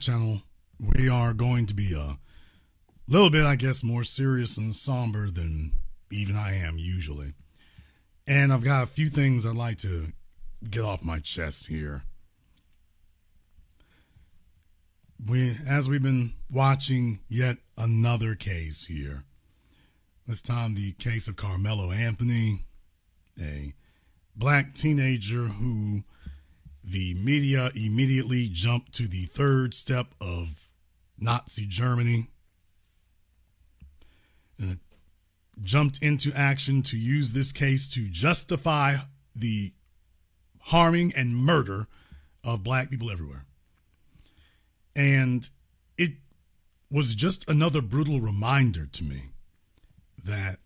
channel, we are going to be a little bit, I guess, more serious and somber than even I am usually. And I've got a few things I'd like to get off my chest here. As we've been watching yet another case here, this time the case of Carmelo Anthony, a black teenager who the media immediately jumped to the third step of Nazi Germany and jumped into action to use this case to justify the harming and murder of black people everywhere. And it was just another brutal reminder to me that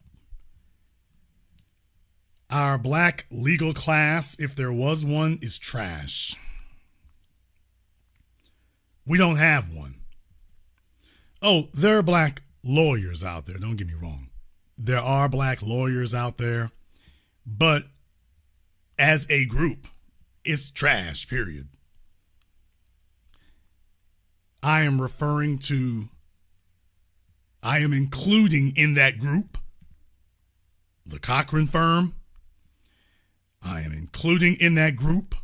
our black legal class, if there was one, is trash. We don't have one. Oh, there are black lawyers out there. Don't get me wrong. There are black lawyers out there. But as a group, it's trash, period. I am including in that group the Cochran firm. I am including in that group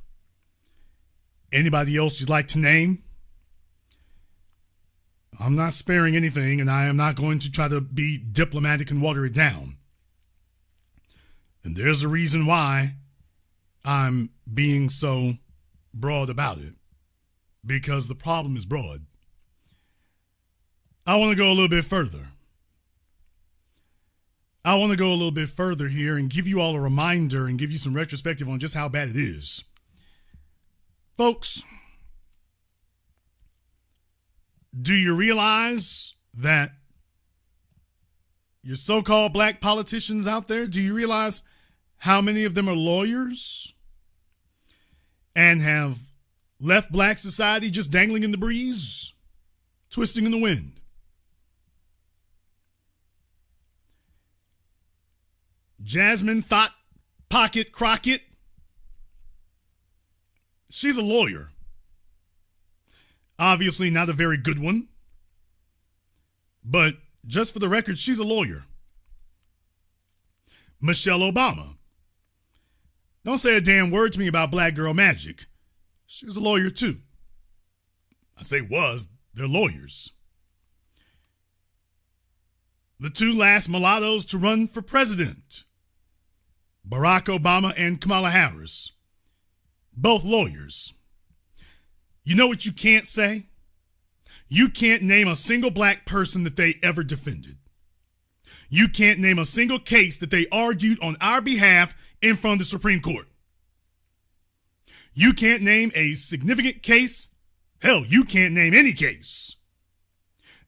anybody else you'd like to name. I'm not sparing anything, and I am not going to try to be diplomatic and water it down. And there's a reason why I'm being so broad about it, because the problem is broad. I want to go a little bit further. I want to go a little bit further here and give you all a reminder and give you some retrospective on just how bad it is. Folks, do you realize that your so-called black politicians out there, do you realize how many of them are lawyers and have left black society just dangling in the breeze, twisting in the wind? Jasmine Thought Pocket Crockett, she's a lawyer. Obviously not a very good one, but just for the record, she's a lawyer. Michelle Obama, don't say a damn word to me about black girl magic. She was a lawyer too. I say was, they're lawyers. The two last mulattoes to run for president, Barack Obama and Kamala Harris, both lawyers. You know what you can't say? You can't name a single black person that they ever defended. You can't name a single case that they argued on our behalf in front of the Supreme Court. You can't name a significant case. Hell, you can't name any case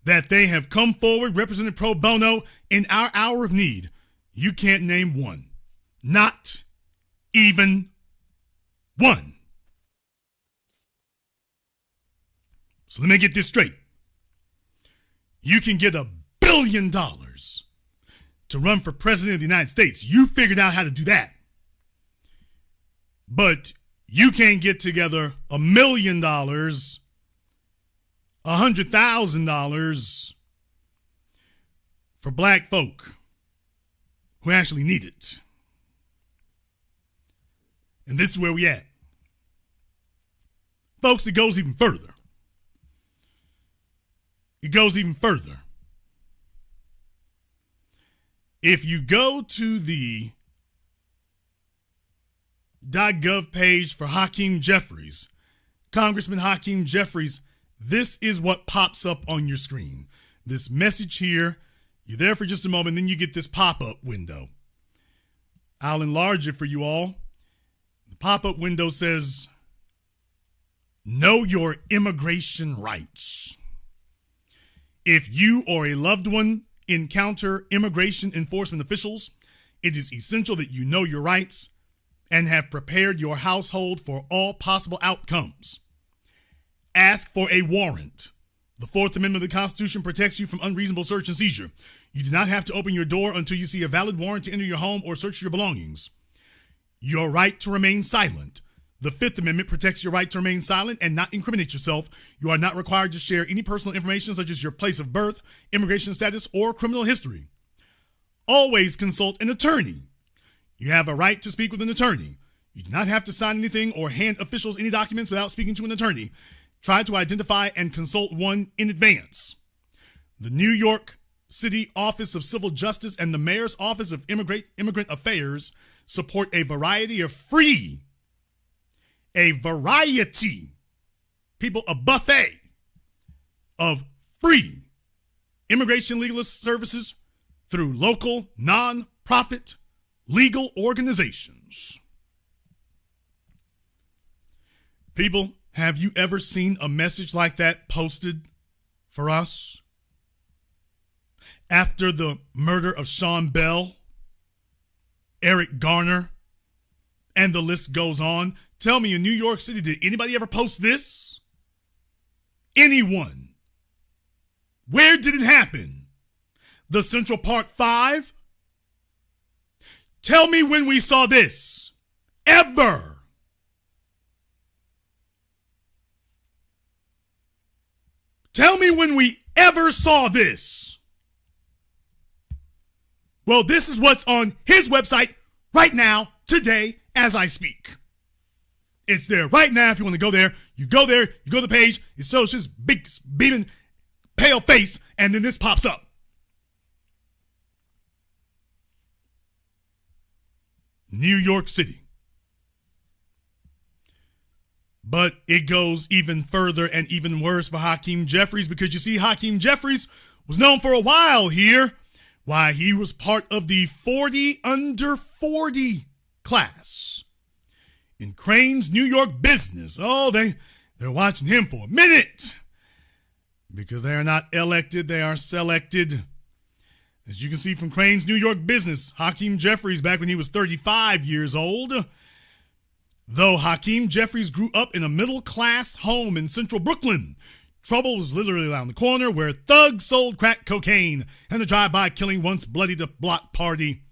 that they have come forward, represented pro bono in our hour of need. You can't name one. Not even one. So let me get this straight. You can get $1 billion to run for president of the United States. You figured out how to do that. But you can't get together $1 million, $100,000 for black folk who actually need it. And this is where we at. Folks, it goes even further. It goes even further. If you go to the .gov page for Hakeem Jeffries, Congressman Hakeem Jeffries, this is what pops up on your screen. This message here, you're there for just a moment, then you get this pop-up window. I'll enlarge it for you all. The pop-up window says, know your immigration rights. If you or a loved one encounter immigration enforcement officials, it is essential that you know your rights and have prepared your household for all possible outcomes. Ask for a warrant. The Fourth Amendment of the Constitution protects you from unreasonable search and seizure. You do not have to open your door until you see a valid warrant to enter your home or search your belongings. Your right to remain silent. The Fifth Amendment protects your right to remain silent and not incriminate yourself. You are not required to share any personal information such as your place of birth, immigration status, or criminal history. Always consult an attorney. You have a right to speak with an attorney. You do not have to sign anything or hand officials any documents without speaking to an attorney. Try to identify and consult one in advance. The New York City Office of Civil Justice and the Mayor's Office of Immigrant Affairs support a variety, a buffet of free immigration legal services through local non-profit legal organizations. People, have you ever seen a message like that posted for us? After the murder of Sean Bell, Eric Garner, and the list goes on. Tell me, in New York City, did anybody ever post this? Anyone? Where did it happen? The Central Park Five? Tell me when we saw this. Ever. Tell me when we ever saw this. Well, this is what's on his website right now, today, as I speak. It's there right now. If you want to go there, you go to the page, it shows his big, beaming, pale face, and then this pops up. New York City. But it goes even further and even worse for Hakeem Jeffries, because you see, Hakeem Jeffries was known for a while here. Why, he was part of the 40 under 40 class in Crane's New York business. Oh, they're watching him for a minute because they are not elected, they are selected. As you can see from Crane's New York business, Hakeem Jeffries, back when he was 35 years old. Though Hakeem Jeffries grew up in a middle-class home in central Brooklyn, trouble was literally around the corner where thugs sold crack cocaine and the drive-by killing once bloodied a block party.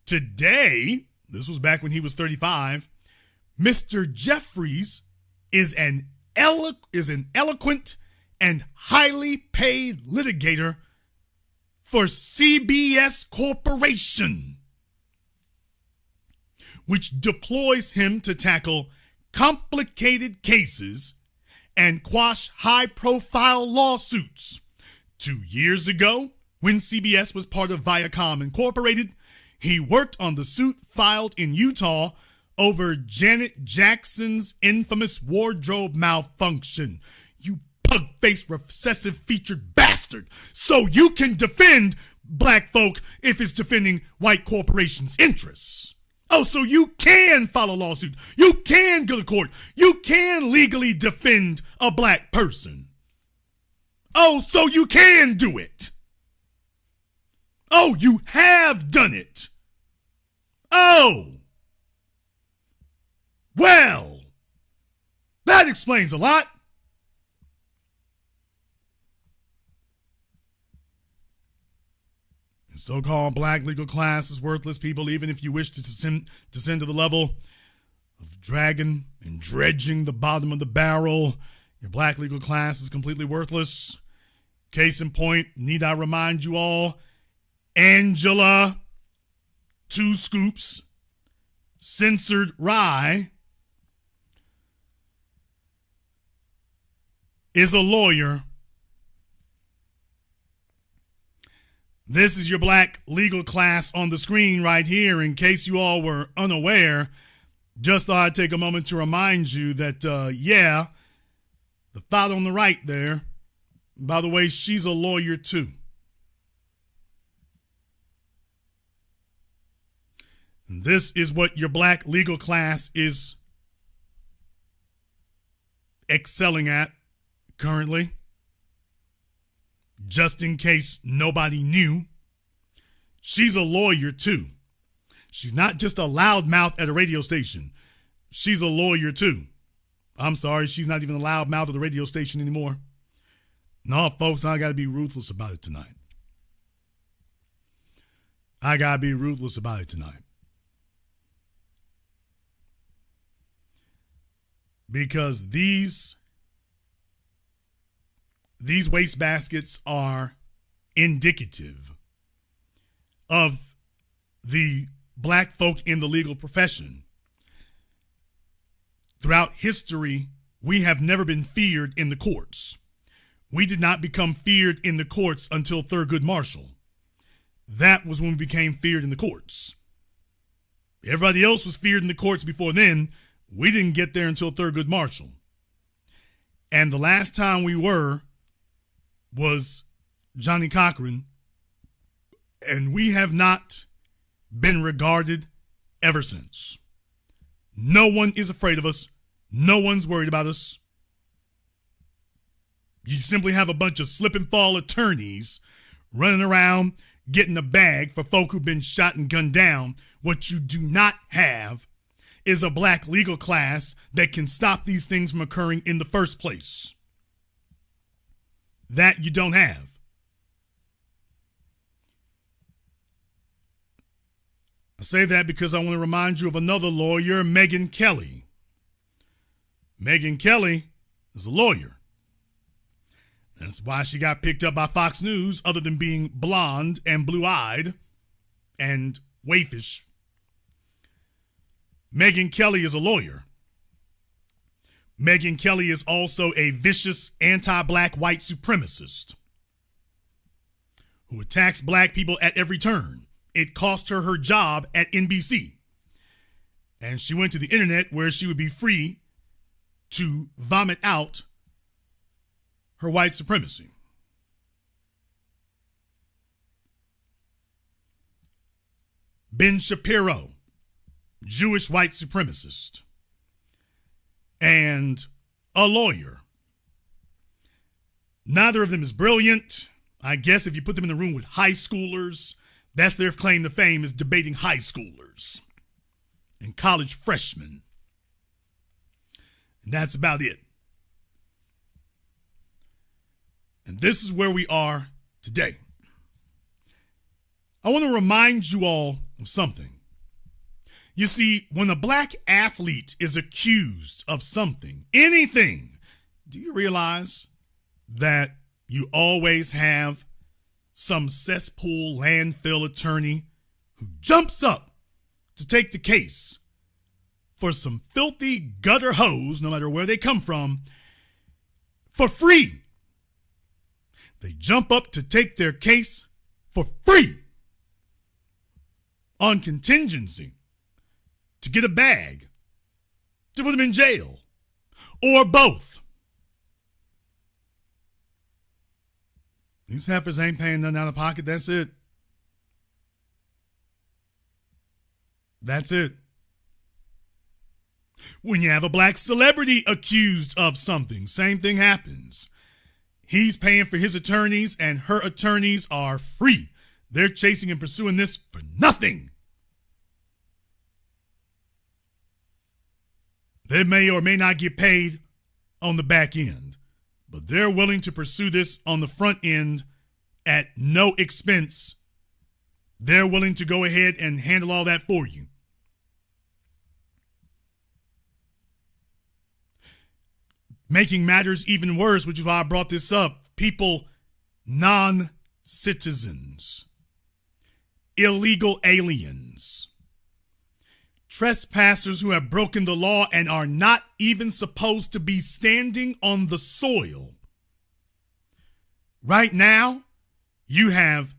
Today, this was back when he was 35, Mr. Jeffries is an eloquent and highly paid litigator for CBS Corporation, which deploys him to tackle complicated cases and quash high-profile lawsuits. 2 years ago, when CBS was part of Viacom Incorporated, he worked on the suit filed in Utah over Janet Jackson's infamous wardrobe malfunction. You pug-faced, recessive-featured bastard. So you can defend black folk if it's defending white corporations' interests. Oh, so you can file a lawsuit. You can go to court. You can legally defend a black person. Oh, so you can do it. Oh, you have done it. Oh. Well, that explains a lot. The so-called black legal class is worthless, people, even if you wish to descend to the level of dragging and dredging the bottom of the barrel. Your black legal class is completely worthless. Case in point, need I remind you all, Angela, 2 Scoops, Censored Rye, is a lawyer. This is your black legal class on the screen right here. In case you all were unaware, just thought I'd take a moment to remind you that, the thought on the right there, by the way, she's a lawyer too. And this is what your black legal class is excelling at currently. Just in case nobody knew, she's a lawyer too. She's not just a loudmouth at a radio station. She's a lawyer too. I'm sorry, she's not even a loudmouth at the radio station anymore. No, folks, I gotta be ruthless about it tonight. The because these wastebaskets are indicative of the black folk in the legal profession. Throughout history, we have never been feared in the courts. We did not become feared in the courts until Thurgood Marshall. That was when we became feared in the courts. Everybody else was feared in the courts before then. We didn't get there until Thurgood Marshall. And the last time we were was Johnny Cochran, and we have not been regarded ever since. No one is afraid of us. No one's worried about us. You simply have a bunch of slip and fall attorneys running around getting a bag for folk who've been shot and gunned down. What you do not have is a black legal class that can stop these things from occurring in the first place. That you don't have. I say that because I want to remind you of another lawyer, Megyn Kelly. Megyn Kelly is a lawyer. That's why she got picked up by Fox News, other than being blonde and blue-eyed and waifish. Megyn Kelly is a lawyer. Megyn Kelly is also a vicious anti-black white supremacist who attacks black people at every turn. It cost her her job at NBC. And she went to the internet where she would be free to vomit out her white supremacy. Ben Shapiro, Jewish white supremacist, and a lawyer. Neither of them is brilliant. I guess if you put them in the room with high schoolers, that's their claim to fame, is debating high schoolers and college freshmen. And that's about it. And this is where we are today. I want to remind you all of something. You see, when a black athlete is accused of something, anything, do you realize that you always have some cesspool landfill attorney who jumps up to take the case for some filthy gutter hoes, no matter where they come from, for free? They jump up to take their case for free on contingency to get a bag, to put them in jail, or both. These heifers ain't paying nothing out of pocket. That's it. That's it. When you have a black celebrity accused of something, same thing happens. He's paying for his attorneys, and her attorneys are free. They're chasing and pursuing this for nothing. They may or may not get paid on the back end, but they're willing to pursue this on the front end at no expense. They're willing to go ahead and handle all that for you. Making matters even worse, which is why I brought this up, people, non-citizens, illegal aliens, trespassers who have broken the law and are not even supposed to be standing on the soil. Right now, you have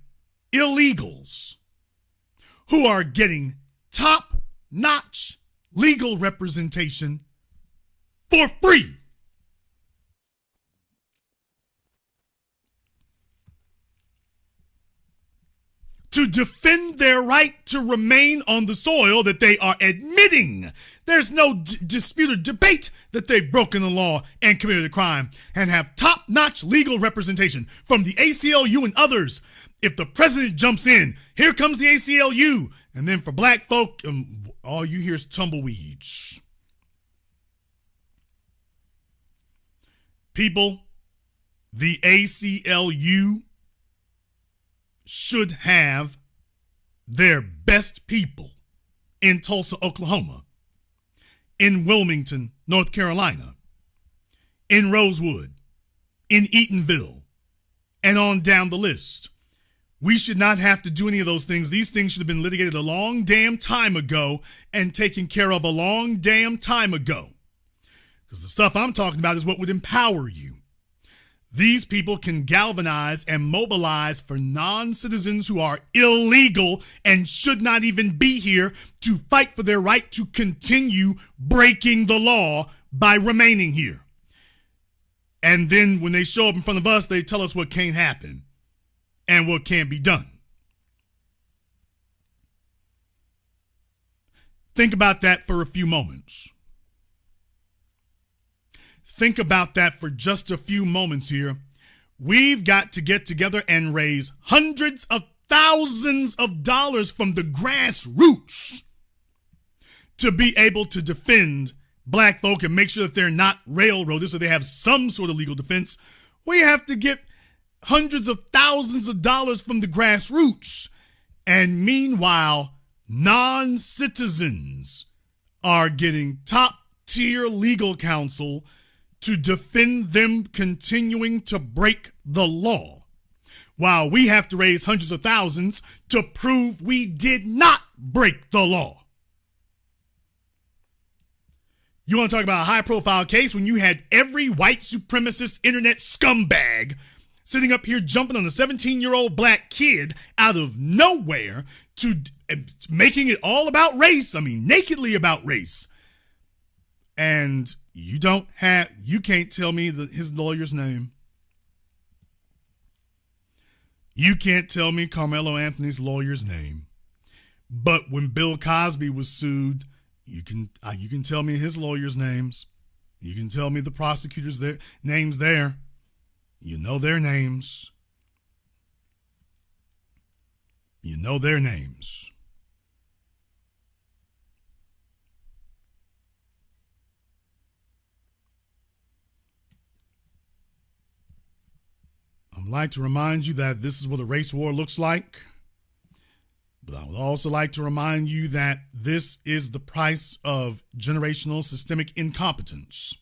illegals who are getting top-notch legal representation for free. To defend their right to remain on the soil that they are admitting. There's no dispute or debate that they've broken the law and committed a crime, and have top-notch legal representation from the ACLU and others. If the president jumps in, here comes the ACLU. And then for black folk, all you hear is tumbleweeds. People, the ACLU should have their best people in Tulsa, Oklahoma, in Wilmington, North Carolina, in Rosewood, in Eatonville, and on down the list. We should not have to do any of those things. These things should have been litigated a long damn time ago and taken care of a long damn time ago. Because the stuff I'm talking about is what would empower you. These people can galvanize and mobilize for non-citizens who are illegal and should not even be here to fight for their right to continue breaking the law by remaining here. And then when they show up in front of us, they tell us what can't happen and what can't be done. Think about that for a few moments. Think about that for just a few moments here. We've got to get together and raise hundreds of thousands of dollars from the grassroots to be able to defend black folk and make sure that they're not railroaded so they have some sort of legal defense. We have to get hundreds of thousands of dollars from the grassroots. And meanwhile, non-citizens are getting top-tier legal counsel to defend them continuing to break the law, while we have to raise hundreds of thousands to prove we did not break the law. You want to talk about a high-profile case when you had every white supremacist internet scumbag sitting up here jumping on a 17-year-old black kid out of nowhere to making it all about race, I mean, nakedly about race. And you can't tell me his lawyer's name. You can't tell me Carmelo Anthony's lawyer's name. But when Bill Cosby was sued, you can tell me his lawyer's names. You can tell me the prosecutors' names there. You know their names. You know their names. I'd like to remind you that this is what a race war looks like. But I would also like to remind you that this is the price of generational systemic incompetence.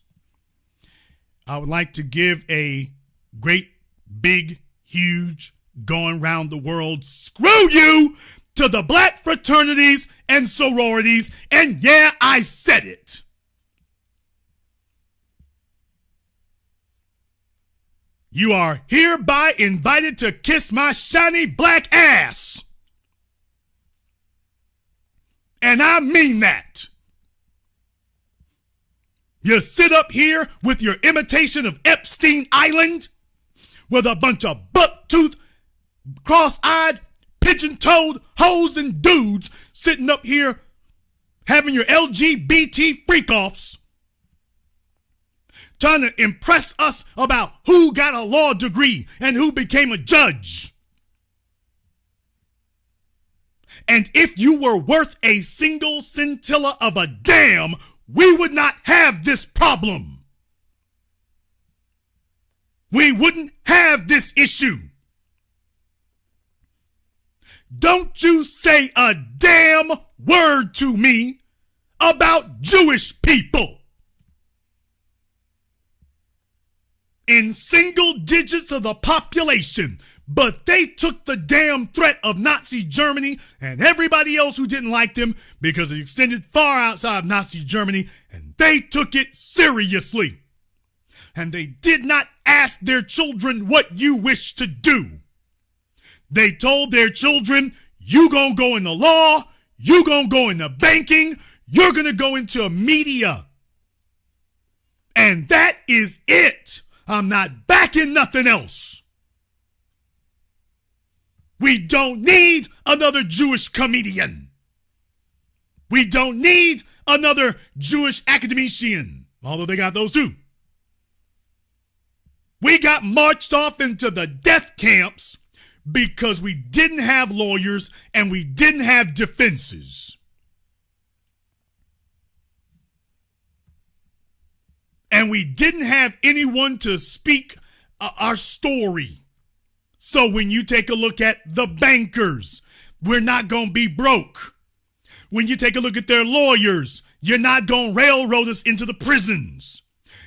I would like to give a great, big, huge, going round the world, screw you to the black fraternities and sororities. And yeah, I said it. You are hereby invited to kiss my shiny black ass. And I mean that. You sit up here with your imitation of Epstein Island with a bunch of buck-toothed, cross-eyed, pigeon-toed hoes and dudes sitting up here having your LGBT freak-offs, trying to impress us about who got a law degree and who became a judge. And if you were worth a single scintilla of a damn, we would not have this problem. We wouldn't have this issue. Don't you say a damn word to me about Jewish people. In single digits of the population, but they took the damn threat of Nazi Germany and everybody else who didn't like them because it extended far outside of Nazi Germany, and they took it seriously. And they did not ask their children what you wish to do. They told their children, you gonna go into law, you gonna go into banking, you're gonna go into media. And that is it. I'm not backing nothing else. We don't need another Jewish comedian. We don't need another Jewish academician, although they got those too. We got marched off into the death camps because we didn't have lawyers and we didn't have defenses. And we didn't have anyone to speak our story. So when you take a look at the bankers, we're not going to be broke. When you take a look at their lawyers, You're not going to railroad us into the prisons.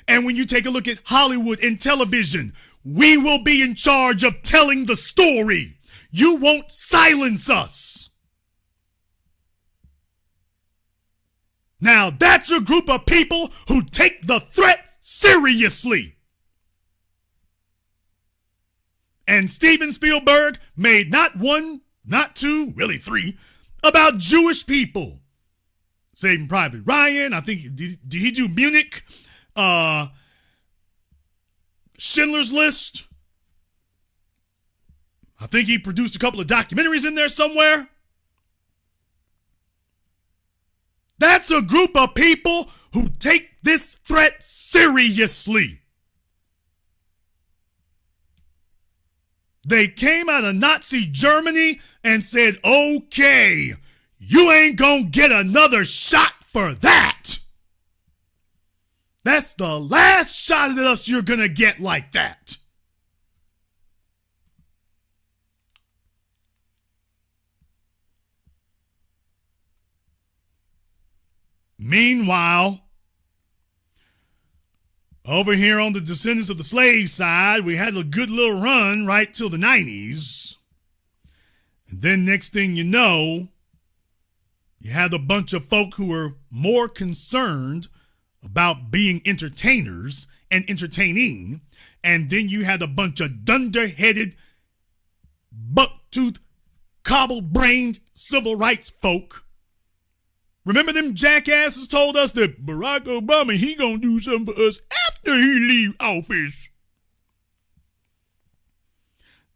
And when you take a look at Hollywood and television, we will be in charge of telling the story. You won't silence us. Now, that's a group of people who take the threat seriously. And Steven Spielberg made not one, not two, really three, about Jewish people. Saving Private Ryan, I think, did he do Munich? Schindler's List. I think he produced a couple of documentaries in there somewhere. That's a group of people who take this threat seriously. They came out of Nazi Germany and said, okay, you ain't gonna get another shot for that. That's the last shot at us you're gonna get like that. Meanwhile, over here on the descendants of the slave side, we had a good little run right till the 90s. And then next thing you know, you had a bunch of folk who were more concerned about being entertainers and entertaining. And then you had a bunch of dunder-headed, buck-toothed, cobble-brained civil rights folk. Remember them jackasses told us that Barack Obama, he gonna do something for us after he leave office.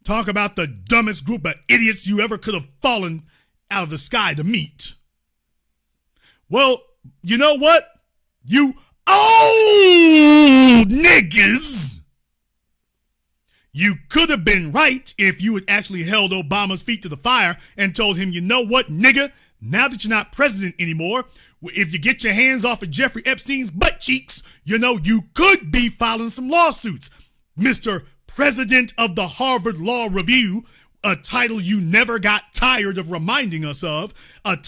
Talk about the dumbest group of idiots you ever could have fallen out of the sky to meet. Well, you know what? You old niggas. You could have been right if you had actually held Obama's feet to the fire and told him, you know what, nigga? Now that you're not president anymore, if you get your hands off of Jeffrey Epstein's butt cheeks, you know, you could be filing some lawsuits. Mr. President of the Harvard Law Review, a title you never got tired of reminding us of, and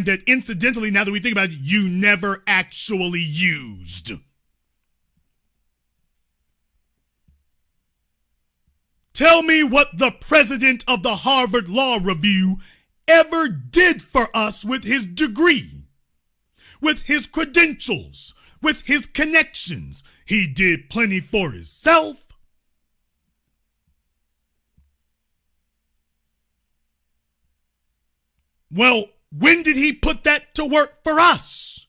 that incidentally, now that we think about it, you never actually used. Tell me what the president of the Harvard Law Review ever did for us with his degree, with his credentials, with his connections. He did plenty for himself. Well, when did he put that to work for us?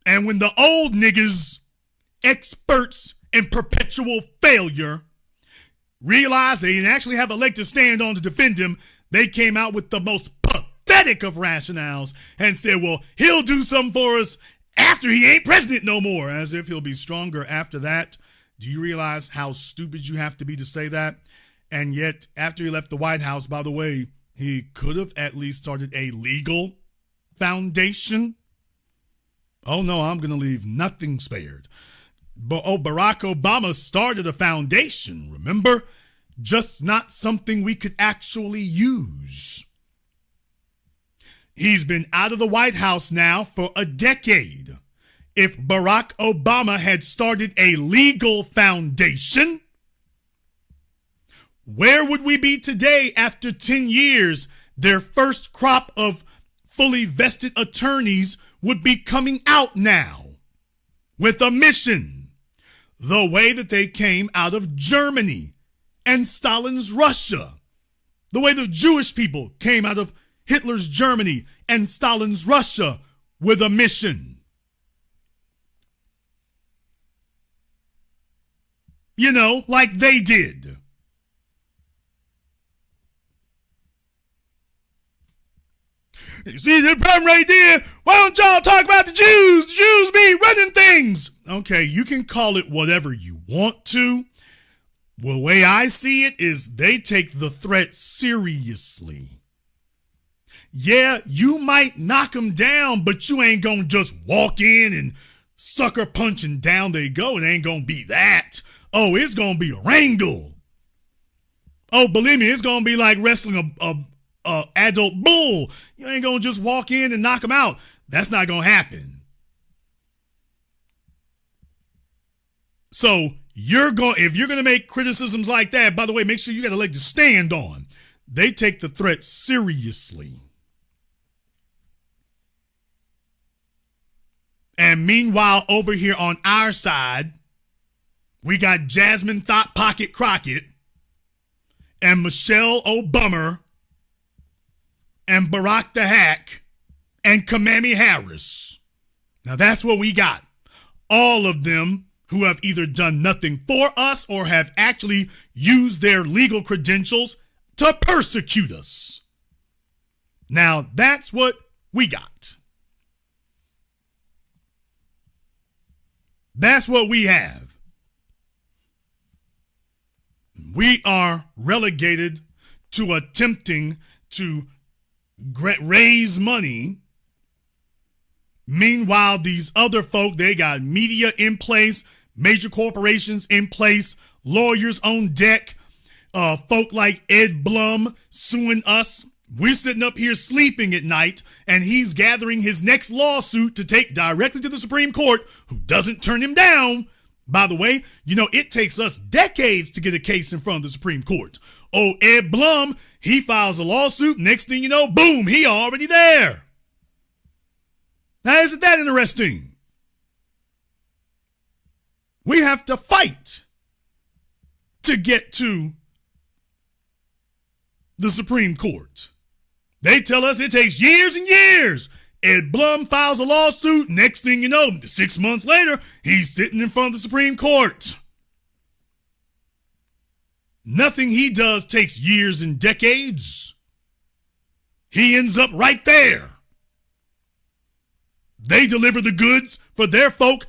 And when the old niggas, experts in perpetual failure, realized they didn't actually have a leg to stand on to defend him, they came out with the most pathetic of rationales and said, well, he'll do something for us after he ain't president no more, as if he'll be stronger after that. Do you realize how stupid you have to be to say that? And yet, after he left the White House, by the way, he could have at least started a legal foundation. Oh no, I'm going to leave nothing spared. Barack Obama started a foundation, remember? Just not something we could actually use. He's been out of the White House now for a decade. If Barack Obama had started a legal foundation, where would we be today after 10 years? Their first crop of fully vested attorneys would be coming out now with a mission. The way that they came out of Germany and Stalin's Russia. The way the Jewish people came out of Hitler's Germany and Stalin's Russia with a mission. You know, like they did. You see the problem right there? Why don't y'all talk about the Jews? The Jews be running things. Okay, you can call it whatever you want to. Well, the way I see it is they take the threat seriously. Yeah, you might knock them down, but you ain't gonna just walk in and sucker punch and down they go. It ain't gonna be that. Oh, it's gonna be a wrangle. Oh, believe me, it's going to be like wrestling a adult bull. You ain't going to just walk in and knock him out. That's not going to happen. So if you're going to make criticisms like that, by the way, make sure you got a leg to stand on. They take the threat seriously. And meanwhile, over here on our side, we got Jasmine Thought Pocket Crockett and Michelle Obama and Barack the Hack and Kamami Harris. Now that's what we got. All of them who have either done nothing for us or have actually used their legal credentials to persecute us. Now that's what we got. That's what we have. We are relegated to attempting to raise money. Meanwhile, these other folk, they got media in place, major corporations in place, lawyers on deck, folk like Ed Blum suing us. We're sitting up here sleeping at night, and he's gathering his next lawsuit to take directly to the Supreme Court, who doesn't turn him down. By the way, it takes us decades to get a case in front of the Supreme Court. Oh, Ed Blum, he files a lawsuit. Next thing you know, boom, he already there. Now, isn't that interesting? We have to fight to get to the Supreme Court. They tell us it takes years and years. Ed Blum files a lawsuit. Next thing you know, 6 months later, he's sitting in front of the Supreme Court. Nothing he does takes years and decades. He ends up right there. They deliver the goods for their folk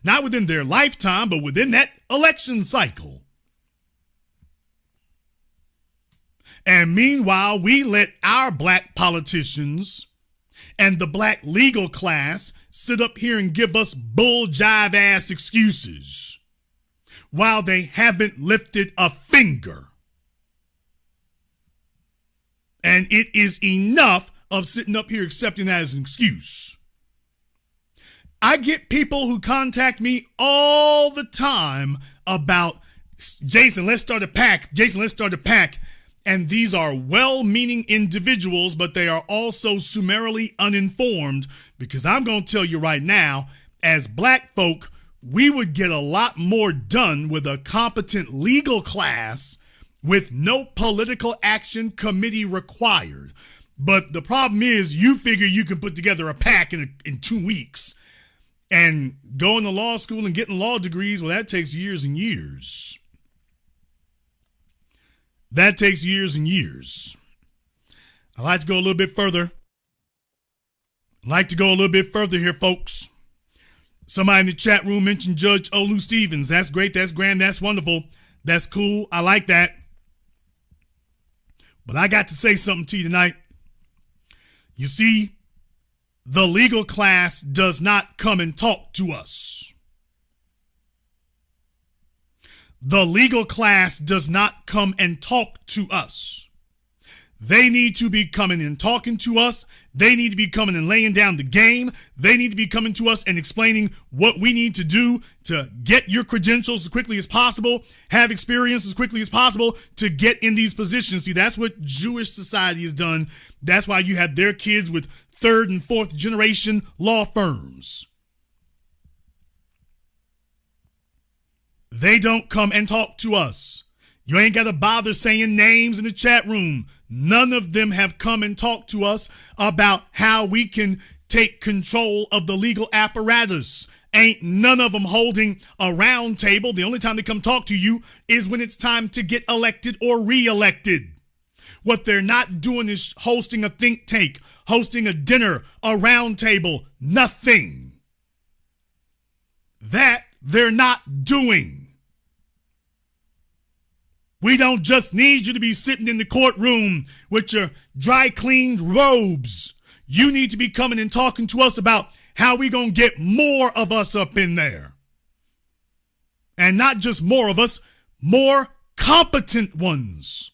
not within their lifetime, but within that election cycle. And meanwhile, we let our black politicians and the black legal class sit up here and give us bull jive ass excuses while they haven't lifted a finger. And it is enough of sitting up here accepting that as an excuse. I get people who contact me all the time about, Jason, let's start a PAC. Jason, let's start a PAC. And these are well-meaning individuals, but they are also summarily uninformed, because I'm going to tell you right now, as black folk, we would get a lot more done with a competent legal class with no political action committee required. But the problem is, you figure you can put together a PAC in 2 weeks and going to law school and getting law degrees. Well, that takes years and years. That takes years and years. I'd like to go a little bit further. Here, folks. Somebody in the chat room mentioned Judge Olu Stevens. That's great. That's grand. That's wonderful. That's cool. I like that. But I got to say something to you tonight. You see, the legal class does not come and talk to us. The legal class does not come and talk to us. They need to be coming and talking to us. They need to be coming and laying down the game. They need to be coming to us and explaining what we need to do to get your credentials as quickly as possible, have experience as quickly as possible to get in these positions. See, that's what Jewish society has done. That's why you have their kids with 3rd and 4th generation law firms. They don't come and talk to us. You ain't got to bother saying names in the chat room. None of them have come and talked to us about how we can take control of the legal apparatus. Ain't none of them holding a round table. The only time they come talk to you is when it's time to get elected or re-elected. What they're not doing is hosting a think tank, hosting a dinner, a round table, nothing. That they're not doing. We don't just need you to be sitting in the courtroom with your dry cleaned robes. You need to be coming and talking to us about how we gonna get more of us up in there. And not just more of us, more competent ones.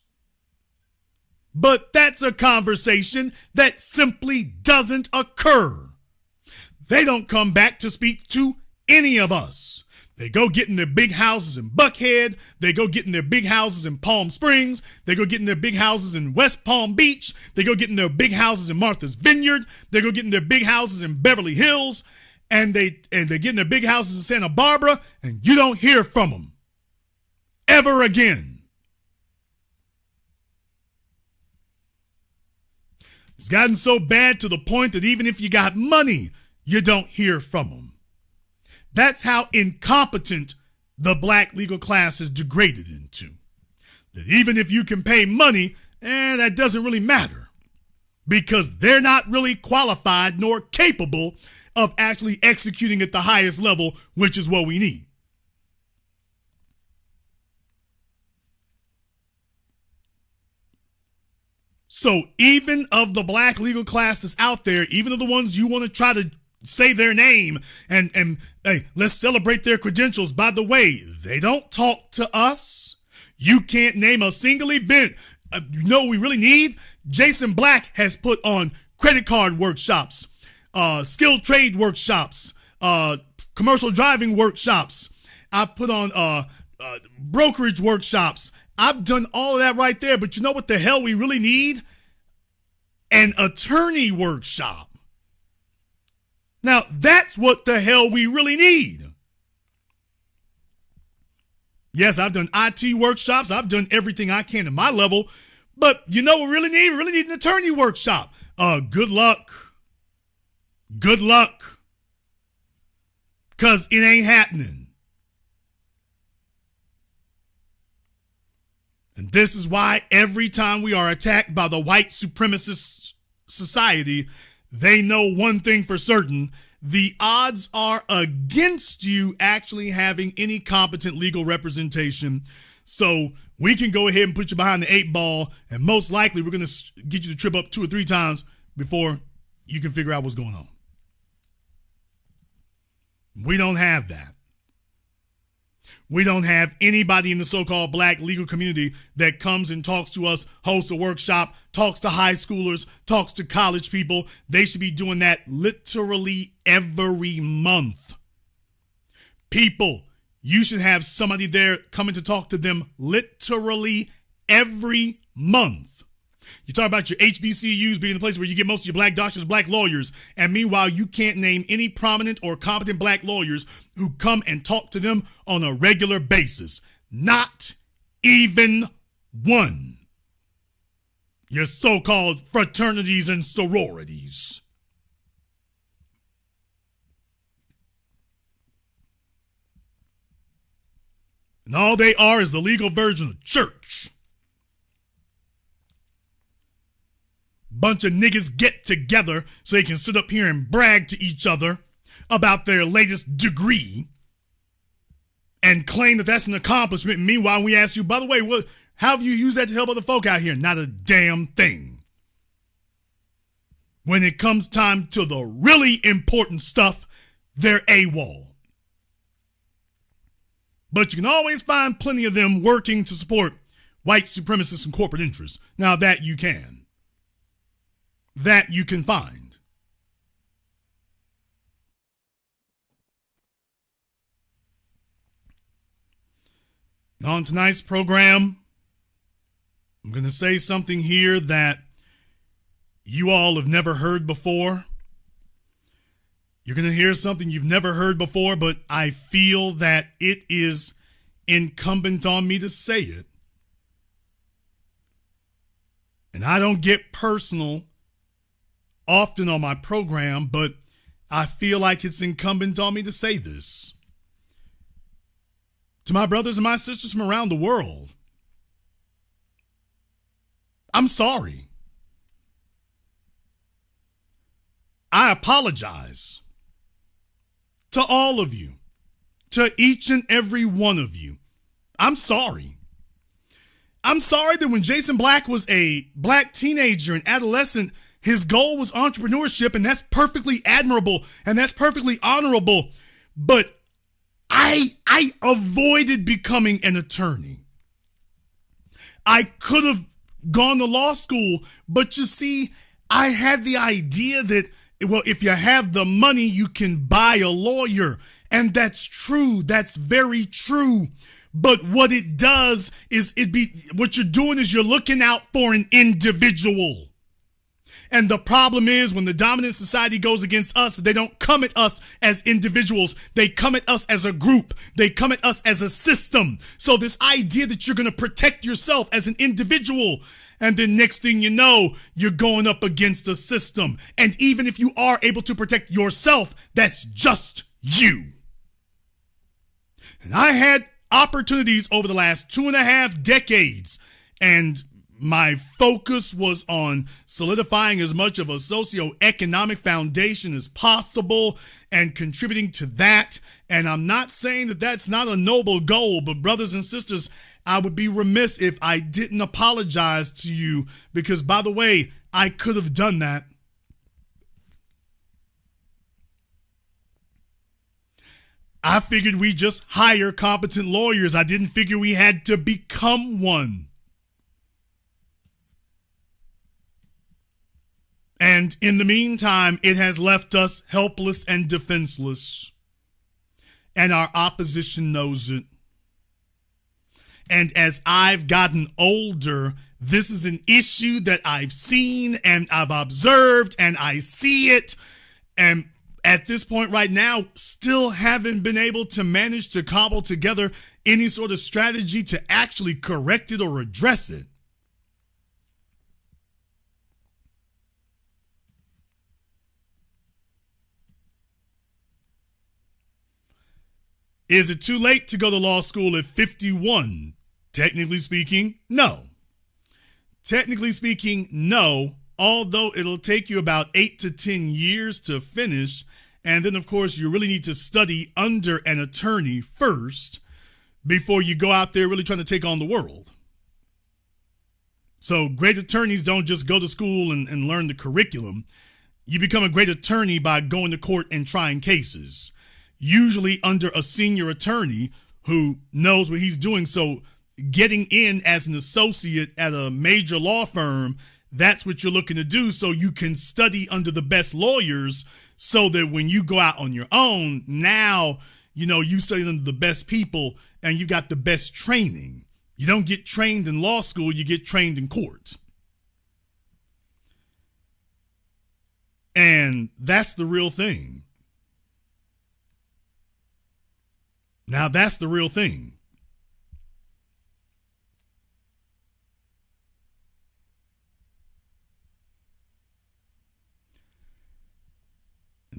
But that's a conversation that simply doesn't occur. They don't come back to speak to any of us. They go get in their big houses in Buckhead. They go get in their big houses in Palm Springs. They go get in their big houses in West Palm Beach. They go get in their big houses in Martha's Vineyard. They go get in their big houses in Beverly Hills. And they get in their big houses in Santa Barbara, and you don't hear from them ever again. It's gotten so bad to the point that even if you got money, you don't hear from them. That's how incompetent the black legal class is degraded into. That even if you can pay money, that doesn't really matter, because they're not really qualified nor capable of actually executing at the highest level, which is what we need. So even of the black legal class that's out there, even of the ones you want to try to say their name and hey, let's celebrate their credentials. By the way, they don't talk to us. You can't name a single event. You know what we really need? Jason Black has put on credit card workshops, skilled trade workshops, commercial driving workshops. I've put on brokerage workshops. I've done all of that right there. But you know what the hell we really need? An attorney workshop. Now, that's what the hell we really need. Yes, I've done IT workshops. I've done everything I can at my level. But you know what we really need? We really need an attorney workshop. Good luck. Good luck. Because it ain't happening. And this is why every time we are attacked by the white supremacist society, they know one thing for certain: the odds are against you actually having any competent legal representation. So we can go ahead and put you behind the 8 ball, and most likely we're going to get you to trip up 2 or 3 times before you can figure out what's going on. We don't have that. We don't have anybody in the so-called black legal community that comes and talks to us, hosts a workshop, talks to high schoolers, talks to college people. They should be doing that literally every month. People, you should have somebody there coming to talk to them literally every month. You talk about your HBCUs being the place where you get most of your black doctors, black lawyers, and meanwhile, you can't name any prominent or competent black lawyers who come and talk to them on a regular basis. Not even one. Your so-called fraternities and sororities. And all they are is the legal version of church. Bunch of niggas get together so they can sit up here and brag to each other about their latest degree and claim that that's an accomplishment. Meanwhile, we ask you, by the way, how have you used that to help other folk out here? Not a damn thing. When it comes time to the really important stuff, they're AWOL. But you can always find plenty of them working to support white supremacists and corporate interests. Now that you can. That you can find. On tonight's program, I'm going to say something here that you all have never heard before. You're going to hear something you've never heard before, but I feel that it is incumbent on me to say it. And I don't get personal often on my program, but I feel like it's incumbent on me to say this. To my brothers and my sisters from around the world, I'm sorry. I apologize to all of you, to each and every one of you. I'm sorry. I'm sorry that when Jason Black was a black teenager and adolescent, his goal was entrepreneurship, and that's perfectly admirable and that's perfectly honorable. But I avoided becoming an attorney. I could have gone to law school, but you see, I had the idea that, well, if you have the money, you can buy a lawyer. And that's true. That's very true. But what it does is what you're doing is you're looking out for an individual. And the problem is when the dominant society goes against us, they don't come at us as individuals. They come at us as a group. They come at us as a system. So this idea that you're going to protect yourself as an individual, and then next thing you know, you're going up against a system. And even if you are able to protect yourself, that's just you. And I had opportunities over the last 2.5 decades, and my focus was on solidifying as much of a socioeconomic foundation as possible and contributing to that. And I'm not saying that that's not a noble goal, but brothers and sisters, I would be remiss if I didn't apologize to you, because, by the way, I could have done that. I figured we just hire competent lawyers. I didn't figure we had to become one. And in the meantime, it has left us helpless and defenseless. And our opposition knows it. And as I've gotten older, this is an issue that I've seen and I've observed and I see it. And at this point right now, still haven't been able to manage to cobble together any sort of strategy to actually correct it or address it. Is it too late to go to law school at 51? Technically speaking, no. Technically speaking, no, although it'll take you about 8 to 10 years to finish. And then, of course, you really need to study under an attorney first before you go out there really trying to take on the world. So great attorneys don't just go to school and learn the curriculum. You become a great attorney by going to court and trying cases, usually under a senior attorney who knows what he's doing. So getting in as an associate at a major law firm, that's what you're looking to do, so you can study under the best lawyers, so that when you go out on your own, now, you study under the best people and you got the best training. You don't get trained in law school, you get trained in court. And that's the real thing. Now, that's the real thing.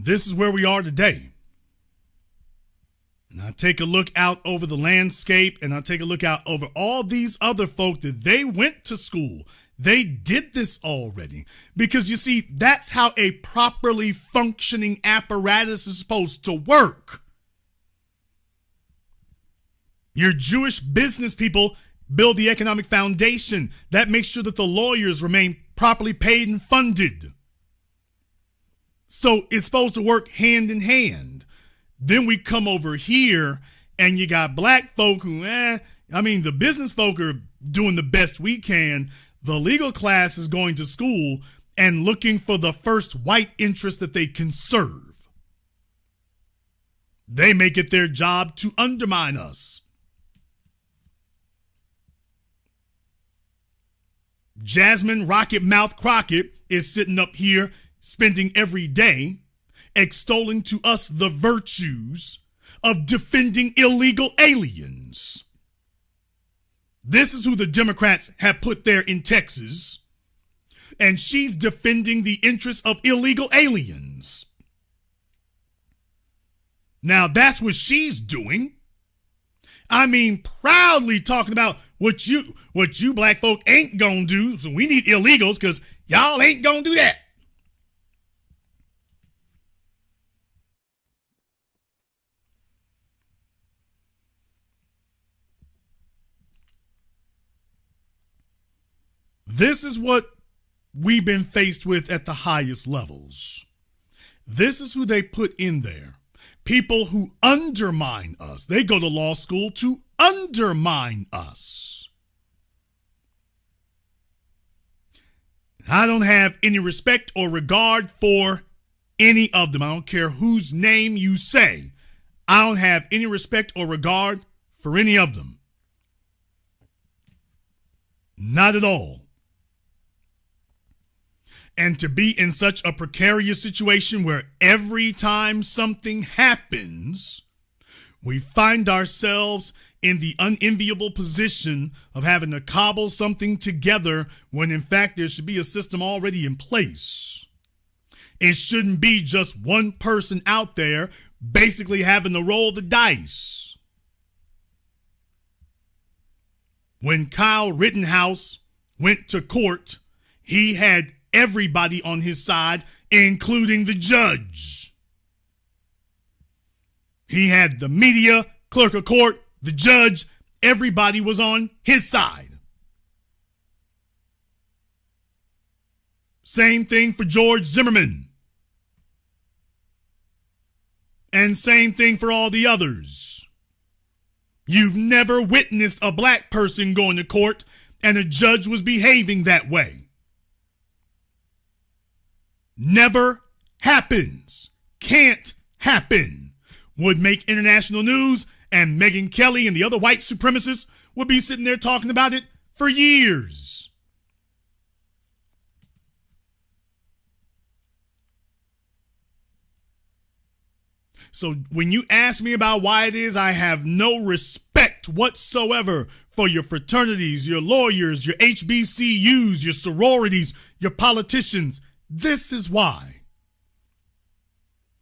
This is where we are today. And I take a look out over the landscape, and I take a look out over all these other folk that they went to school. They did this already. Because you see, that's how a properly functioning apparatus is supposed to work. Your Jewish business people build the economic foundation. That makes sure that the lawyers remain properly paid and funded. So it's supposed to work hand in hand. Then we come over here and you got black folk who, the business folk are doing the best we can. The legal class is going to school and looking for the first white interest that they can serve. They make it their job to undermine us. Jasmine Rocket Mouth Crockett is sitting up here spending every day extolling to us the virtues of defending illegal aliens. This is who the Democrats have put there in Texas, and she's defending the interests of illegal aliens. Now that's what she's doing. Proudly talking about what you black folk ain't gonna do, so we need illegals because y'all ain't gonna do that. This is what we've been faced with at the highest levels. This is who they put in there. People who undermine us. They go to law school to undermine us. I don't have any respect or regard for any of them. I don't care whose name you say. I don't have any respect or regard for any of them. Not at all. And to be in such a precarious situation where every time something happens, we find ourselves in the unenviable position of having to cobble something together when in fact there should be a system already in place. It shouldn't be just one person out there basically having to roll the dice. When Kyle Rittenhouse went to court, he had everybody on his side, including the judge. He had the media, clerk of court, the judge, everybody was on his side. Same thing for George Zimmerman. And same thing for all the others. You've never witnessed a black person going to court and a judge was behaving that way. Never happens. Can't happen. Would make international news, and Megyn Kelly and the other white supremacists would be sitting there talking about it for years. So when you ask me about why it is I have no respect whatsoever for your fraternities, your lawyers, your HBCUs, your sororities, your politicians, this is why.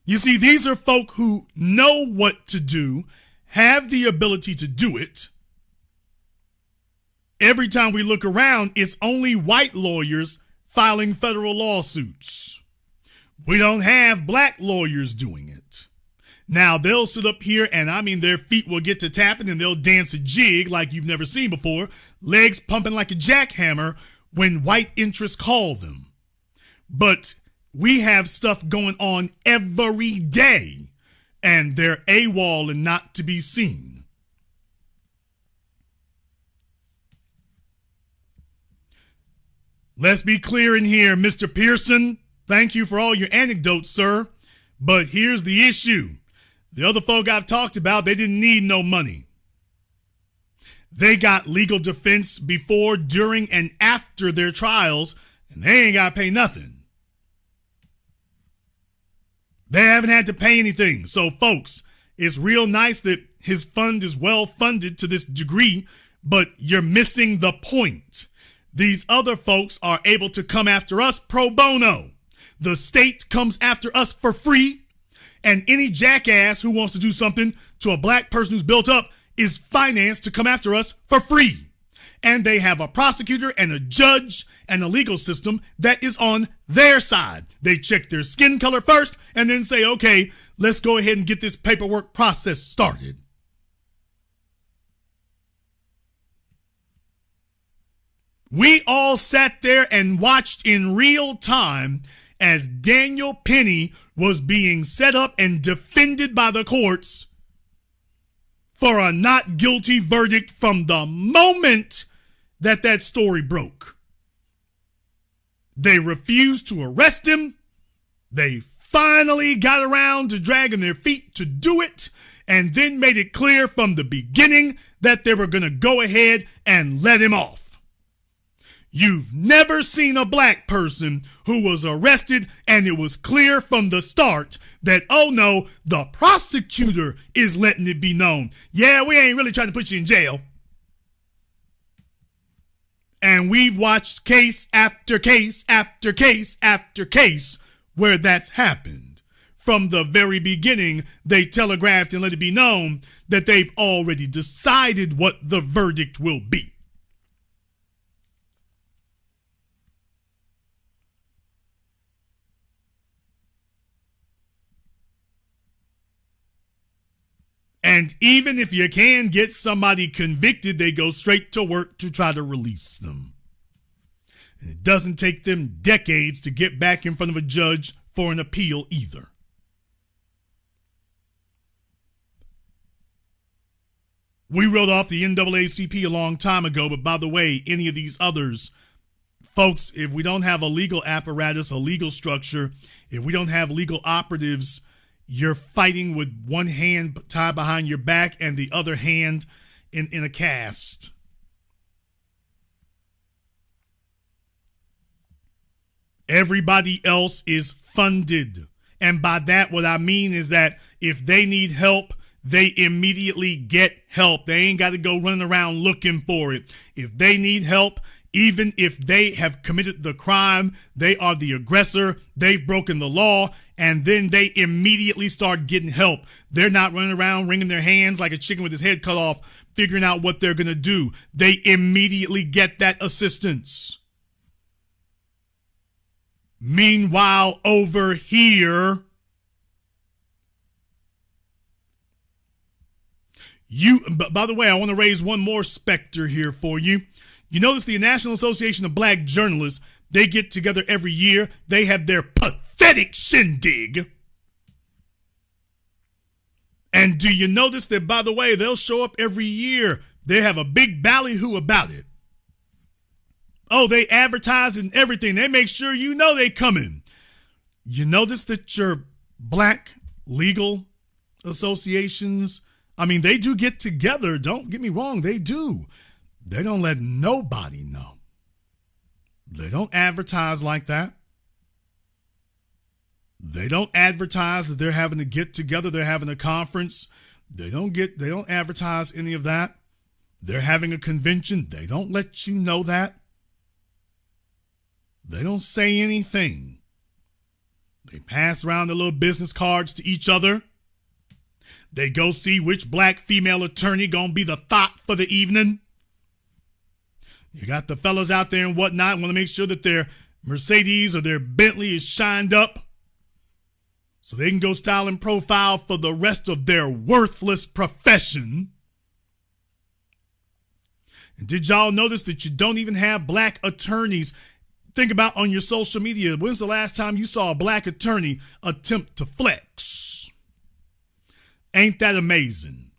You see, these are folk who know what to do, have the ability to do it. Every time we look around, it's only white lawyers filing federal lawsuits. We don't have black lawyers doing it. Now, they'll sit up here and, their feet will get to tapping and they'll dance a jig like you've never seen before, legs pumping like a jackhammer when white interests call them. But we have stuff going on every day, and they're AWOL and not to be seen. Let's be clear in here, Mr. Pearson. Thank you for all your anecdotes, sir. But here's the issue. The other folk I've talked about, they didn't need no money. They got legal defense before, during, and after their trials, and they ain't got to pay nothing. They haven't had to pay anything. So, folks, it's real nice that his fund is well funded to this degree, but you're missing the point. These other folks are able to come after us pro bono. The state comes after us for free, and any jackass who wants to do something to a black person who's built up is financed to come after us for free. And they have a prosecutor and a judge and a legal system that is on their side. They check their skin color first and then say, okay, let's go ahead and get this paperwork process started. We all sat there and watched in real time as Daniel Penny was being set up and defended by the courts for a not guilty verdict from the moment that story broke. They refused to arrest him. They finally got around to dragging their feet to do it, and then made it clear from the beginning that they were going to go ahead and let him off. You've never seen a black person who was arrested and it was clear from the start that, oh no, the prosecutor is letting it be known. Yeah, we ain't really trying to put you in jail. And we've watched case after case after case after case where that's happened. From the very beginning, they telegraphed and let it be known that they've already decided what the verdict will be. And even if you can get somebody convicted, they go straight to work to try to release them. And it doesn't take them decades to get back in front of a judge for an appeal either. We wrote off the NAACP a long time ago, but by the way, any of these others, Folks, if we don't have a legal apparatus, a legal structure, if we don't have legal operatives, you're fighting with one hand tied behind your back and the other hand in a cast. Everybody else is funded. And by that, what I mean is that if they need help, they immediately get help. They ain't got to go running around looking for it. If they need help, even if they have committed the crime, they are the aggressor, they've broken the law, and then they immediately start getting help. They're not running around wringing their hands like a chicken with his head cut off, figuring out what they're going to do. They immediately get that assistance. Meanwhile, over here, by the way, I want to raise one more specter here for you. You notice the National Association of Black Journalists, they get together every year. They have their pathetic shindig. And do you notice that, by the way, they'll show up every year. They have a big ballyhoo about it. Oh, they advertise and everything. They make sure you know they coming. You notice that your black legal associations, they do get together. Don't get me wrong, they do. They don't let nobody know. They don't advertise like that. They don't advertise that they're having a get together, they're having a conference. They don't advertise any of that. They're having a convention. They don't let you know that. They don't say anything. They pass around the little business cards to each other. They go see which black female attorney gonna be the thought for the evening. You got the fellas out there and whatnot, want to make sure that their Mercedes or their Bentley is shined up so they can go style and profile for the rest of their worthless profession. And did y'all notice that you don't even have black attorneys? Think about on your social media, when's the last time you saw a black attorney attempt to flex? Ain't that amazing?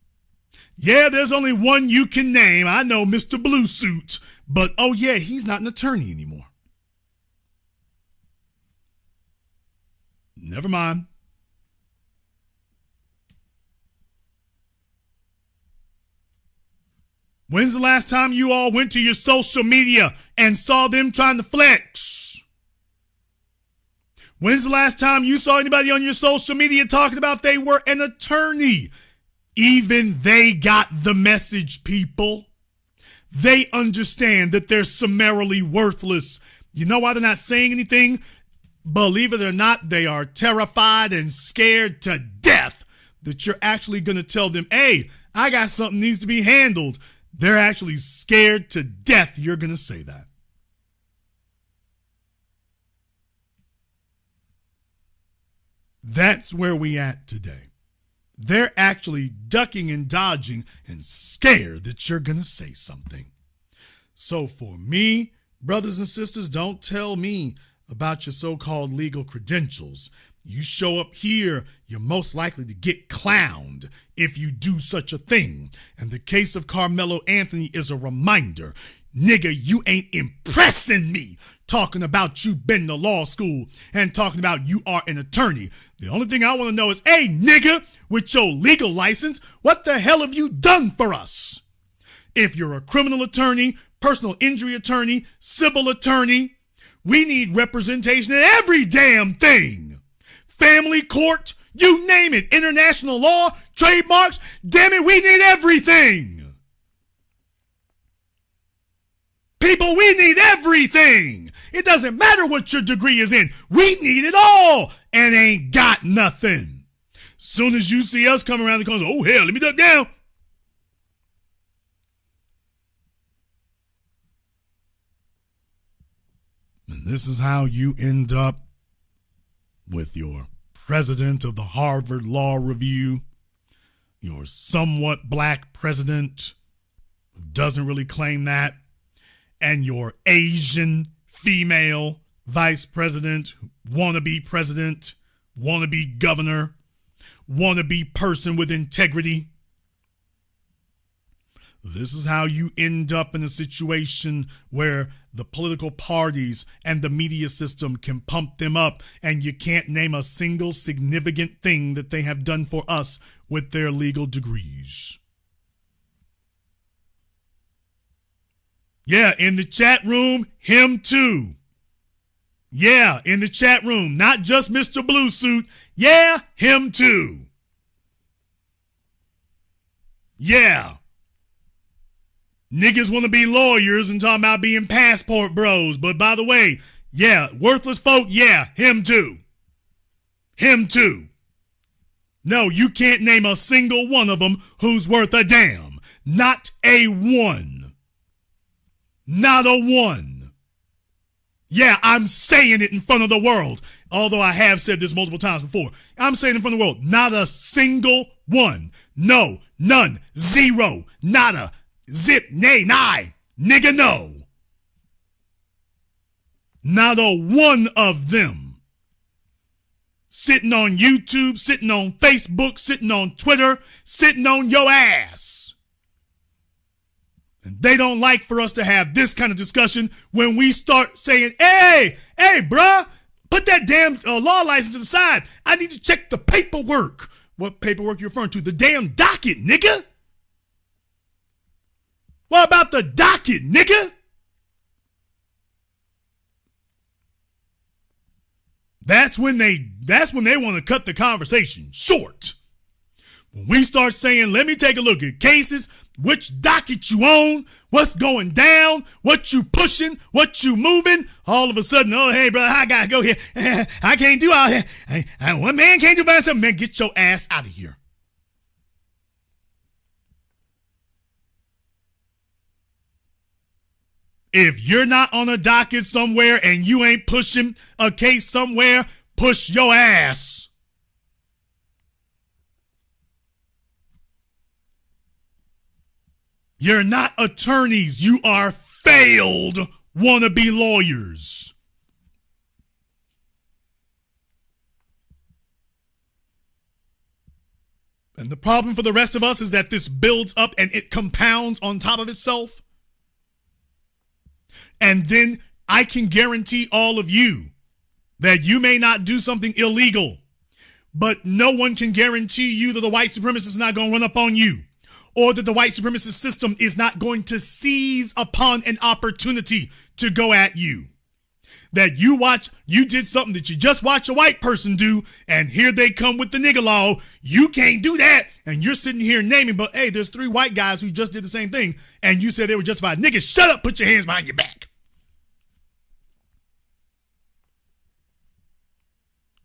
Yeah, there's only one you can name. I know, Mr. Blue Suit. But, oh yeah, he's not an attorney anymore. Never mind. When's the last time you all went to your social media and saw them trying to flex? When's the last time you saw anybody on your social media talking about they were an attorney? Even they got the message, people. They understand that they're summarily worthless. You know why they're not saying anything? Believe it or not, they are terrified and scared to death that you're actually going to tell them, hey, I got something needs to be handled. They're actually scared to death you're going to say that. That's where we at today. They're actually ducking and dodging and scared that you're going to say something. So for me, brothers and sisters, don't tell me about your so-called legal credentials. You show up here, you're most likely to get clowned if you do such a thing. And the case of Carmelo Anthony is a reminder. Nigga, you ain't impressing me talking about you been to law school and talking about you are an attorney. The only thing I want to know is, hey, nigga, with your legal license, what the hell have you done for us? If you're a criminal attorney, personal injury attorney, civil attorney, we need representation in every damn thing. Family court, you name it, international law, trademarks, damn it, we need everything. People, we need everything. It doesn't matter what your degree is in. We need it all and ain't got nothing. Soon as you see us come around the corner, oh, hell, let me duck down. And this is how you end up with your president of the Harvard Law Review, your somewhat black president who doesn't really claim that, and your Asian female vice president, wannabe governor, wannabe person with integrity. This is how you end up in a situation where the political parties and the media system can pump them up, and you can't name a single significant thing that they have done for us with their legal degrees. Yeah, in the chat room, him too. Yeah, in the chat room, not just Mr. Blue Suit. Yeah, him too. Yeah. Niggas want to be lawyers and talking about being passport bros. But by the way, yeah, worthless folk, yeah, him too. Him too. No, you can't name a single one of them who's worth a damn. Not a one. Not a one. Yeah, I'm saying it in front of the world. Although I have said this multiple times before. I'm saying it in front of the world. Not a single one. No, none, zero, nada. Zip, nay, nigh, nigga, no. Not a one of them. Sitting on YouTube, sitting on Facebook, sitting on Twitter, sitting on your ass. And they don't like for us to have this kind of discussion when we start saying, hey, bruh, put that damn law license to the side. I need to check the paperwork. What paperwork you referring to? The damn docket, nigga. What about the docket, nigga? That's when they want to cut the conversation short. When we start saying, let me take a look at cases, which docket you own, what's going down, what you pushing, what you moving, all of a sudden, oh, hey, brother, I gotta go here. I can't do all that. One man can't do by himself. Man, get your ass out of here. If you're not on a docket somewhere and you ain't pushing a case somewhere, push your ass. You're not attorneys. You are failed wannabe lawyers. And the problem for the rest of us is that this builds up and it compounds on top of itself. And then I can guarantee all of you that you may not do something illegal, but no one can guarantee you that the white supremacist is not going to run up on you, or that the white supremacist system is not going to seize upon an opportunity to go at you. That you did something that you just watch a white person do, and here they come with the nigga law. You can't do that. And you're sitting here naming, but hey, there's 3 white guys who just did the same thing, and you said they were justified. Nigga, shut up, put your hands behind your back.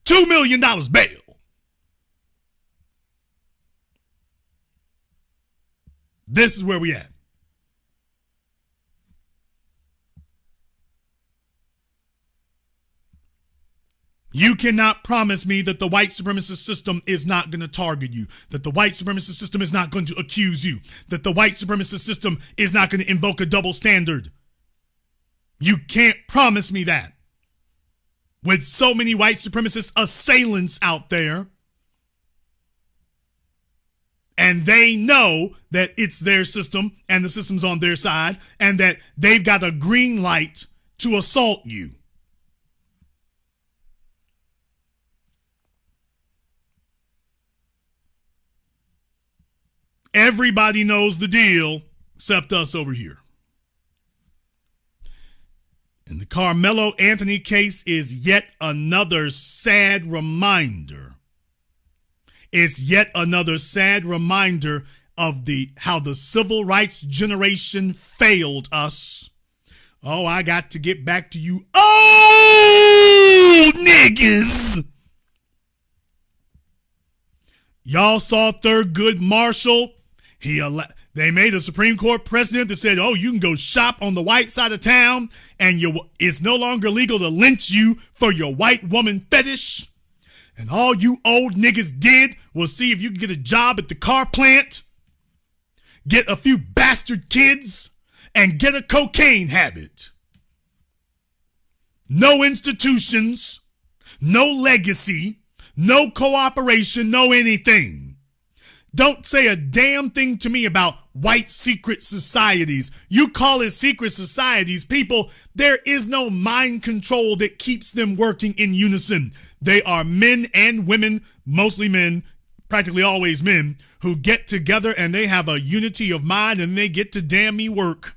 $2 million bail. This is where we at. You cannot promise me that the white supremacist system is not going to target you, that the white supremacist system is not going to accuse you, that the white supremacist system is not going to invoke a double standard. You can't promise me that. With so many white supremacist assailants out there, and they know that it's their system and the system's on their side, and that they've got a green light to assault you. Everybody knows the deal except us over here. And the Carmelo Anthony case is yet another sad reminder. It's yet another sad reminder of how the civil rights generation failed us. Oh, I got to get back to you old niggas. Y'all saw Thurgood Marshall. They made a Supreme Court precedent that said, oh, you can go shop on the white side of town and it's no longer legal to lynch you for your white woman fetish. And all you old niggas did was see if you could get a job at the car plant, get a few bastard kids, and get a cocaine habit. No institutions, no legacy, no cooperation, no anything. Don't say a damn thing to me about white secret societies. You call it secret societies, people. There is no mind control that keeps them working in unison. They are men and women, mostly men, practically always men, who get together and they have a unity of mind and they get to damn me work.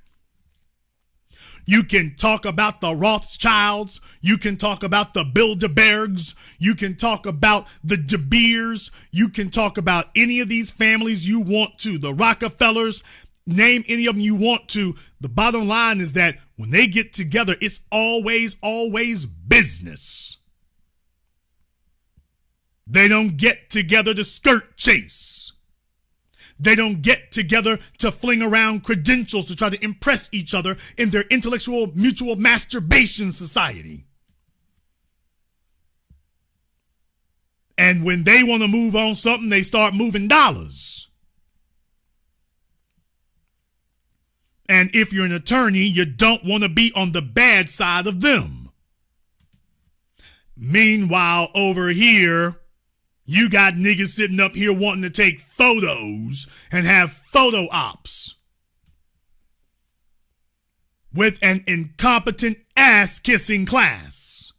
You can talk about the Rothschilds. You can talk about the Bilderbergs. You can talk about the De Beers. You can talk about any of these families you want to. The Rockefellers, name any of them you want to. The bottom line is that when they get together, it's always business. They don't get together to skirt chase. They don't get together to fling around credentials to try to impress each other in their intellectual mutual masturbation society. And when they want to move on something, they start moving dollars. And if you're an attorney, you don't want to be on the bad side of them. Meanwhile, over here, you got niggas sitting up here wanting to take photos and have photo ops with an incompetent ass-kissing class.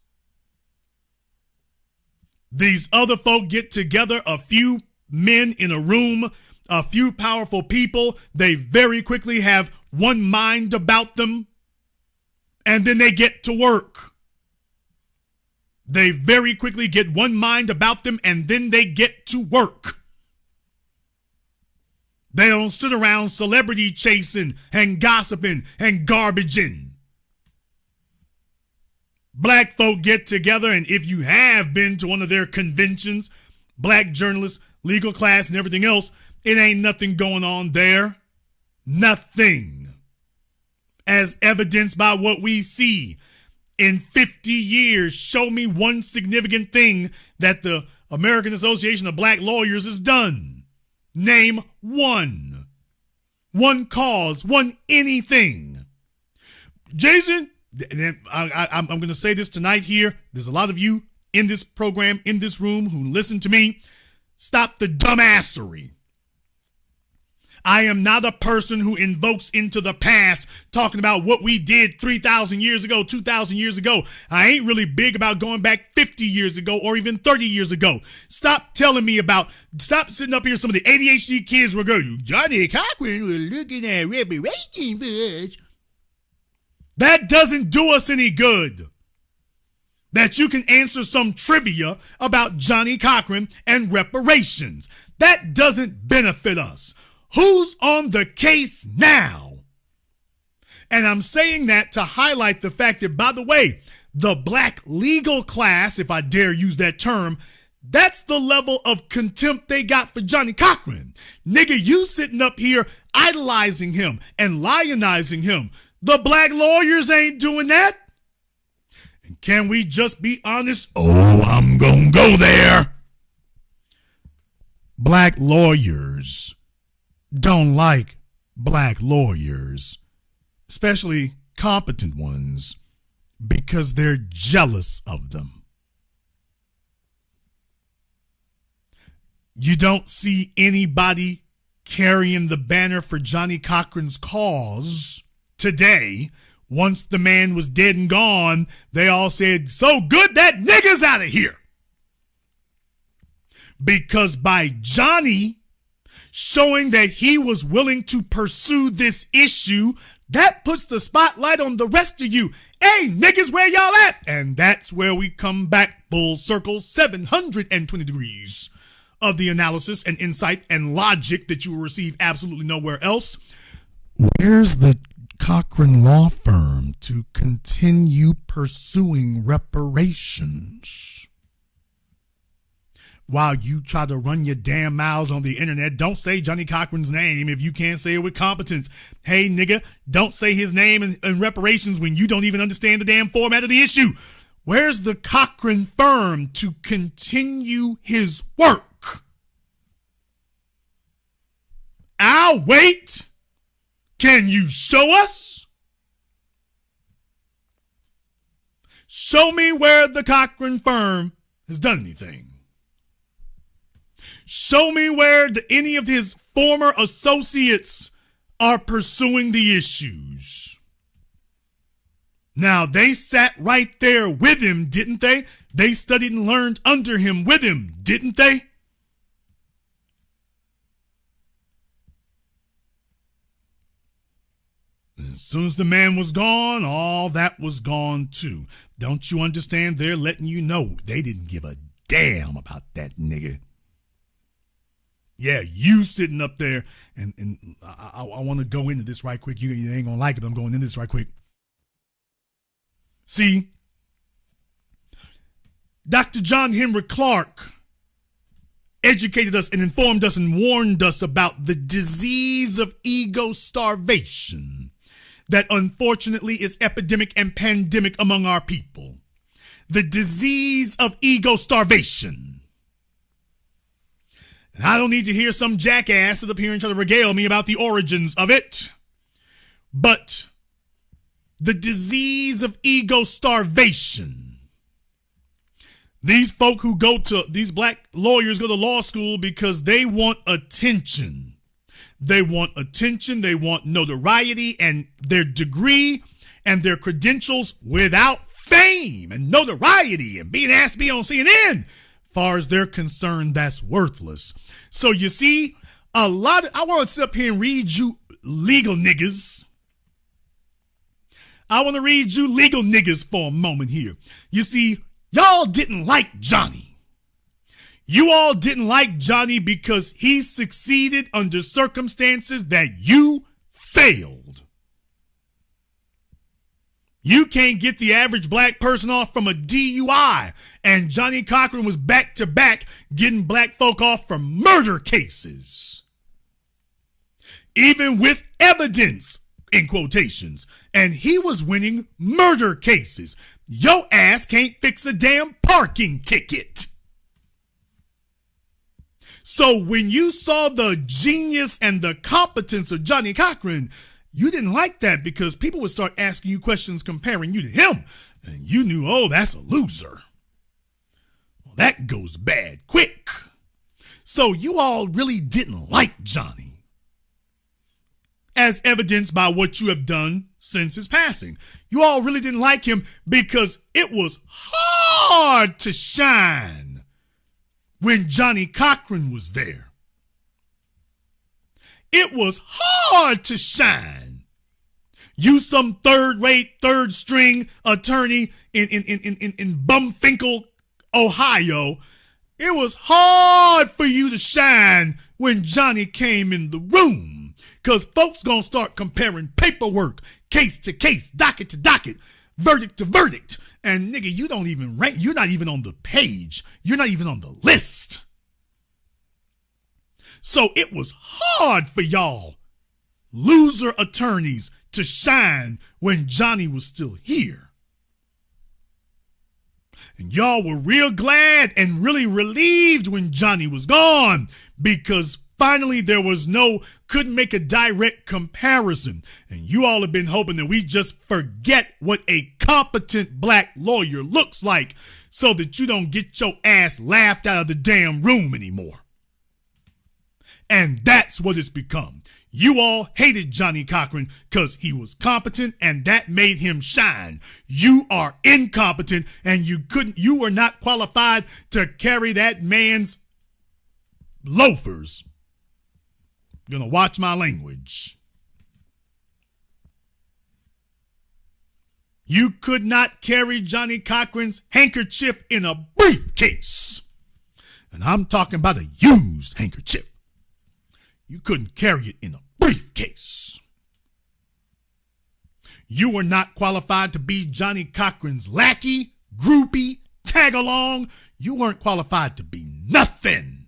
These other folk get together, a few men in a room, a few powerful people. They very quickly have one mind about them, and then they get to work. They very quickly get one mind about them and then they get to work. They don't sit around celebrity chasing and gossiping and garbaging. Black folk get together, and if you have been to one of their conventions, black journalists, legal class, and everything else, it ain't nothing going on there. Nothing. As evidenced by what we see. In 50 years, show me one significant thing that the American Association of Black Lawyers has done. Name one. One cause, one anything. Jason, I'm going to say this tonight here. There's a lot of you in this program, in this room, who listen to me. Stop the dumbassery. I am not a person who invokes into the past talking about what we did 3,000 years ago, 2,000 years ago. I ain't really big about going back 50 years ago or even 30 years ago. Stop sitting up here. Some of the ADHD kids were going, Johnny Cochran was looking at reparations for us. That doesn't do us any good. That you can answer some trivia about Johnny Cochran and reparations. That doesn't benefit us. Who's on the case now? And I'm saying that to highlight the fact that, by the way, the black legal class, if I dare use that term, that's the level of contempt they got for Johnny Cochran. Nigga, you sitting up here idolizing him and lionizing him. The black lawyers ain't doing that. And can we just be honest? Oh, I'm gonna go there. Black lawyers don't like black lawyers, especially competent ones, because they're jealous of them. You don't see anybody carrying the banner for Johnny Cochran's cause today. Once the man was dead and gone, they all said, so good that nigga's out of here. Because by Johnny showing that he was willing to pursue this issue, that puts the spotlight on the rest of you. Hey, niggas, where y'all at? And that's where we come back full circle, 720 degrees of the analysis and insight and logic that you will receive absolutely nowhere else. Where's the Cochran law firm to continue pursuing reparations? While you try to run your damn mouths on the internet, don't say Johnny Cochran's name if you can't say it with competence. Hey, nigga, don't say his name in reparations when you don't even understand the damn format of the issue. Where's the Cochran firm to continue his work? I'll wait. Can you show us? Show me where the Cochran firm has done anything. Show me where any of his former associates are pursuing the issues. Now, they sat right there with him, didn't they? They studied and learned under him with him, didn't they? As soon as the man was gone, all that was gone too. Don't you understand? They're letting you know they didn't give a damn about that nigga. Yeah, you sitting up there, and I want to go into this right quick. You ain't gonna like it, but I'm going into this right quick. See, Dr. John Henry Clark educated us and informed us and warned us about the disease of ego starvation that unfortunately is epidemic and pandemic among our people. The disease of ego starvation. And I don't need to hear some jackass sit up here and try to regale me about the origins of it. But the disease of ego starvation. These folk who these black lawyers go to law school because they want attention. They want attention, they want notoriety, and their degree and their credentials without fame and notoriety and being asked to be on CNN. Far as they're concerned, that's worthless. So you see, I want to sit up here and read you legal niggas. I want to read you legal niggas for a moment here. You see, y'all didn't like Johnny. You all didn't like Johnny because he succeeded under circumstances that you failed. You can't get the average black person off from a DUI, and Johnny Cochran was back to back getting black folk off from murder cases. Even with evidence, in quotations, and he was winning murder cases. Your ass can't fix a damn parking ticket. So when you saw the genius and the competence of Johnny Cochran, you didn't like that because people would start asking you questions comparing you to him. And you knew, oh, that's a loser. Well, that goes bad quick. So you all really didn't like Johnny, as evidenced by what you have done since his passing. You all really didn't like him because it was hard to shine when Johnny Cochran was there. It was hard to shine. You some third-rate, third-string attorney in Bumfinkel, Ohio. It was hard for you to shine when Johnny came in the room, because folks gonna start comparing paperwork, case to case, docket to docket, verdict to verdict. And nigga, you don't even rank. You're not even on the page. You're not even on the list. So it was hard for y'all loser attorneys to shine when Johnny was still here. And y'all were real glad and really relieved when Johnny was gone, because finally couldn't make a direct comparison. And you all have been hoping that we just forget what a competent black lawyer looks like so that you don't get your ass laughed out of the damn room anymore. And that's what it's become. You all hated Johnny Cochran because he was competent and that made him shine. You are incompetent and you were not qualified to carry that man's loafers. I'm gonna watch my language. You could not carry Johnny Cochran's handkerchief in a briefcase. And I'm talking about a used handkerchief. You couldn't carry it in a briefcase. You were not qualified to be Johnny Cochran's lackey, groupie, tag along. You weren't qualified to be nothing.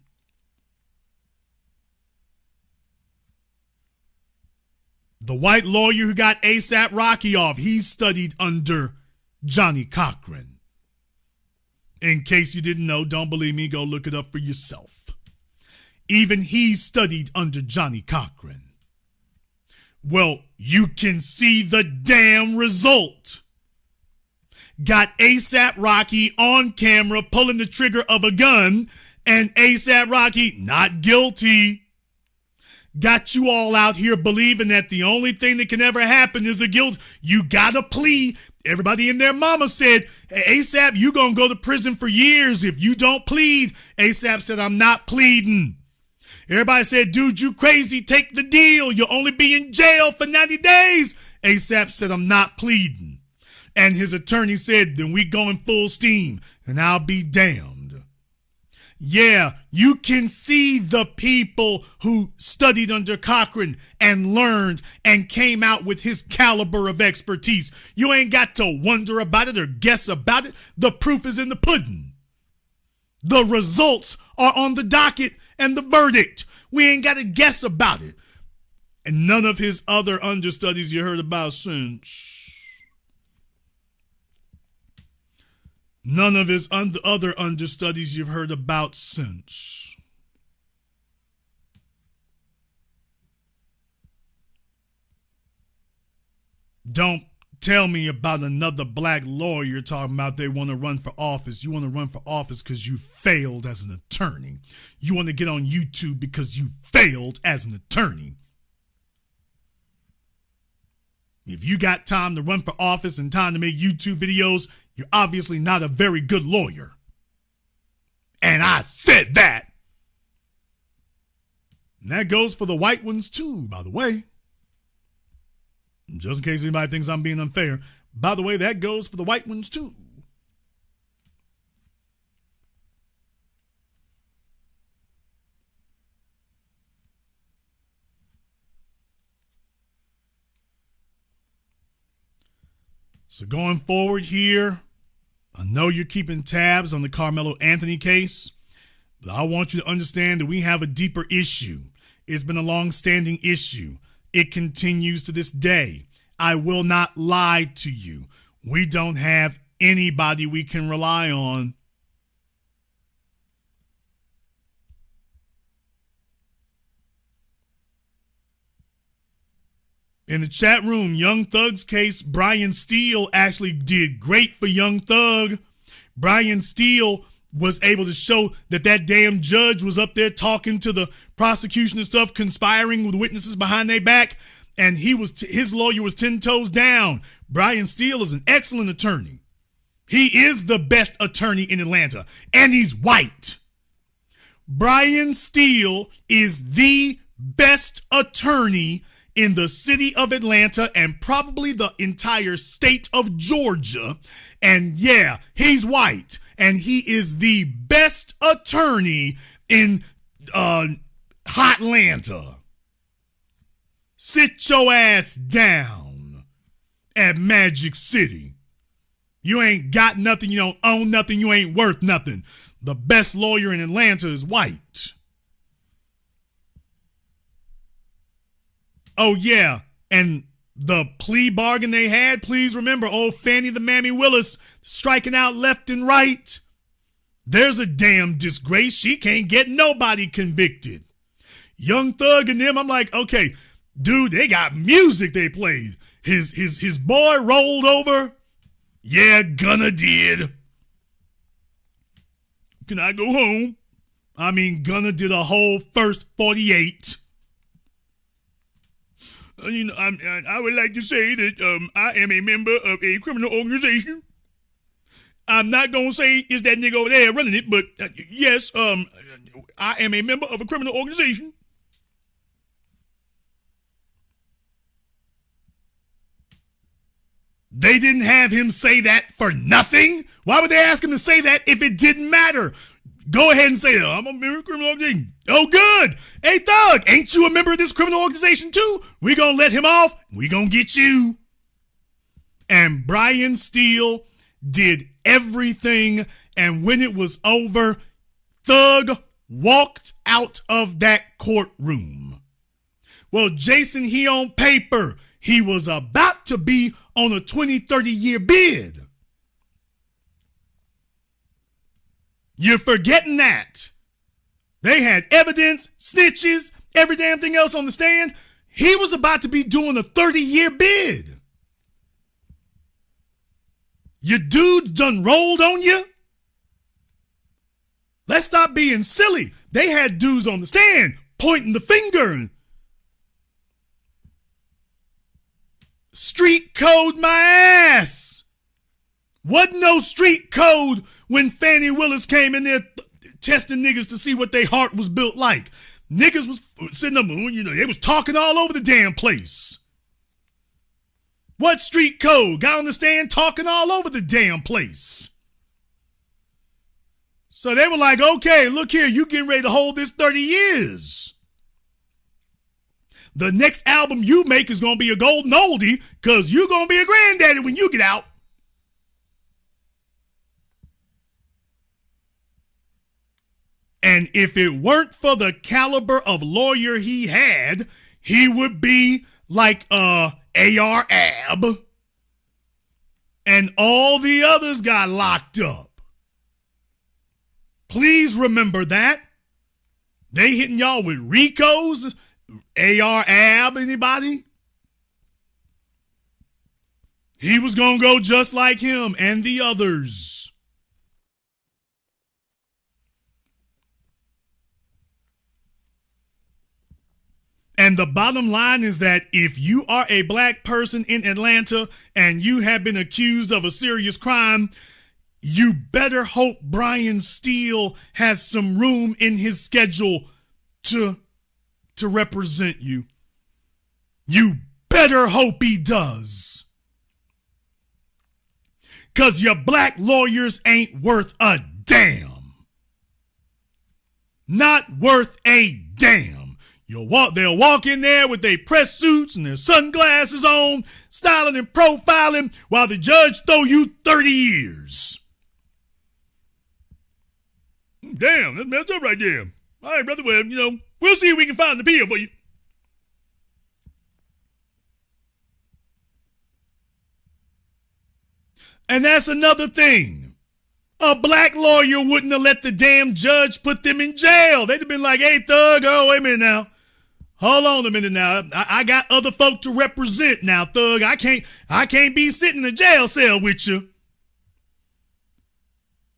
The white lawyer who got ASAP Rocky off, he studied under Johnny Cochran. In case you didn't know, don't believe me, go look it up for yourself. Even he studied under Johnny Cochran. Well, you can see the damn result. Got ASAP Rocky on camera pulling the trigger of a gun, and ASAP Rocky not guilty. got you all out here believing that the only thing that can ever happen is a guilt. You gotta plead. Everybody and their mama said, hey, ASAP, you gonna go to prison for years if you don't plead. ASAP said, I'm not pleading. Everybody said, dude, you crazy, take the deal. You'll only be in jail for 90 days. ASAP said, I'm not pleading. And his attorney said, then we going full steam, and I'll be damned. Yeah, you can see the people who studied under Cochran and learned and came out with his caliber of expertise. You ain't got to wonder about it or guess about it. The proof is in the pudding. The results are on the docket and the verdict. We ain't got to guess about it. And none of his other understudies you heard about since. None of his other understudies you've heard about since. Don't tell me about another black lawyer talking about they want to run for office. You want to run for office because you failed as an attorney. You want to get on YouTube because you failed as an attorney. If you got time to run for office and time to make YouTube videos, you're obviously not a very good lawyer. And I said that. And that goes for the white ones too, by the way. Just in case anybody thinks I'm being unfair. By the way, that goes for the white ones too. So going forward here, I know you're keeping tabs on the Carmelo Anthony case, but I want you to understand that we have a deeper issue. It's been a long-standing issue. It continues to this day. I will not lie to you. We don't have anybody we can rely on. In the chat room, Young Thug's case, Brian Steele actually did great for Young Thug. Brian Steele was able to show that that damn judge was up there talking to the prosecution and stuff, conspiring with witnesses behind their back, and his lawyer was 10 toes down. Brian Steele is an excellent attorney. He is the best attorney in Atlanta, and he's white. Brian Steele is the best attorney in the city of Atlanta and probably the entire state of Georgia. And yeah, he's white. And he is the best attorney in Hotlanta. Sit your ass down at Magic City. You ain't got nothing, you don't own nothing, you ain't worth nothing. The best lawyer in Atlanta is white. Oh, yeah, and the plea bargain they had, please remember, old Fannie the Mammy Willis striking out left and right. There's a damn disgrace. She can't get nobody convicted. Young Thug and them, I'm like, okay, dude, they got music they played. His boy rolled over. Yeah, Gunna did. Can I go home? I mean, Gunna did a whole first 48. I would like to say that I am a member of a criminal organization. I'm not going to say is that nigga over there running it, but yes, I am a member of a criminal organization. They didn't have him say that for nothing. Why would they ask him to say that if it didn't matter? Go ahead and say, I'm a member of a criminal organization. Oh, good. Hey, Thug, ain't you a member of this criminal organization too? We gonna let him off. We gonna get you. And Brian Steele did everything. And when it was over, Thug walked out of that courtroom. Well, Jason, he on paper, he was about to be on a 20, 30-year bid. You're forgetting that. They had evidence, snitches, every damn thing else on the stand. He was about to be doing a 30-year bid. Your dudes done rolled on you. Let's stop being silly. They had dudes on the stand pointing the finger. street code my ass. Wasn't no street code when Fannie Willis came in there testing niggas to see what their heart was built like. Niggas was sitting up, they was talking all over the damn place. What street code? Got on the stand talking all over the damn place. So they were like, okay, look here, you getting ready to hold this 30 years. The next album you make is going to be a golden oldie because you're going to be a granddaddy when you get out. And if it weren't for the caliber of lawyer he had, he would be like A.R. Ab. And all the others got locked up. Please remember that. They hitting y'all with Ricos, A.R. Ab, anybody? He was going to go just like him and the others. And the bottom line is that if you are a black person in Atlanta and you have been accused of a serious crime, you better hope Brian Steele has some room in his schedule to represent you. You better hope he does. Because your black lawyers ain't worth a damn. Not worth a damn. They'll walk in there with their press suits and their sunglasses on, styling and profiling, while the judge throw you 30 years. Damn, that's messed up right there. All right, brother, well, we'll see if we can find an appeal for you. And that's another thing. A black lawyer wouldn't have let the damn judge put them in jail. They'd have been like, hey, thug, oh, wait a minute now. Hold on a minute now. I got other folk to represent now, thug. I can't be sitting in a jail cell with you.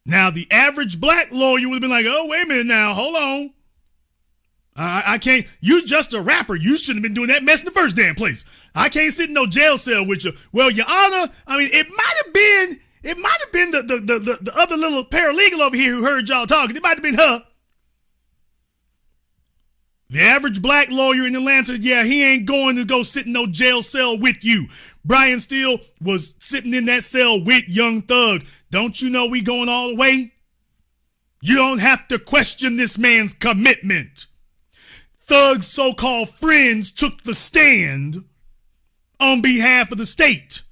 Now, the average black lawyer would have been like, oh, wait a minute now. Hold on. I can't. You just a rapper. You shouldn't have been doing that mess in the first damn place. I can't sit in no jail cell with you. Well, Your Honor, I mean, it might have been the other little paralegal over here who heard y'all talking. It might have been her. The average black lawyer in Atlanta, yeah, he ain't going to go sit in no jail cell with you. Brian Steele was sitting in that cell with Young Thug. Don't you know we going all the way? You don't have to question this man's commitment. Thug's so-called friends took the stand on behalf of the state.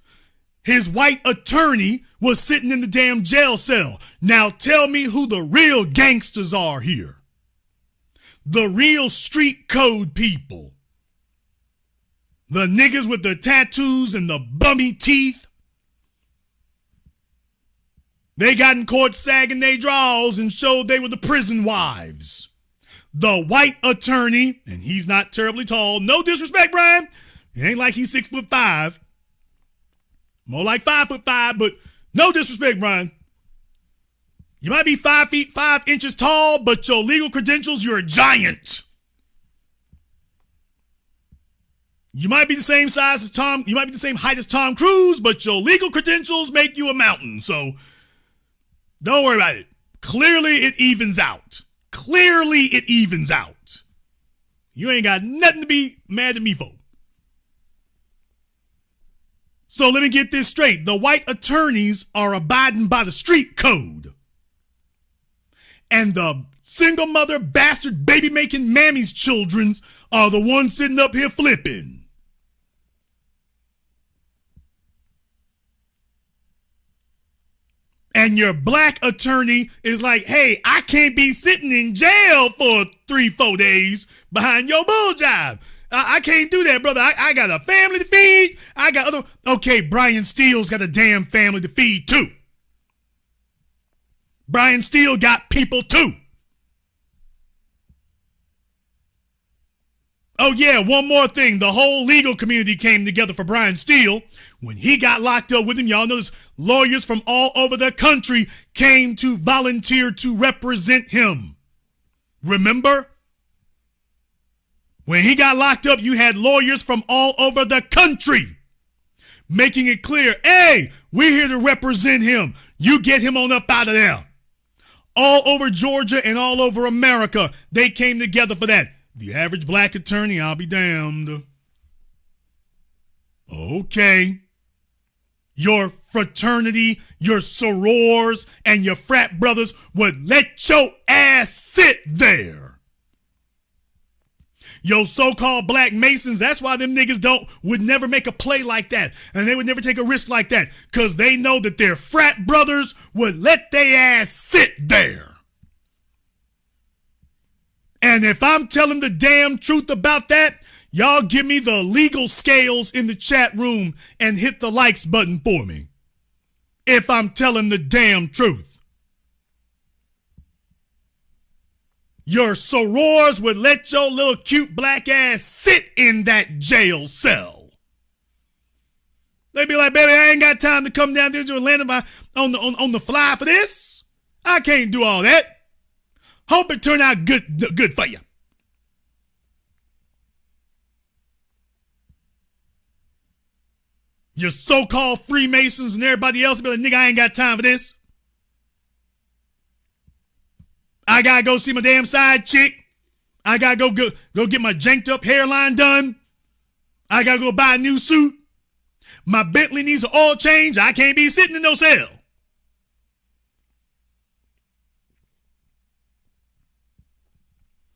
His white attorney was sitting in the damn jail cell. Now tell me who the real gangsters are here. The real street code people. The niggas with the tattoos and the bummy teeth. They got in court sagging their drawers and showed they were the prison wives. The white attorney, and he's not terribly tall. No disrespect, Brian. It ain't like he's 6'5". More like 5'5", but no disrespect, Brian. You might be 5 feet 5 inches tall, but your legal credentials, you're a giant. You might be the same size as Tom. You might be the same height as Tom Cruise, but your legal credentials make you a mountain. So don't worry about it. Clearly it evens out. Clearly it evens out. You ain't got nothing to be mad at me for. So let me get this straight. The white attorneys are abiding by the street code. And the single mother bastard baby making mammy's children's are the ones sitting up here flipping. And your black attorney is like, hey, I can't be sitting in jail for 3-4 days behind your bull jive. I can't do that, brother. I got a family to feed. I got other. Okay, Brian Steele's got a damn family to feed too. Brian Steele got people too. Oh yeah, one more thing. The whole legal community came together for Brian Steele. When he got locked up with him, y'all notice lawyers from all over the country came to volunteer to represent him. Remember? When he got locked up, you had lawyers from all over the country making it clear, hey, we're here to represent him. You get him on up out of there. All over Georgia and all over America, they came together for that. The average black attorney, I'll be damned. Okay. Your fraternity, your sorors, and your frat brothers would let your ass sit there. Yo, so-called black Masons, that's why them niggas would never make a play like that. And they would never take a risk like that. Because they know that their frat brothers would let their ass sit there. And if I'm telling the damn truth about that, y'all give me the legal scales in the chat room and hit the likes button for me. If I'm telling the damn truth. Your sorors would let your little cute black ass sit in that jail cell. They'd be like, baby, I ain't got time to come down there to Atlanta on the fly for this. I can't do all that. Hope it turned out good for you. Your so-called Freemasons and everybody else be like, nigga, I ain't got time for this. I gotta go see my damn side chick. I gotta go get my janked up hairline done. I gotta go buy a new suit. My Bentley needs an oil change. I can't be sitting in no cell.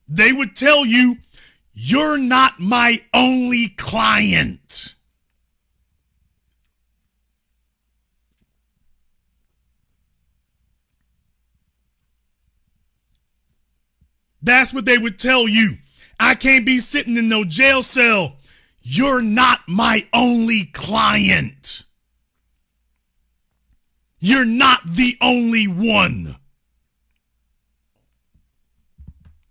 They would tell you, you're not my only client. That's what they would tell you. I can't be sitting in no jail cell. You're not my only client. You're not the only one.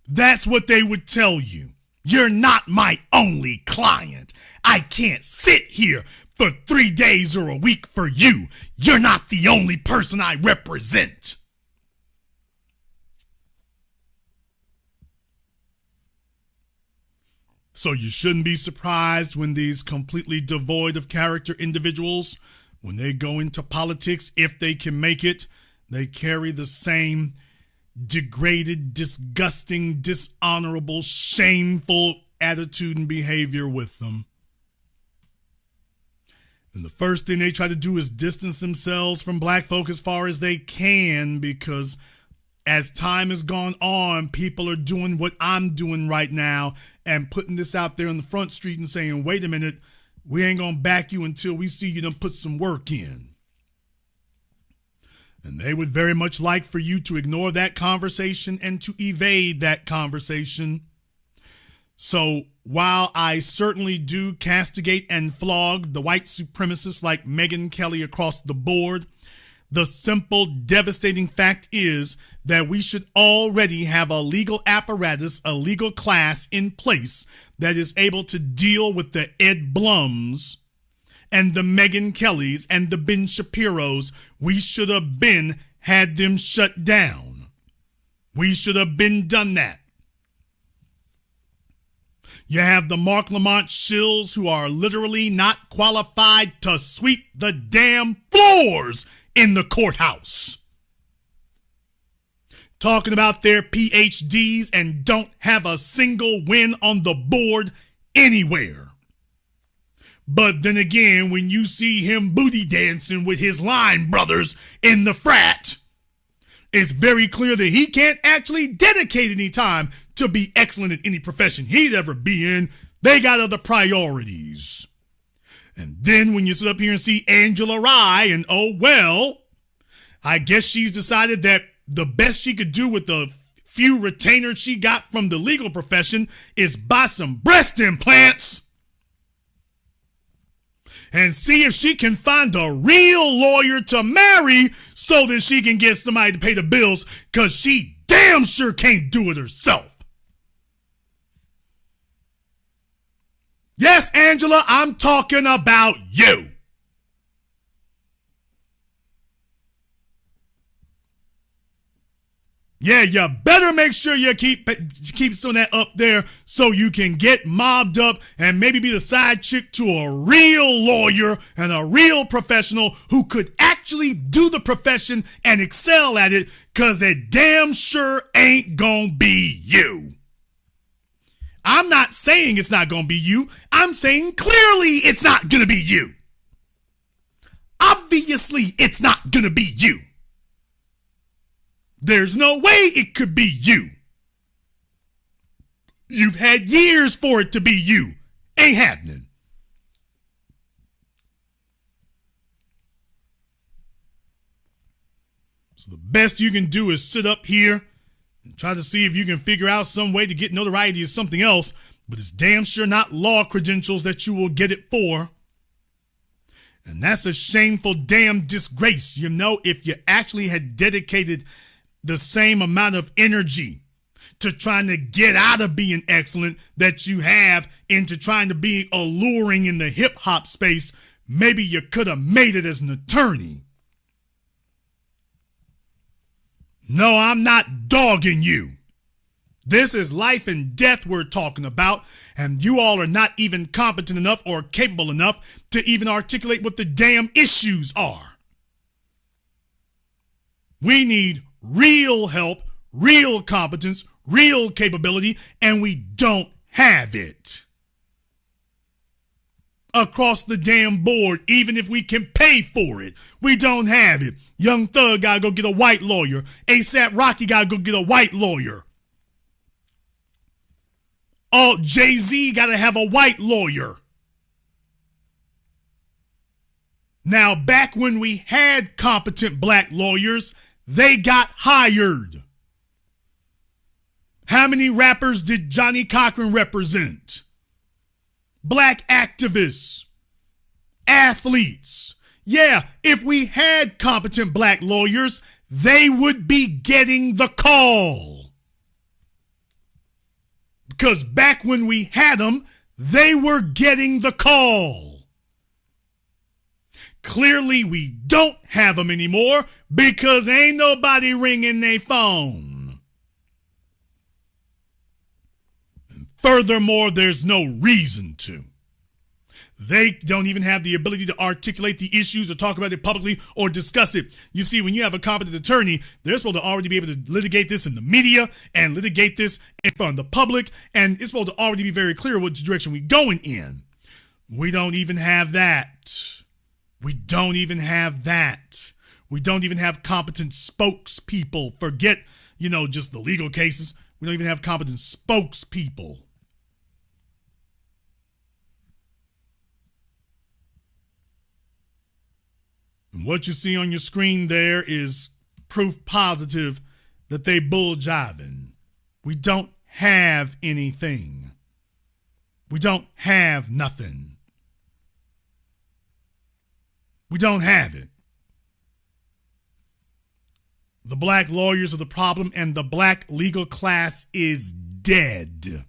That's what they would tell you. You're not my only client. I can't sit here for 3 days or a week for you. You're not the only person I represent. So you shouldn't be surprised when these completely devoid of character individuals, when they go into politics, if they can make it, they carry the same degraded, disgusting, dishonorable, shameful attitude and behavior with them. And the first thing they try to do is distance themselves from black folk as far as they can, because as time has gone on, people are doing what I'm doing right now and putting this out there on the front street and saying, wait a minute, we ain't gonna back you until we see you done put some work in. And they would very much like for you to ignore that conversation and to evade that conversation. So while I certainly do castigate and flog the white supremacists like Megyn Kelly across the board, the simple, devastating fact is that we should already have a legal apparatus, a legal class in place that is able to deal with the Ed Blums and the Megyn Kellys and the Ben Shapiros. We should have had them shut down. We should have done that. You have the Mark Lamont shills who are literally not qualified to sweep the damn floors in the courthouse. Talking about their PhDs and don't have a single win on the board anywhere. But then again, when you see him booty dancing with his line brothers in the frat, it's very clear that he can't actually dedicate any time to be excellent in any profession he'd ever be in. They got other priorities. And then when you sit up here and see Angela Rye and, oh, well, I guess she's decided that the best she could do with the few retainers she got from the legal profession is buy some breast implants and see if she can find a real lawyer to marry so that she can get somebody to pay the bills, because she damn sure can't do it herself. Yes, Angela, I'm talking about you. Yeah, you better make sure you keep some of that up there so you can get mobbed up and maybe be the side chick to a real lawyer and a real professional who could actually do the profession and excel at it, because that damn sure ain't gonna be you. I'm not saying it's not gonna be you. I'm saying clearly it's not gonna be you. Obviously, it's not gonna be you. There's no way it could be you. You've had years for it to be you. Ain't happening. So the best you can do is sit up here and try to see if you can figure out some way to get notoriety as something else, but it's damn sure not law credentials that you will get it for. And that's a shameful damn disgrace, you know, if you actually had dedicated the same amount of energy to trying to get out of being excellent that you have into trying to be alluring in the hip hop space, maybe you could have made it as an attorney. No, I'm not dogging you. This is life and death we're talking about, and you all are not even competent enough or capable enough to even articulate what the damn issues are. We need real help, real competence, real capability, and we don't have it. Across the damn board, even if we can pay for it, we don't have it. Young Thug gotta go get a white lawyer. ASAP Rocky gotta go get a white lawyer. Oh, Jay-Z gotta have a white lawyer. Now, back when we had competent black lawyers, they got hired. How many rappers did Johnny Cochran represent? Black activists, athletes. Yeah, if we had competent black lawyers, they would be getting the call. Because back when we had them, they were getting the call. Clearly, we don't have them anymore because ain't nobody ringing their phone. And furthermore, there's no reason to. They don't even have the ability to articulate the issues or talk about it publicly or discuss it. You see, when you have a competent attorney, they're supposed to already be able to litigate this in the media and litigate this in front of the public, and it's supposed to already be very clear which direction we're going in. We don't even have that. We don't even have that. We don't even have competent spokespeople. Forget, just the legal cases. We don't even have competent spokespeople. And what you see on your screen there is proof positive that they bull jiving. We don't have anything. We don't have nothing. We don't have it. The black lawyers are the problem, and the black legal class is dead.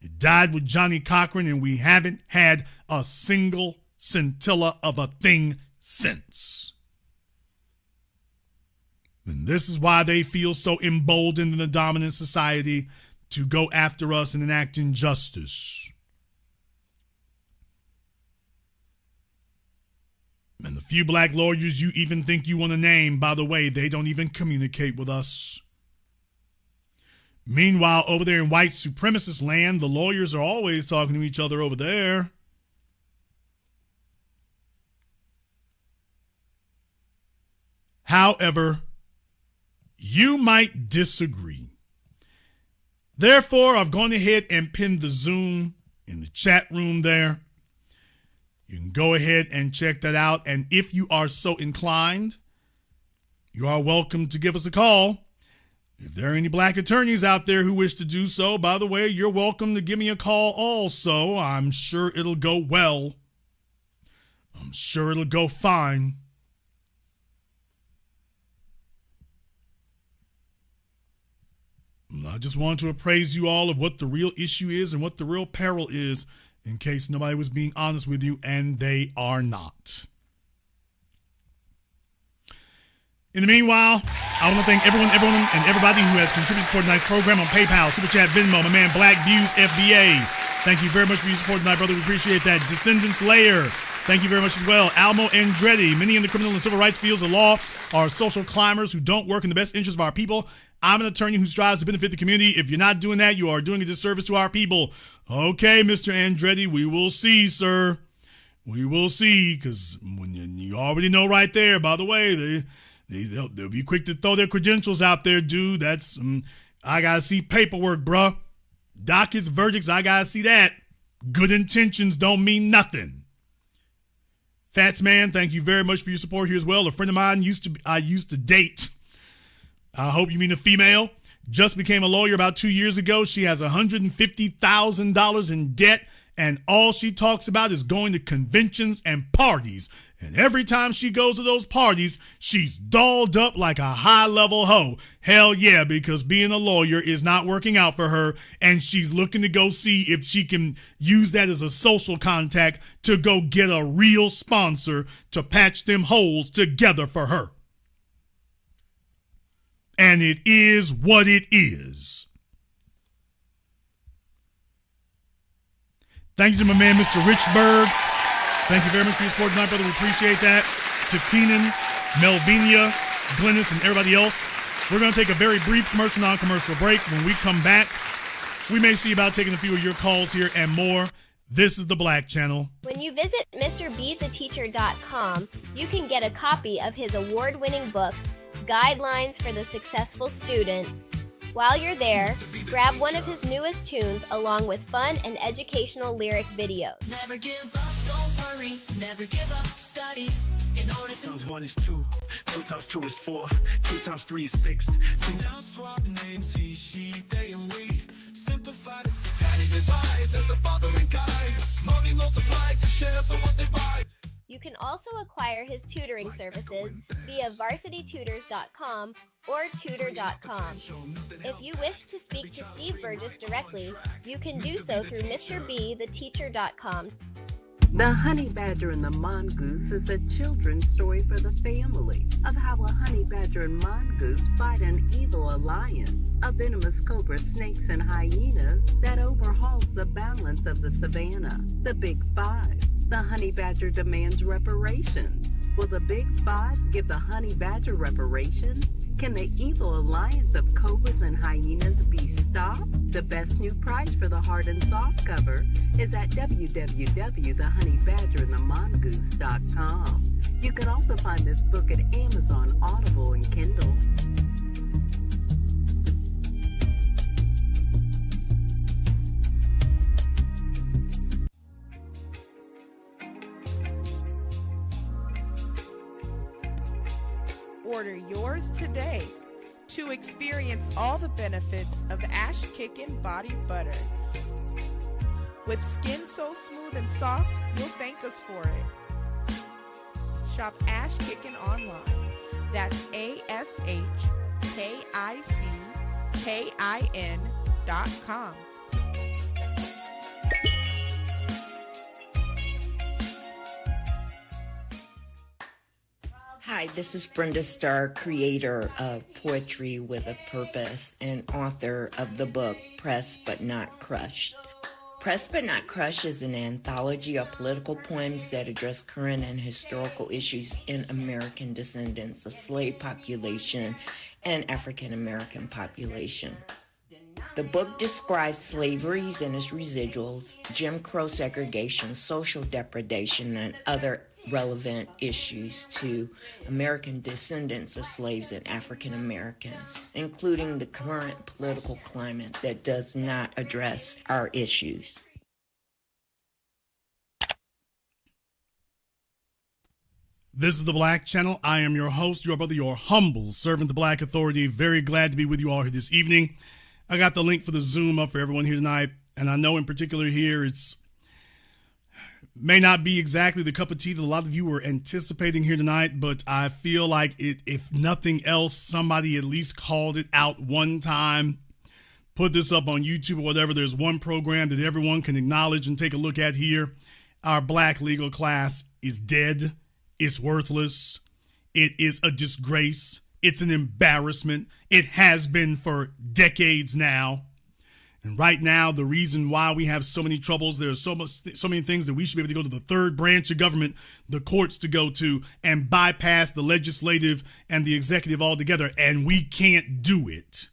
It died with Johnny Cochran, and we haven't had a single scintilla of a thing since. And this is why they feel so emboldened in the dominant society to go after us and enact injustice. And the few black lawyers you even think you want to name, by the way, they don't even communicate with us. Meanwhile, over there in white supremacist land, the lawyers are always talking to each other over there. However, you might disagree. Therefore, I've gone ahead and pinned the Zoom in the chat room there. You can go ahead and check that out. And if you are so inclined, you are welcome to give us a call. If there are any black attorneys out there who wish to do so, by the way, you're welcome to give me a call also. I'm sure it'll go well. I'm sure it'll go fine. I just want to appraise you all of what the real issue is and what the real peril is, in case nobody was being honest with you, and they are not. In the meanwhile, I want to thank everyone, and everybody who has contributed to support tonight's program on PayPal, Super Chat, Venmo, my man Black Views FBA. Thank you very much for your support tonight, brother. We appreciate that. Descendants Layer, thank you very much as well. Almo Andretti, many in the criminal and civil rights fields of law are social climbers who don't work in the best interest of our people. I'm an attorney who strives to benefit the community. If you're not doing that, you are doing a disservice to our people. Okay, Mr. Andretti, we will see, sir. We will see, because when you already know right there, by the way, they'll be quick to throw their credentials out there, dude. That's, I got to see paperwork, bruh. Dockets, verdicts, I got to see that. Good intentions don't mean nothing. Fats Man, thank you very much for your support here as well. A friend of mine I used to date. I hope you mean a female. Just became a lawyer about 2 years ago. She has $150,000 in debt, and all she talks about is going to conventions and parties. And every time she goes to those parties, she's dolled up like a high-level hoe. Hell yeah, because being a lawyer is not working out for her, and she's looking to go see if she can use that as a social contact to go get a real sponsor to patch them holes together for her. And it is what it is. Thank you to my man, Mr. Richburg. Thank you very much for your support tonight, brother. We appreciate that. To Keenan, Melvinia, Glennis, and everybody else. We're going to take a very brief commercial, non-commercial break. When we come back, we may see about taking a few of your calls here and more. This is the Black Channel. When you visit MrBeTheTeacher.com, you can get a copy of his award-winning book, Guidelines for the Successful Student. While you're there, grab one of his newest tunes along with fun and educational lyric videos. Never give up, don't worry, never give up, study. In order to 1 is 2, 2 times 2 is 4, 2 times 3 is 6. 2 times swap names, he, she, they, and we. Simplify the tiny divides as the following guide. Money multiplies and shares of what they buy. You can also acquire his tutoring services via varsitytutors.com or tutor.com. If you wish to speak to Steve Burgess directly, you can do so through MrBeTheTeacher.com. The Honey Badger and the Mongoose is a children's story for the family of how a honey badger and mongoose fight an evil alliance of venomous cobra snakes and hyenas that overhauls the balance of the savannah. The Big Five. The honey badger demands reparations. Will the Big Five give the honey badger reparations? Can the evil alliance of cobras and hyenas be stopped? The best new price for the hard and soft cover is at www.thehoneyBadgerandthemongoose.com. You can also find this book at Amazon, Audible, and Kindle. Order yours today to experience all the benefits of Ash Kickin' Body Butter. With skin so smooth and soft, you'll thank us for it. Shop Ash Kickin' online. That's ASHKICKIN.com. Hi, this is Brenda Starr, creator of Poetry with a Purpose and author of the book Pressed But Not Crushed. Pressed But Not Crushed is an anthology of political poems that address current and historical issues in American descendants of slave population and African American population. The book describes slavery and its residuals, Jim Crow segregation, social depredation, and other relevant issues to American descendants of slaves and African Americans, including the current political climate that does not address our issues. This is the Black Channel. I am your host, your brother, your humble servant, the Black Authority. Very glad to be with you all here this evening. I got the link for the Zoom up for everyone here tonight, and I know in particular here it's may not be exactly the cup of tea that a lot of you were anticipating here tonight, but I feel like if nothing else, somebody at least called it out one time, put this up on YouTube or whatever. There's one program that everyone can acknowledge and take a look at here. Our black legal class is dead. It's worthless. It is a disgrace. It's an embarrassment. It has been for decades now. And right now, the reason why we have so many troubles, there's so many things that we should be able to go to the third branch of government, the courts, to go to and bypass the legislative and the executive altogether. And we can't do it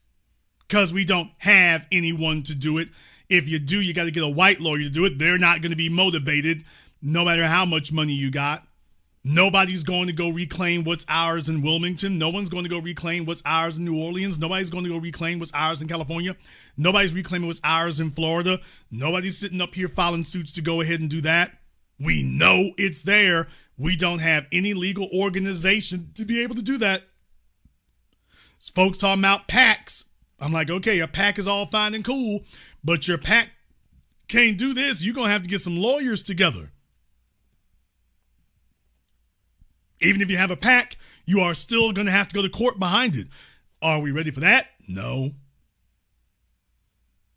because we don't have anyone to do it. If you do, you got to get a white lawyer to do it. They're not going to be motivated no matter how much money you got. Nobody's going to go reclaim what's ours in Wilmington. No one's going to go reclaim what's ours in New Orleans. Nobody's going to go reclaim what's ours in California. Nobody's reclaiming what's ours in Florida. Nobody's sitting up here filing suits to go ahead and do that. We know it's there. We don't have any legal organization to be able to do that. Folks talking about PACs. I'm like, okay, a PAC is all fine and cool, but your PAC can't do this. You're going to have to get some lawyers together. Even if you have a PAC, you are still going to have to go to court behind it. Are we ready for that? No.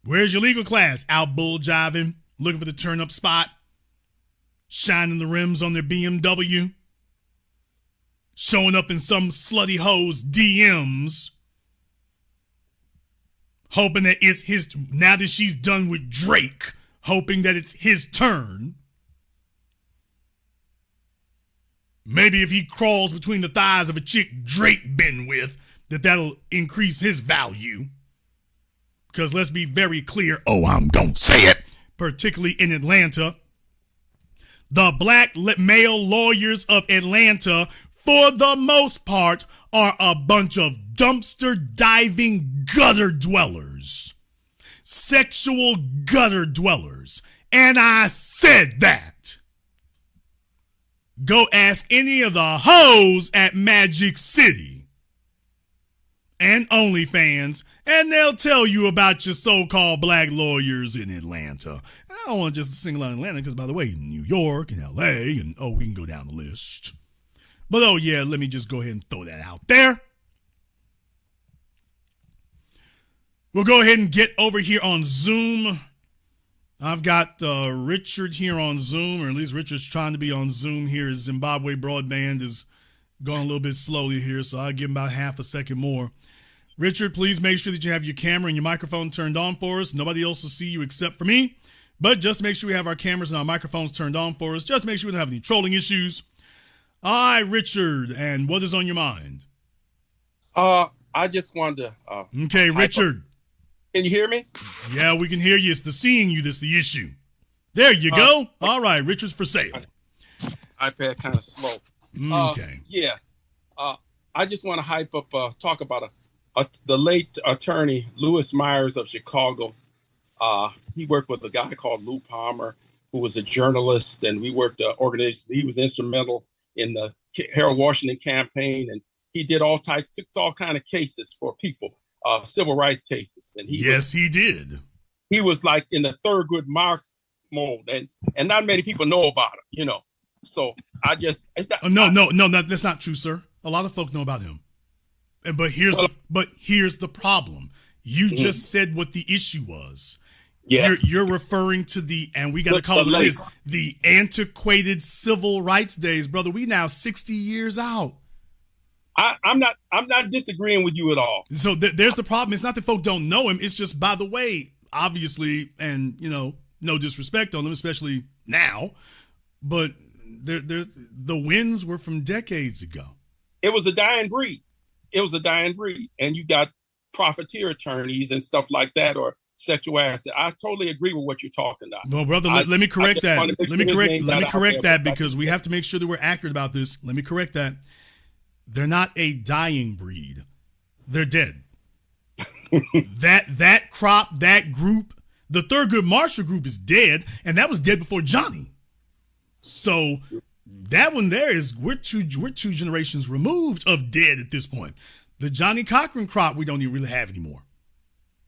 Where's your legal class? Out bull jiving, looking for the turn up spot, shining the rims on their BMW, showing up in some slutty hoe's DMs, hoping that it's his, now that she's done with Drake, hoping that it's his turn. Maybe if he crawls between the thighs of a chick Drake been with, that'll increase his value. Because let's be very clear, I'm gonna say it, particularly in Atlanta, the black male lawyers of Atlanta, for the most part, are a bunch of dumpster diving gutter dwellers. Sexual gutter dwellers. And I said that. Go ask any of the hoes at Magic City and OnlyFans, and they'll tell you about your so-called black lawyers in Atlanta. I don't want to just single out Atlanta because, by the way, New York and LA, and we can go down the list. But yeah, let me just go ahead and throw that out there. We'll go ahead and get over here on Zoom. I've got Richard here on Zoom, or at least Richard's trying to be on Zoom here. His Zimbabwe broadband is going a little bit slowly here, so I'll give him about half a second more. Richard, please make sure that you have your camera and your microphone turned on for us. Nobody else will see you except for me. But just make sure we have our cameras and our microphones turned on for us. Just make sure we don't have any trolling issues. All right, Richard, and what is on your mind? I just wanted to... okay, Richard. Can you hear me? Yeah, we can hear you. It's the seeing you that's the issue. There you go. All right, Richard's for sale. iPad kind of slow. Okay. Yeah. I just want to hype up, talk about the late attorney, Louis Myers of Chicago. He worked with a guy called Lou Palmer, who was a journalist, and we worked organized. He was instrumental in the Harold Washington campaign, and he did took all kind of cases for people. Civil rights cases, and he did. He was like in the Thurgood Mark mold, and not many people know about it, So I just no, that's not true, sir. A lot of folk know about him, but here's the problem. You just said what the issue was. Yeah, you're referring to and we got to call it what it is, the antiquated civil rights days, brother. We now 60 years out. I'm not disagreeing with you at all. So there's the problem. It's not that folk don't know him. It's just, by the way, obviously, and no disrespect on them, especially now, but the wins were from decades ago. It was a dying breed. And you got profiteer attorneys and stuff like that, or sexual asset. I totally agree with what you're talking about. Well, brother, let me correct that. Let me correct that because we have to make sure that we're accurate about this. Let me correct that. They're not a dying breed. They're dead. that crop, that group, the Thurgood Marshall group is dead, and that was dead before Johnny. So that one there is we're two generations removed of dead at this point. The Johnny Cochran crop we don't even really have anymore.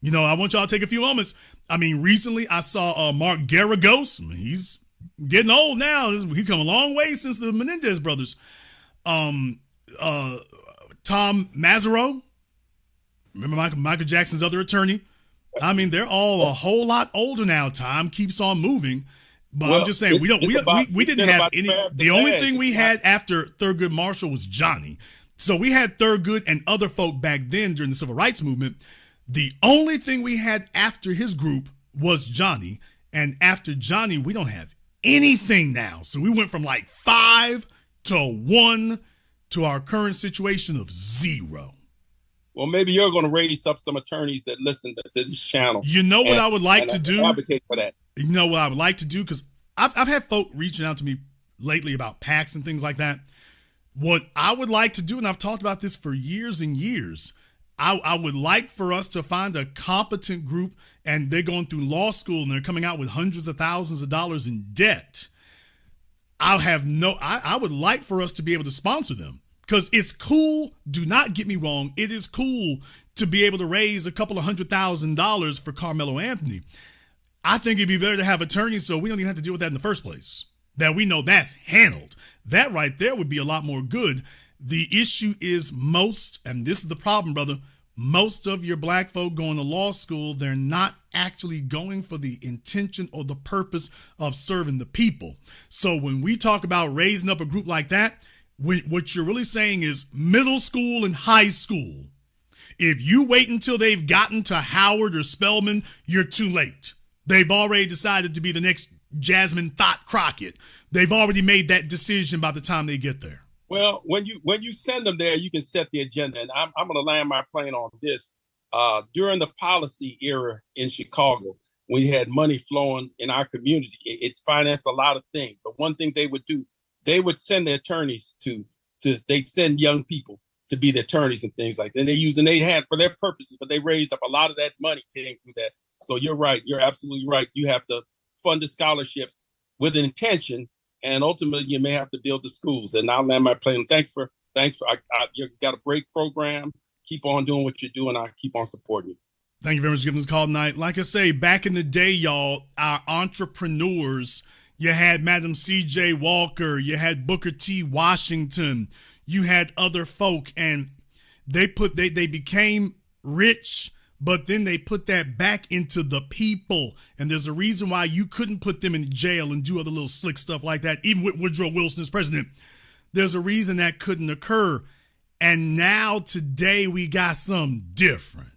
I want y'all to take a few moments. I mean, recently I saw Mark Garagos. He's getting old now. He come a long way since the Menendez brothers. Tom Mazzaro, remember Michael Jackson's other attorney? I mean, they're all a whole lot older now. Time keeps on moving. But Well, I'm just saying, it's we didn't have about any. fair The only bad. thing we had after Thurgood Marshall was Johnny. So we had Thurgood and other folk back then during the civil rights movement. The only thing we had after his group was Johnny. And after Johnny, we don't have anything now. So we went from like 5 to 1 to our current situation of 0. Well, maybe you're going to raise up some attorneys that listen to this channel. You know what I would like to do? Advocate for that. You know what I would like to do? Because I've had folk reaching out to me lately about PACs and things like that. What I would like to do, and I've talked about this for years and years, I would like for us to find a competent group, and they're going through law school and they're coming out with hundreds of thousands of dollars in debt. I would like for us to be able to sponsor them, because it's cool. Do not get me wrong. It is cool to be able to raise a couple of $100,000 for Carmelo Anthony. I think it'd be better to have attorneys so we don't even have to deal with that in the first place. That we know that's handled. That right there would be a lot more good. The issue is and this is the problem, brother, most of your black folk going to law school, they're not actually going for the intention or the purpose of serving the people. So when we talk about raising up a group like that, what you're really saying is middle school and high school. If you wait until they've gotten to Howard or Spelman, you're too late. They've already decided to be the next Jasmine Thought Crockett. They've already made that decision by the time they get there. Well, when you send them there, you can set the agenda. And I'm going to land my plane on this. During the policy era in Chicago, when you had money flowing in our community, it financed a lot of things. But one thing they would do, they would send the attorneys they'd send young people to be the attorneys and things like that. And they had for their purposes, but they raised up a lot of that money came through that. So you're right. You're absolutely right. You have to fund the scholarships with an intention, and ultimately you may have to build the schools. And I'll land my plane. Thanks for you got a great program. Keep on doing what you're doing. I keep on supporting you. Thank you very much for giving us a call tonight. Like I say, back in the day, y'all, our entrepreneurs, you had Madam C.J. Walker, you had Booker T. Washington, you had other folk, and they became rich, but then they put that back into the people. And there's a reason why you couldn't put them in jail and do other little slick stuff like that, even with Woodrow Wilson as president. There's a reason that couldn't occur. And now today we got something different.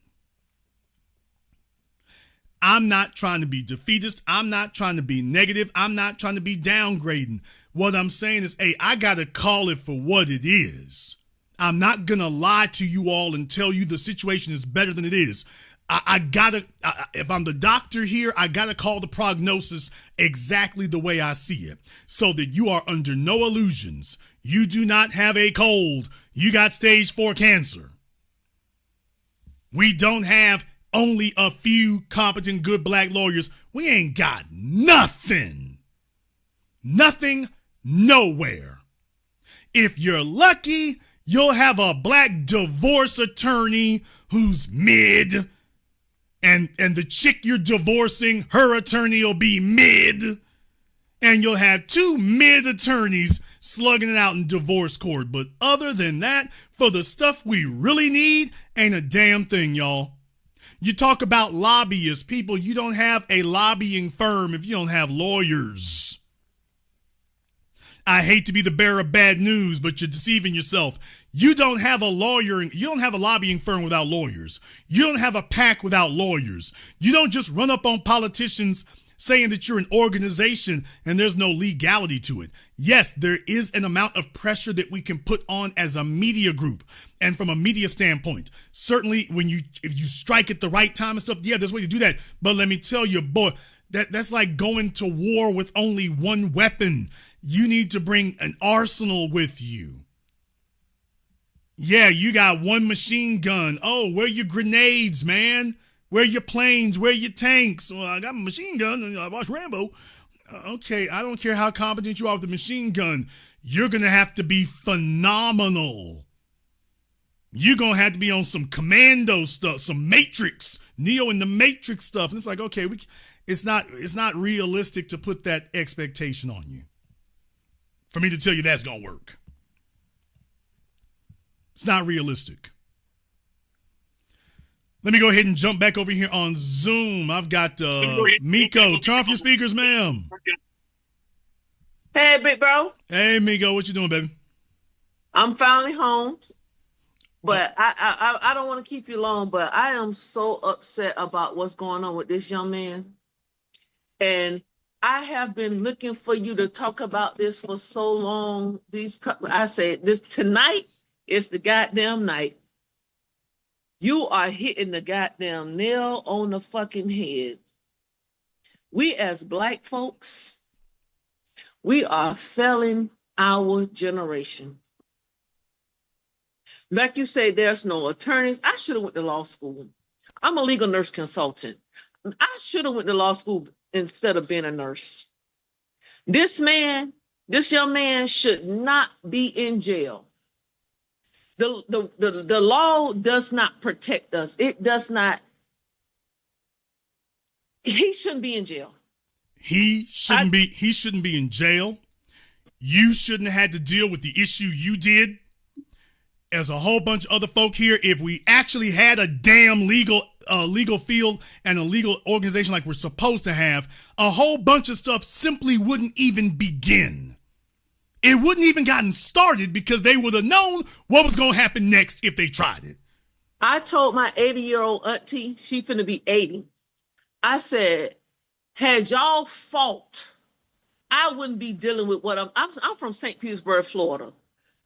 I'm not trying to be defeatist. I'm not trying to be negative. I'm not trying to be downgrading. What I'm saying is, hey, I got to call it for what it is. I'm not going to lie to you all and tell you the situation is better than it is. If I'm the doctor here, I got to call the prognosis exactly the way I see it so that you are under no illusions. You do not have a cold. You got stage 4 cancer. We don't have only a few competent, good black lawyers. We ain't got nothing. Nothing, nowhere. If you're lucky, you'll have a black divorce attorney who's mid, and the chick you're divorcing, her attorney will be mid, and you'll have 2 mid attorneys slugging it out in divorce court. But other than that, for the stuff we really need, ain't a damn thing, y'all. You talk about lobbyists, people, you don't have a lobbying firm if you don't have lawyers. I hate to be the bearer of bad news, but you're deceiving yourself. You don't have a lobbying firm without lawyers. You don't have a PAC without lawyers. You don't just run up on politicians saying that you're an organization and there's no legality to it. Yes, there is an amount of pressure that we can put on as a media group and from a media standpoint. Certainly if you strike at the right time and stuff, yeah, there's a way to do that. But let me tell you, boy, that's like going to war with only one weapon. You need to bring an arsenal with you. Yeah, you got one machine gun. Oh, where are your grenades, man? Where are your planes? Where are your tanks? Well, I got a machine gun and I watched Rambo. Okay, I don't care how competent you are with the machine gun. You're going to have to be phenomenal. You're going to have to be on some commando stuff, some Matrix, Neo in the Matrix stuff. And it's like, okay, it's not realistic to put that expectation on you. For me to tell you that's going to work. It's not realistic. Let me go ahead and jump back over here on Zoom. I've got Miko. Turn off your speakers, ma'am. Hey, big bro. Hey, Migo, what you doing, baby? I'm finally home, but I don't want to keep you long, but I am so upset about what's going on with this young man. And I have been looking for you to talk about this for so long. I said this tonight is the goddamn night. You are hitting the goddamn nail on the fucking head. We as Black folks, we are failing our generation. Like you say, there's no attorneys. I should have went to law school. I'm a legal nurse consultant. I should have went to law school instead of being a nurse. This young man should not be in jail. The law does not protect us. It does not. He shouldn't be in jail. He shouldn't be in jail. You shouldn't have had to deal with the issue you did. As a whole bunch of other folk here, if we actually had a damn legal field and a legal organization like we're supposed to have, a whole bunch of stuff simply wouldn't even begin. It wouldn't even gotten started because they would have known what was going to happen next if they tried it. I told my 80-year-old auntie, she finna be 80. I said, had y'all fought, I wouldn't be dealing with what I'm from St. Petersburg, Florida.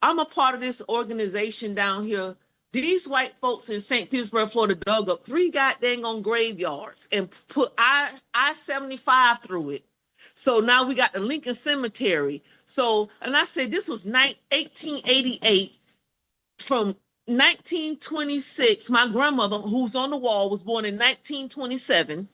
I'm a part of this organization down here. These white folks in St. Petersburg, Florida dug up 3 goddamn graveyards and put I-75 through it. So now we got the Lincoln Cemetery. So, and I said this was 1888. From 1926, my grandmother, who's on the wall, was born in 1927.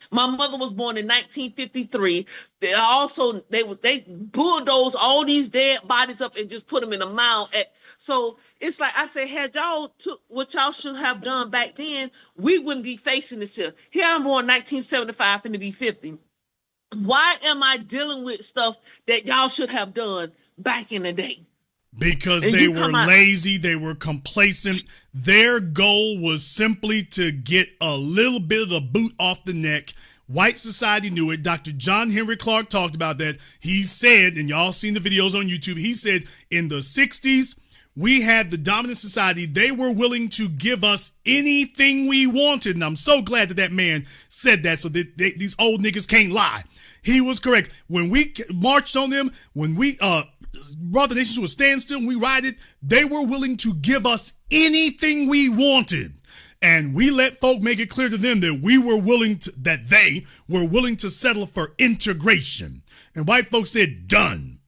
My mother was born in 1953. They bulldozed all these dead bodies up and just put them in a mound. So it's like I said, had y'all took what y'all should have done back then, we wouldn't be facing this here. Here I'm born 1975 and to be 50. Why am I dealing with stuff that y'all should have done back in the day? Because they were lazy, they were complacent. Their goal was simply to get a little bit of the boot off the neck. White society knew it. Dr. John Henry Clark talked about that. He said, and y'all seen the videos on YouTube, he said in the 60s, we had the dominant society. They were willing to give us anything we wanted. And I'm so glad that man said that so that these old niggas can't lie. He was correct. When we marched on them, when we brought the nation to a standstill and we rioted, they were willing to give us anything we wanted. And we let folk make it clear to them that they were willing to settle for integration. And white folks said, done.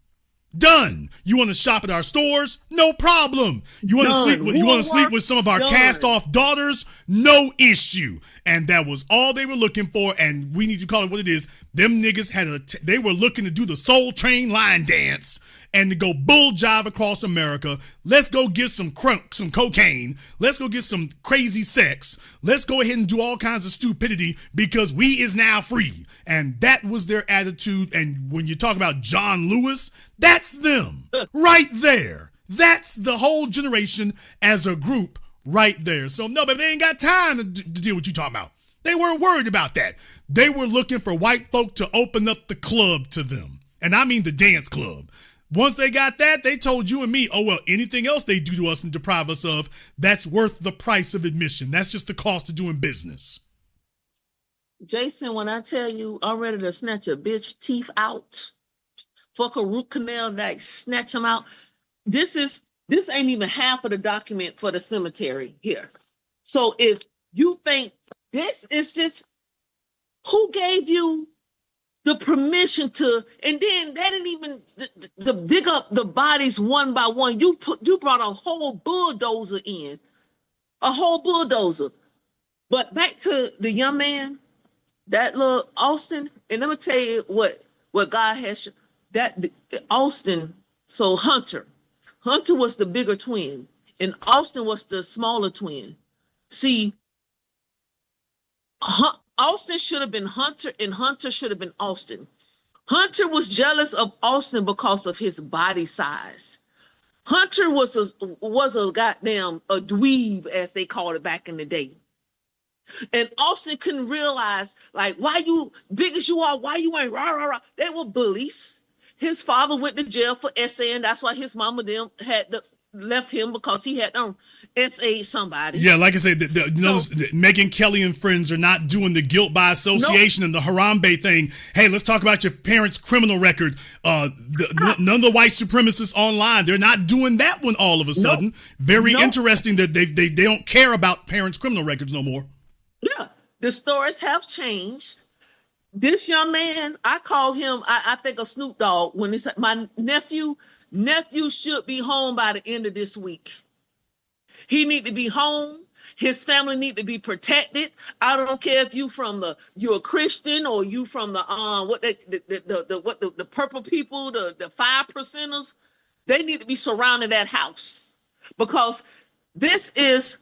Done. You want to shop at our stores? No problem. You want to sleep with some of our cast off daughters? No issue. And that was all they were looking for. And we need to call it what it is. Them niggas they were looking to do the Soul Train line dance and to go bull jive across America. Let's go get some cocaine. Let's go get some crazy sex. Let's go ahead and do all kinds of stupidity because we is now free. And that was their attitude. And when you talk about John Lewis, that's them right there. That's the whole generation as a group right there. So no, but they ain't got time to deal with what you talking about. They weren't worried about that. They were looking for white folk to open up the club to them. And I mean the dance club. Once they got that, they told you and me, oh, well, anything else they do to us and deprive us of, that's worth the price of admission. That's just the cost of doing business. Jason, when I tell you I'm ready to snatch a bitch teeth out, fuck a root canal, like snatch them out. This ain't even half of the document for the cemetery here. So if you think this is just, who gave you the permission to, and then they didn't even the dig up the bodies one by one. You brought a whole bulldozer in, a whole bulldozer. But back to the young man, that little Austin, and let me tell you what God has that Austin. So Hunter was the bigger twin, and Austin was the smaller twin. See, Austin should have been Hunter, and Hunter should have been Austin. Hunter was jealous of Austin because of his body size. Hunter was a goddamn a dweeb, as they called it back in the day. And Austin couldn't realize, like, why you big as you are, why you ain't rah rah rah. They were bullies. His father went to jail for essaying. That's why his mama them had left him, because he had essayed somebody. Yeah, like I said, Megyn Kelly and friends are not doing the guilt by association and the Harambe thing. Hey, let's talk about your parents' criminal record. None of the white supremacists online, they're not doing that one all of a sudden. Very interesting that they don't care about parents' criminal records no more. Yeah, the stories have changed. This young man, I call him, I think, a Snoop Dogg. When it's my nephew should be home by the end of this week. He need to be home. His family need to be protected. I don't care if you're a Christian or you from the the purple people, the 5%ers. They need to be surrounded that house, because this is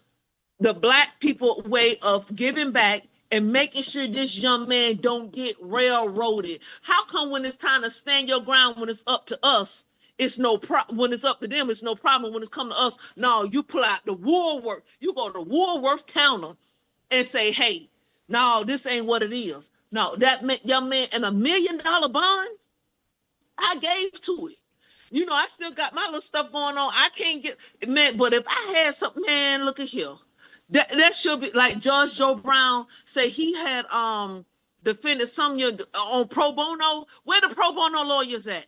the black people way of giving back and making sure this young man don't get railroaded. How come when it's time to stand your ground, when it's up to us, it's no problem? When it's up to them, it's no problem. When it come to us, no, you pull out the Woolworth. You go to the Woolworth counter and say, hey, no, this ain't what it is. No, that young man, and $1 million bond, I gave to it. You know, I still got my little stuff going on. I can't get, man, but if I had something, man, look at here. That should be like Judge Joe Brown say he had defended some on pro bono. Where the pro bono lawyers at?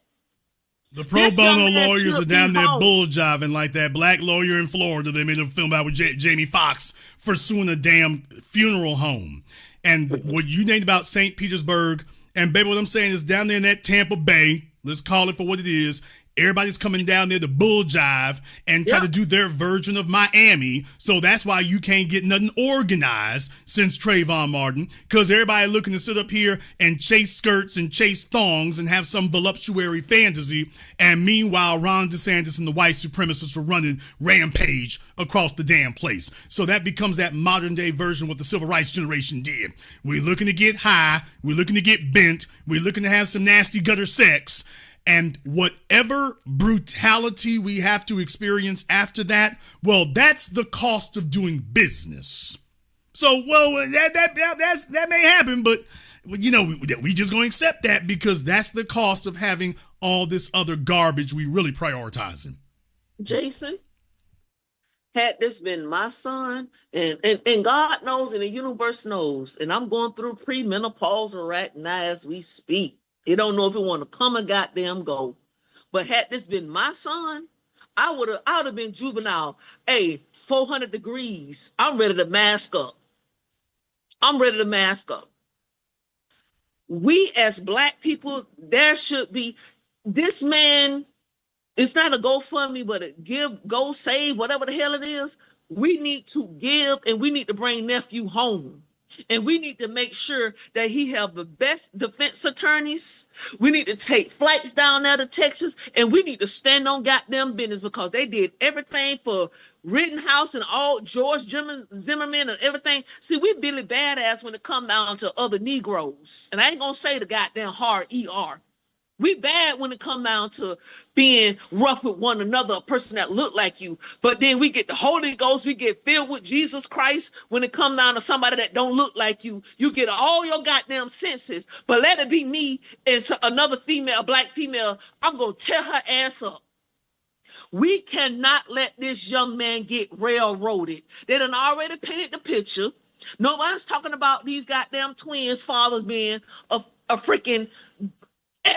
The pro bono lawyers are down there bull jiving like that black lawyer in Florida they made a film out with Jamie Foxx for suing a damn funeral home. And what you named about St. Petersburg, and baby, what I'm saying is down there in that Tampa Bay, let's call it for what it is, everybody's coming down there to bull jive and try to do their version of Miami. So that's why you can't get nothing organized since Trayvon Martin, because everybody looking to sit up here and chase skirts and chase thongs and have some voluptuary fantasy. And meanwhile, Ron DeSantis and the white supremacists are running rampage across the damn place. So that becomes that modern day version what the civil rights generation did. We're looking to get high. We're looking to get bent. We're looking to have some nasty gutter sex. And whatever brutality we have to experience after that, well, that's the cost of doing business. So, well, that may happen, but, you know, we just going to accept that because that's the cost of having all this other garbage we really prioritizing. Jason, had this been my son, and God knows and the universe knows, and I'm going through premenopause right now as we speak. He don't know if he want to come and goddamn go. But had this been my son, I would have been juvenile. Hey, 400 degrees. I'm ready to mask up. We as black people, there should be, this man, it's not a GoFundMe, but a give, go save, whatever the hell it is. We need to give, and we need to bring nephew home. And we need to make sure that he have the best defense attorneys. We need to take flights down there to Texas, and we need to stand on goddamn business, because they did everything for Rittenhouse and all George Zimmerman and everything. See, we Billy Badass when it come down to other Negroes. And I ain't gonna say the goddamn hard ER. We bad when it come down to being rough with one another, a person that look like you. But then we get the Holy Ghost, we get filled with Jesus Christ. When it come down to somebody that don't look like you, you get all your goddamn senses. But let it be me and another female, a black female, I'm going to tear her ass up. We cannot let this young man get railroaded. They done already painted the picture. Nobody's talking about these goddamn twins' fathers being a freaking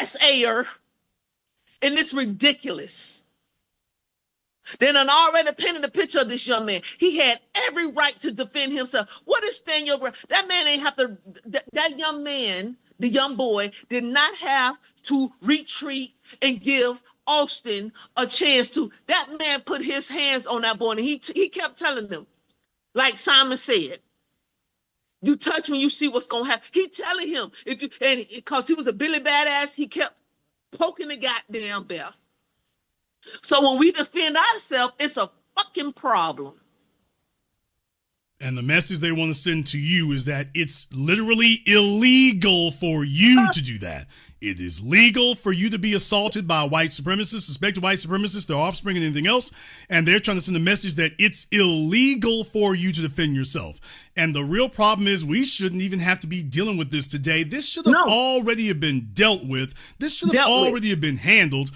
SAer, and it's ridiculous. Then I already painted a picture of this young man. He had every right to defend himself. What is Daniel Brown? That man ain't have to, that young man, the young boy, did not have to retreat and give Austin a chance to. That man put his hands on that boy, and he kept telling them, like Simon said, you touch me, you see what's gonna happen. He telling him, because he was a Billy Badass, he kept poking the goddamn bear. So when we defend ourselves, it's a fucking problem. And the message they want to send to you is that it's literally illegal for you to do that. It is legal for you to be assaulted by a white supremacist, suspected white supremacist, their offspring, and anything else. And they're trying to send a message that it's illegal for you to defend yourself. And the real problem is we shouldn't even have to be dealing with this today. This should have already have been dealt with. This should have already have been handled.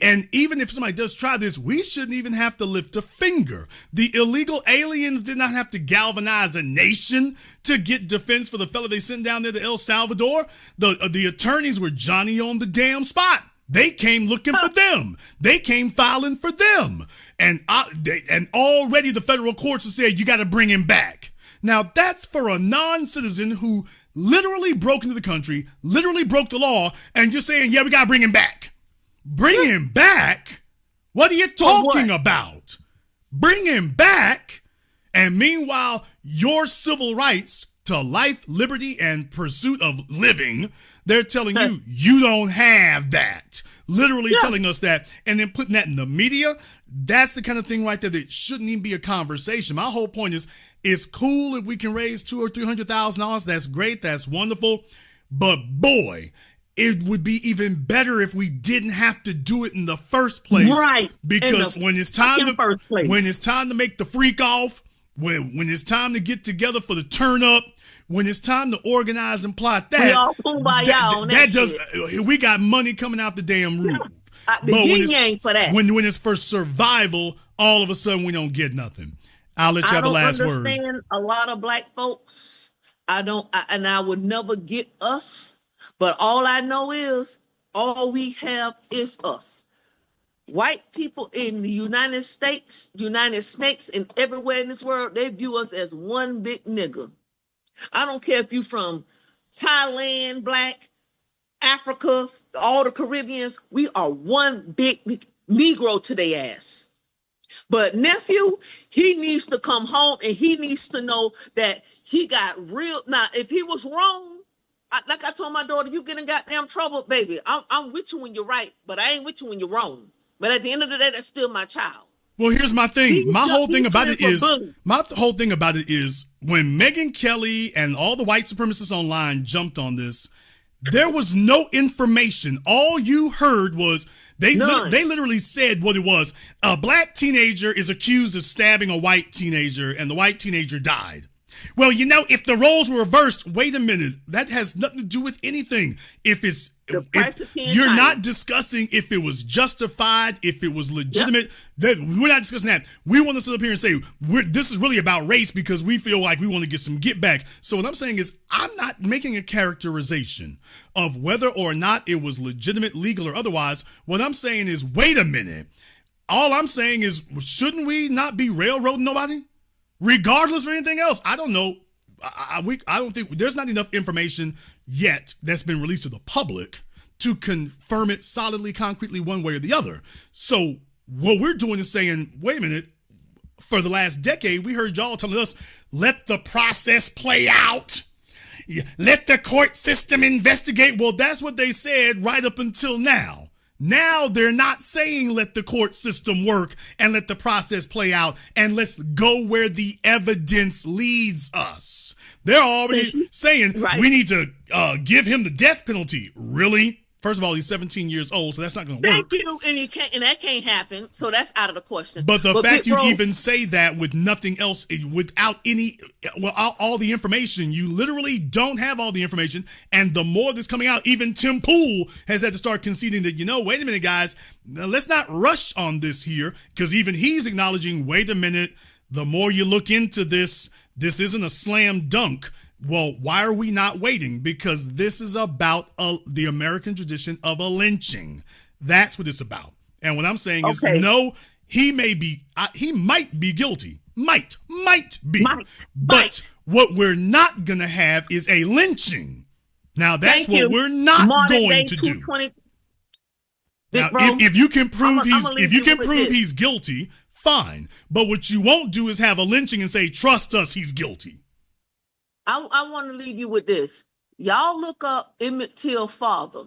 And even if somebody does try this, we shouldn't even have to lift a finger. The illegal aliens did not have to galvanize a nation to get defense for the fella they sent down there to El Salvador. The attorneys were Johnny on the damn spot. They came looking for them. They came filing for them. And already the federal courts have said, you got to bring him back. Now, that's for a non-citizen who literally broke into the country, literally broke the law, and you're saying, yeah, we got to bring him back. Bring him back? What are you talking about? Bring him back? And meanwhile, your civil rights to life, liberty, and pursuit of living, they're telling you, you don't have that. Literally telling us that, and then putting that in the media. That's the kind of thing right there that shouldn't even be a conversation. My whole point is, it's cool if we can raise $200,000 or $300,000. That's great. That's wonderful. But boy, it would be even better if we didn't have to do it in the first place. Right. Because when it's time to make the freak off, when it's time to get together for the turn up, when it's time to organize and plot that, we got money coming out the damn roof. But when it's for survival, all of a sudden we don't get nothing. I'll let you have the last word. I don't understand a lot of black folks. And I would never get us. But all I know is all we have is us. White people in the United States, and everywhere in this world, they view us as one big nigga. I don't care if you're from Thailand, black, Africa, all the Caribbeans, we are one big Negro to their ass. But nephew, he needs to come home and he needs to know that he got real. Now, if he was wrong, like I told my daughter, you get in goddamn trouble, baby. I'm with you when you're right, but I ain't with you when you're wrong. But at the end of the day, that's still my child. Well, here's my thing. My whole thing about it is when Megyn Kelly and all the white supremacists online jumped on this, there was no information. All you heard was they literally said what it was. A black teenager is accused of stabbing a white teenager, and the white teenager died. Well, if the roles were reversed, wait a minute. That has nothing to do with anything. If you're not discussing if it was justified, if it was legitimate, we're not discussing that. We want to sit up here and say, this is really about race because we feel like we want to get some get back. So what I'm saying is I'm not making a characterization of whether or not it was legitimate, legal, or otherwise. What I'm saying is, wait a minute. All I'm saying is, shouldn't we not be railroading nobody? Regardless of anything else, I don't know. I don't think there's not enough information yet that's been released to the public to confirm it solidly, concretely, one way or the other. So what we're doing is saying, wait a minute, for the last decade, we heard y'all telling us, let the process play out. Let the court system investigate. Well, that's what they said right up until now. Now they're not saying let the court system work and let the process play out and let's go where the evidence leads us. They're already saying we need to give him the death penalty. Really? First of all, he's 17 years old, so that's not going to work. Thank you, and that can't happen. So that's out of the question. But the fact you even say that with nothing else, without all the information, you literally don't have all the information. And the more that's coming out, even Tim Pool has had to start conceding that, wait a minute, guys, let's not rush on this here, because even he's acknowledging, wait a minute, the more you look into this, this isn't a slam dunk. Well, why are we not waiting? Because this is about the American tradition of a lynching. That's what it's about. And what I'm saying is, no, he might be guilty. Might be. But what we're not going to have is a lynching. Now, that's what we're not going to do. Now, if you can prove he's guilty, fine. But what you won't do is have a lynching and say, trust us, he's guilty. I want to leave you with this. Y'all look up Emmett Till's father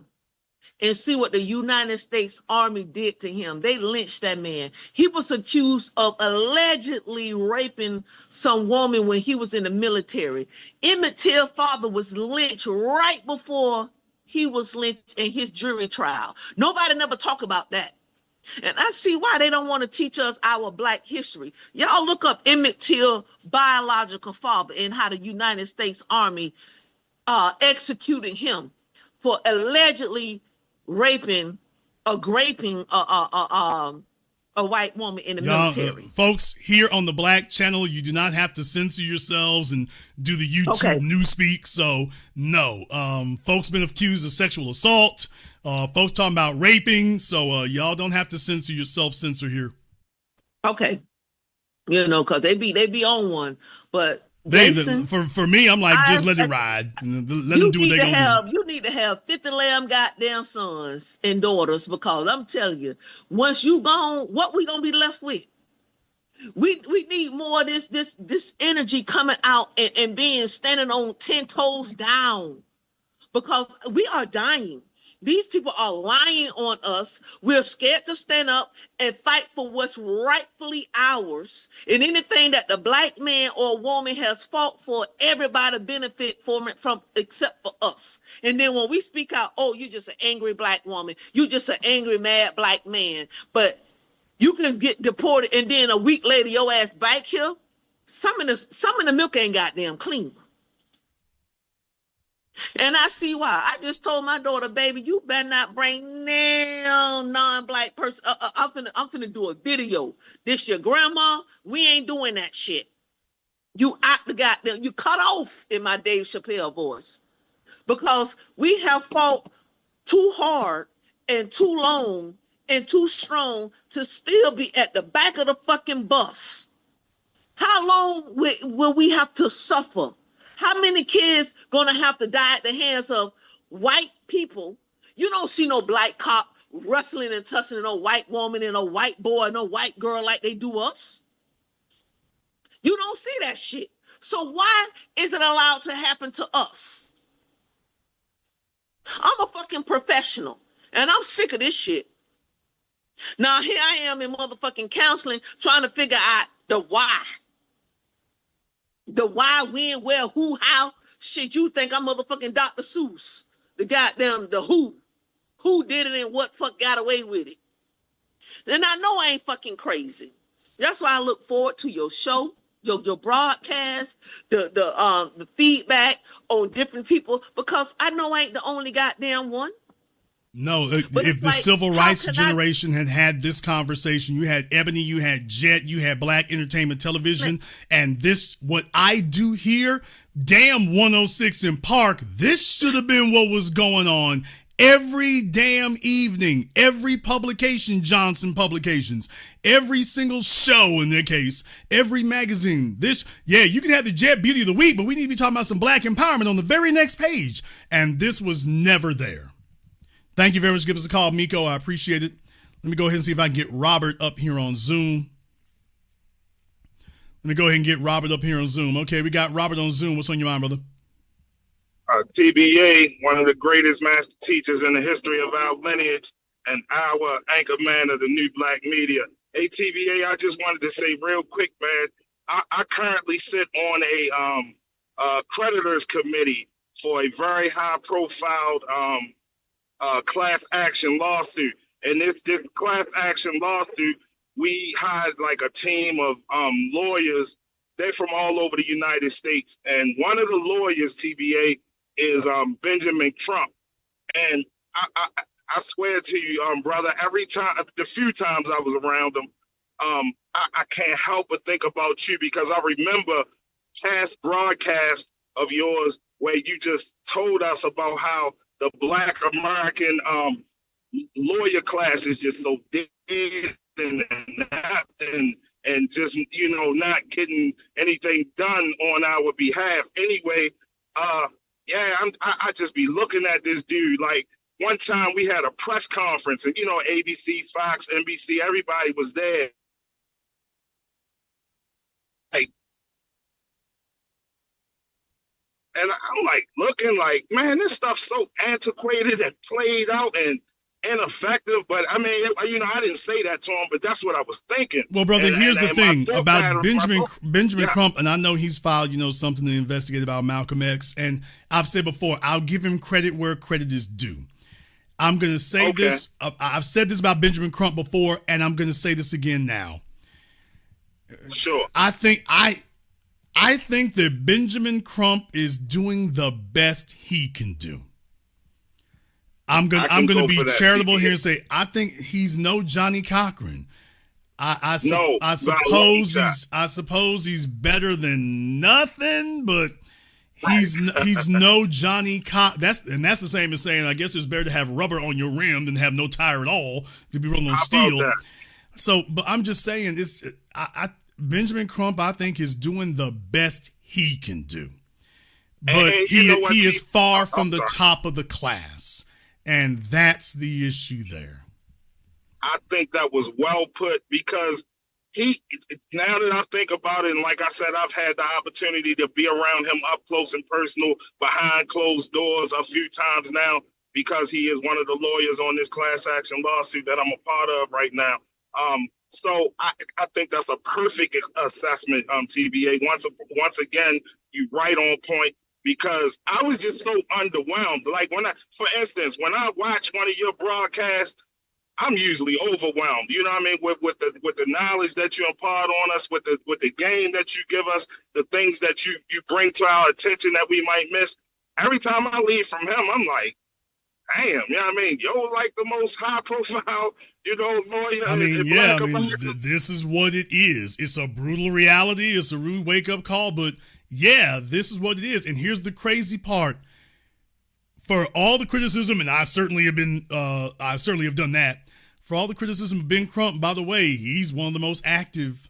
and see what the United States Army did to him. They lynched that man. He was accused of allegedly raping some woman when he was in the military. Emmett Till's father was lynched right before he was lynched in his jury trial. Nobody never talk about that. And I see why they don't want to teach us our Black history. Y'all look up Emmett Till biological father and how the United States Army executing him for allegedly raping or graping a white woman in the military. Folks, here on the Black channel, you do not have to censor yourselves and do the YouTube newspeak. So no, folks been accused of sexual assault. Folks talking about raping. So y'all don't have to censor yourself. Censor here. Okay, because they be on one, but. For me, I'm like, just let it ride. Let them do what they're gonna do. You need to have 50 lamb goddamn sons and daughters, because I'm telling you, once you gone, what we gonna be left with? We need more of this energy coming out and being standing on 10 toes down, because we are dying. These people are lying on us. We're scared to stand up and fight for what's rightfully ours. And anything that the Black man or woman has fought for, everybody benefit from except for us. And then when we speak out, oh, you're just an angry Black woman. You're just an angry, mad Black man. But you can get deported, and then a week later, your ass back here. Some of the milk ain't goddamn clean. And I see why. I just told my daughter, baby, you better not bring no non-Black person. I'm finna do a video. This your grandma? We ain't doing that shit. You out the goddamn, you cut off, in my Dave Chappelle voice. Because we have fought too hard and too long and too strong to still be at the back of the fucking bus. How long will we have to suffer? How many kids gonna have to die at the hands of white people? You don't see no Black cop wrestling and tussling no white woman and a white boy, no white girl like they do us. You don't see that shit. So why is it allowed to happen to us? I'm a fucking professional, and I'm sick of this shit. Now here I am in motherfucking counseling trying to figure out the why. The why, when, where, who, how. Shit, you think I'm motherfucking Dr. Seuss. The goddamn, the who. Who did it and what fuck got away with it. And I know I ain't fucking crazy. That's why I look forward to your show, your broadcast, the feedback on different people, because I know I ain't the only goddamn one. No, if the civil rights generation had this conversation, you had Ebony, you had Jet, you had Black Entertainment Television, and this, what I do here, damn 106 in Park, this should have been what was going on every damn evening, every publication, Johnson Publications, every single show in their case, every magazine. You can have the Jet Beauty of the Week, but we need to be talking about some Black empowerment on the very next page, and this was never there. Thank you very much. Give us a call, Miko. I appreciate it. Let me go ahead and see if I can get Robert up here on Zoom. Okay, we got Robert on Zoom. What's on your mind, brother? TBA, one of the greatest master teachers in the history of our lineage and our anchor man of the new Black media. Hey, TBA, I just wanted to say real quick, man, I currently sit on a creditors committee for a very high-profile class action lawsuit. And this class action lawsuit, we hired like a team of lawyers. They're from all over the United States. And one of the lawyers, TBA, is Benjamin Trump. And I swear to you, brother, the few times I was around him, I can't help but think about you, because I remember past broadcasts of yours where you just told us about how the Black American lawyer class is just so dead and inept and just, not getting anything done on our behalf. Anyway, I just be looking at this dude. Like, one time we had a press conference, and, ABC, Fox, NBC, everybody was there. And I'm like, looking like, man, this stuff's so antiquated and played out and ineffective. But I mean, I didn't say that to him, but that's what I was thinking. Well, brother, here's the thing about Benjamin Crump, and I know he's filed, something to investigate about Malcolm X. And I've said before, I'll give him credit where credit is due. I'm going to say Okay. this. I've said this about Benjamin Crump before, and I'm going to say this again now. Sure. I think that Benjamin Crump is doing the best he can do. I'm going to be charitable here and say I think he's no Johnny Cochran. I suppose he's better than nothing, but he's no Johnny Cochran. That's the same as saying I guess it's better to have rubber on your rim than have no tire at all to be rolling on steel. So, but I'm just saying Benjamin Crump I think is doing the best he can do, but he is far from the top of the class, and that's the issue there. I think that was well put because now that I think about it, and like I said, I've had the opportunity to be around him up close and personal behind closed doors a few times now because he is one of the lawyers on this class action lawsuit that I'm a part of right now. So I think that's a perfect assessment, TBA. Once again, you right on point because I was just so underwhelmed. Like for instance, when I watch one of your broadcasts, I'm usually overwhelmed. You know what I mean? With the knowledge that you impart on us, with the game that you give us, the things that you bring to our attention that we might miss. Every time I leave from him, I'm like, damn, you know what I mean? You're like the most high profile, lawyer. I mean, this is what it is. It's a brutal reality. It's a rude wake up call, but yeah, this is what it is. And here's the crazy part. For all the criticism, and I certainly have done that. For all the criticism of Ben Crump, by the way, he's one of the most active.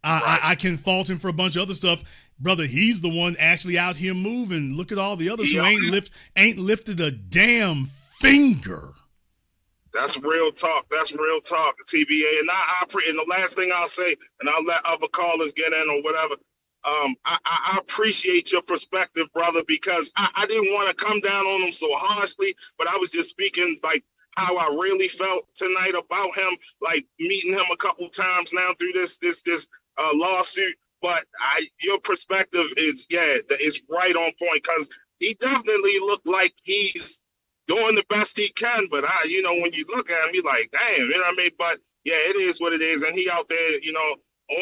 I can fault him for a bunch of other stuff. Brother, he's the one actually out here moving. Look at all the others who ain't lifted a damn finger. That's real talk. TBA. And and the last thing I'll say, and I'll let other callers get in or whatever. I appreciate your perspective, brother, because I didn't want to come down on him so harshly, but I was just speaking like how I really felt tonight about him, like meeting him a couple times now through this lawsuit. But your perspective is right on point because he definitely looked like he's doing the best he can. But when you look at him, you're like, damn, you know what I mean? But yeah, it is what it is, and he out there,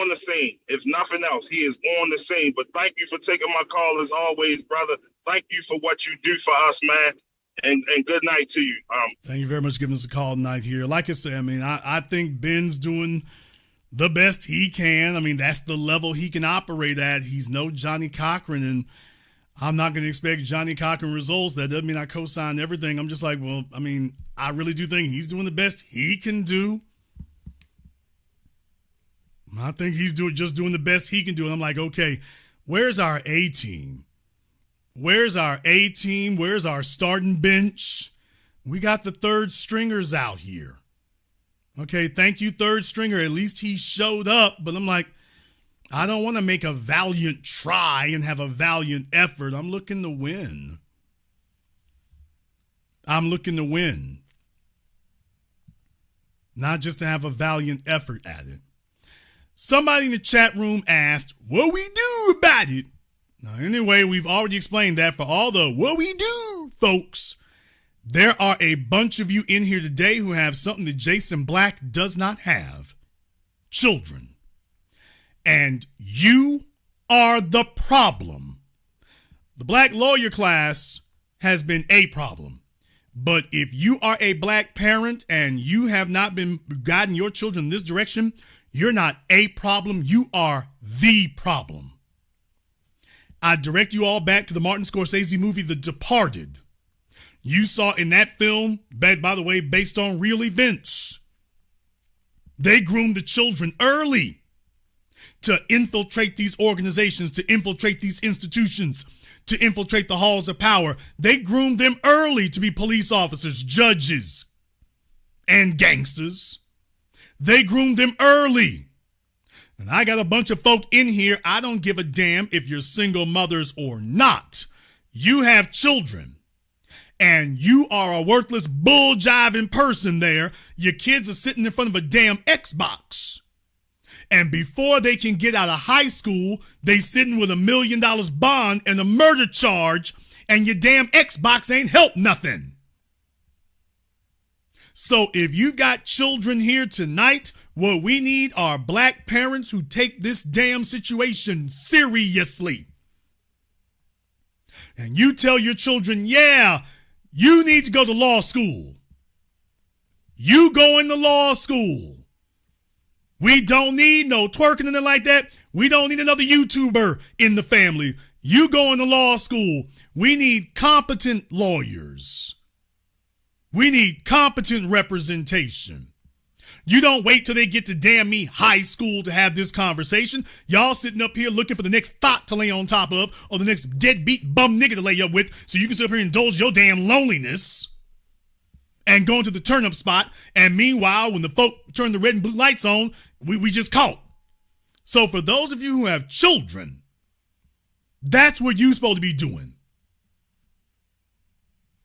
on the scene. If nothing else, he is on the scene. But thank you for taking my call as always, brother. Thank you for what you do for us, man. And good night to you. Thank you very much for giving us a call tonight here. Like I said, I mean, I think Ben's doing the best he can. I mean, that's the level he can operate at. He's no Johnny Cochran, and I'm not going to expect Johnny Cochran results. That doesn't mean I co-sign everything. I'm just like, well, I mean, I really do think he's doing the best he can do. I think he's doing the best he can do. And I'm like, okay, where's our A team? Where's our A team? Where's our starting bench? We got the third stringers out here. Okay, thank you, third stringer. At least he showed up. But I'm like, I don't want to make a valiant try and have a valiant effort. I'm looking to win. Not just to have a valiant effort at it. Somebody in the chat room asked, what we do about it? Now, anyway, we've already explained that for all the what we do, folks. There are a bunch of you in here today who have something that Jason Black does not have. Children. And you are the problem. The black lawyer class has been a problem. But if you are a black parent and you have not been guiding your children in this direction, you're not a problem, you are the problem. I direct you all back to the Martin Scorsese movie, The Departed. You saw in that film, by the way, based on real events, they groomed the children early to infiltrate these organizations, to infiltrate these institutions, to infiltrate the halls of power. They groomed them early to be police officers, judges, and gangsters. They groomed them early. And I got a bunch of folk in here. I don't give a damn if you're single mothers or not. You have children. And you are a worthless bull-jiving person there. Your kids are sitting in front of a damn Xbox. And before they can get out of high school, they sitting with $1 million bond and a murder charge, and your damn Xbox ain't helped nothing. So if you got children here tonight, what we need are black parents who take this damn situation seriously. And you tell your children, yeah, you need to go to law school. You go into law school. We don't need no twerking and nothing like that. We don't need another YouTuber in the family. You go into law school. We need competent lawyers. We need competent representation. You don't wait till they get to damn me high school to have this conversation. Y'all sitting up here looking for the next thought to lay on top of or the next deadbeat bum nigga to lay up with so you can sit up here and indulge your damn loneliness and go into the turnip spot. And meanwhile, when the folk turn the red and blue lights on, we just caught. So for those of you who have children, that's what you're supposed to be doing.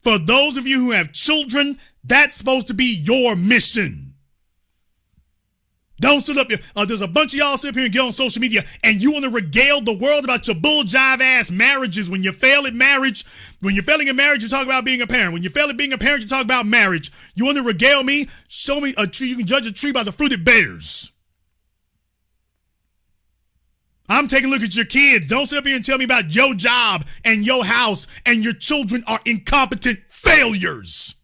For those of you who have children, that's supposed to be your mission. Don't sit up here. There's a bunch of y'all sit up here and get on social media and you want to regale the world about your bull jive ass marriages. When you fail at marriage, when you're failing at marriage, you talk about being a parent. When you fail at being a parent, you talk about marriage. You want to regale me? Show me a tree. You can judge a tree by the fruit it bears. I'm taking a look at your kids. Don't sit up here and tell me about your job and your house and your children are incompetent failures.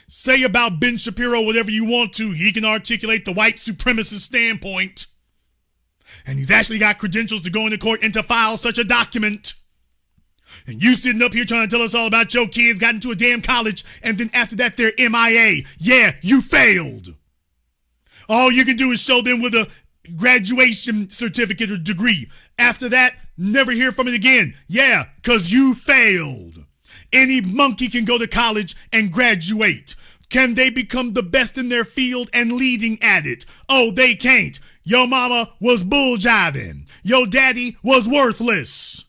Say about Ben Shapiro whatever you want to. He can articulate the white supremacist standpoint. And he's actually got credentials to go into court and to file such a document. And you sitting up here trying to tell us all about your kids got into a damn college and then after that they're MIA. Yeah, you failed. All you can do is show them with a graduation certificate or degree. After that, never hear from it again. Yeah, because you failed. Any monkey can go to college and graduate. Can they become the best in their field and leading at it? Oh, they can't. Your mama was bull jiving. Your daddy was worthless.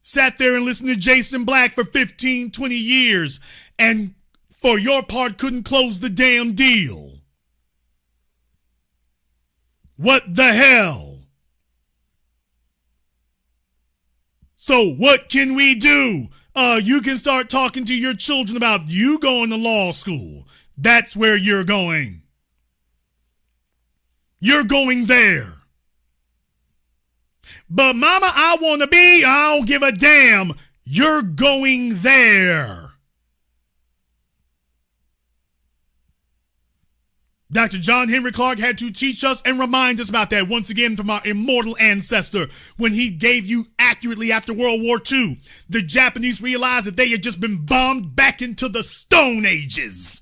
Sat there and listened to Jason Black for 15, 20 years and for your part couldn't close the damn deal. What the hell? So what can we do? You can start talking to your children about you going to law school. That's where you're going. You're going there. But mama, I want to be, I don't give a damn. You're going there. Dr. John Henry Clark had to teach us and remind us about that once again from our immortal ancestor when he gave you accurately after World War II. The Japanese realized that they had just been bombed back into the Stone Ages.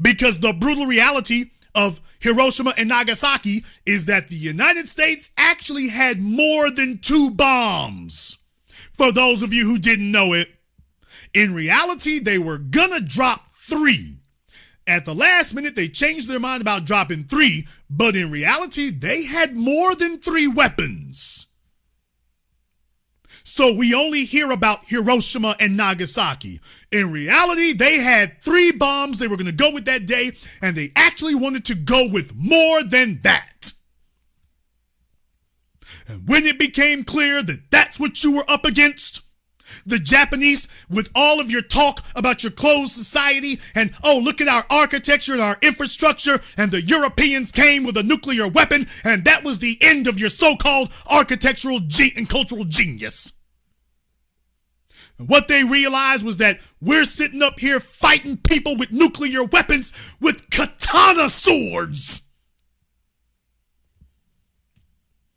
Because the brutal reality of Hiroshima and Nagasaki is that the United States actually had more than 2 bombs. For those of you who didn't know it, in reality, they were gonna drop 3. At the last minute, they changed their mind about dropping 3, but in reality, they had more than 3 weapons. So we only hear about Hiroshima and Nagasaki. In reality, they had 3 bombs they were going to go with that day, and they actually wanted to go with more than that. And when it became clear that that's what you were up against, the Japanese, with all of your talk about your closed society and, oh, look at our architecture and our infrastructure, and the Europeans came with a nuclear weapon, and that was the end of your so-called architectural and cultural genius. And what they realized was that we're sitting up here fighting people with nuclear weapons with katana swords.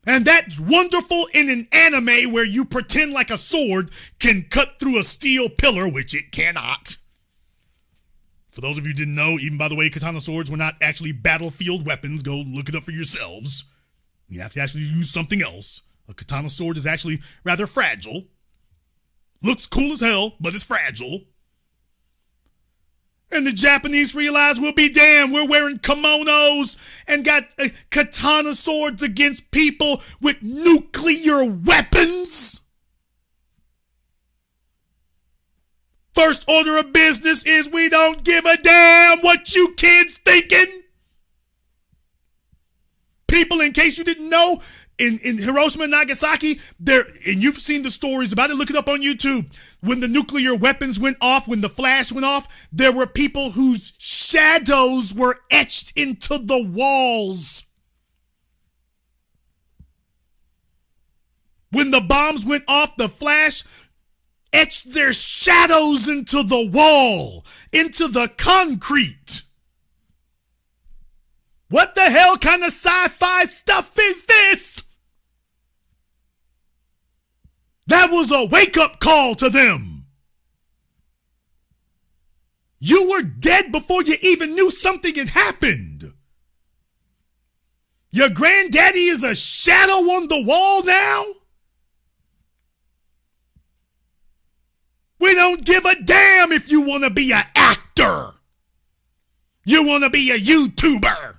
And that's wonderful in an anime where you pretend like a sword can cut through a steel pillar, which it cannot. For those of you who didn't know, even by the way, katana swords were not actually battlefield weapons. Go look it up for yourselves. You have to actually use something else. A katana sword is actually rather fragile. Looks cool as hell, but it's fragile. And the Japanese realize we'll be damned. We're wearing kimonos and got katana swords against people with nuclear weapons. First order of business is we don't give a damn what you kids thinking. People, in case you didn't know, in Hiroshima and Nagasaki, there, and you've seen the stories about it, look it up on YouTube. When the nuclear weapons went off, when the flash went off, there were people whose shadows were etched into the walls. When the bombs went off, the flash etched their shadows into the wall, into the concrete. What the hell kind of sci-fi stuff is this? That was a wake-up call to them. You were dead before you even knew something had happened. Your granddaddy is a shadow on the wall now? We don't give a damn if you want to be an actor. You want to be a YouTuber.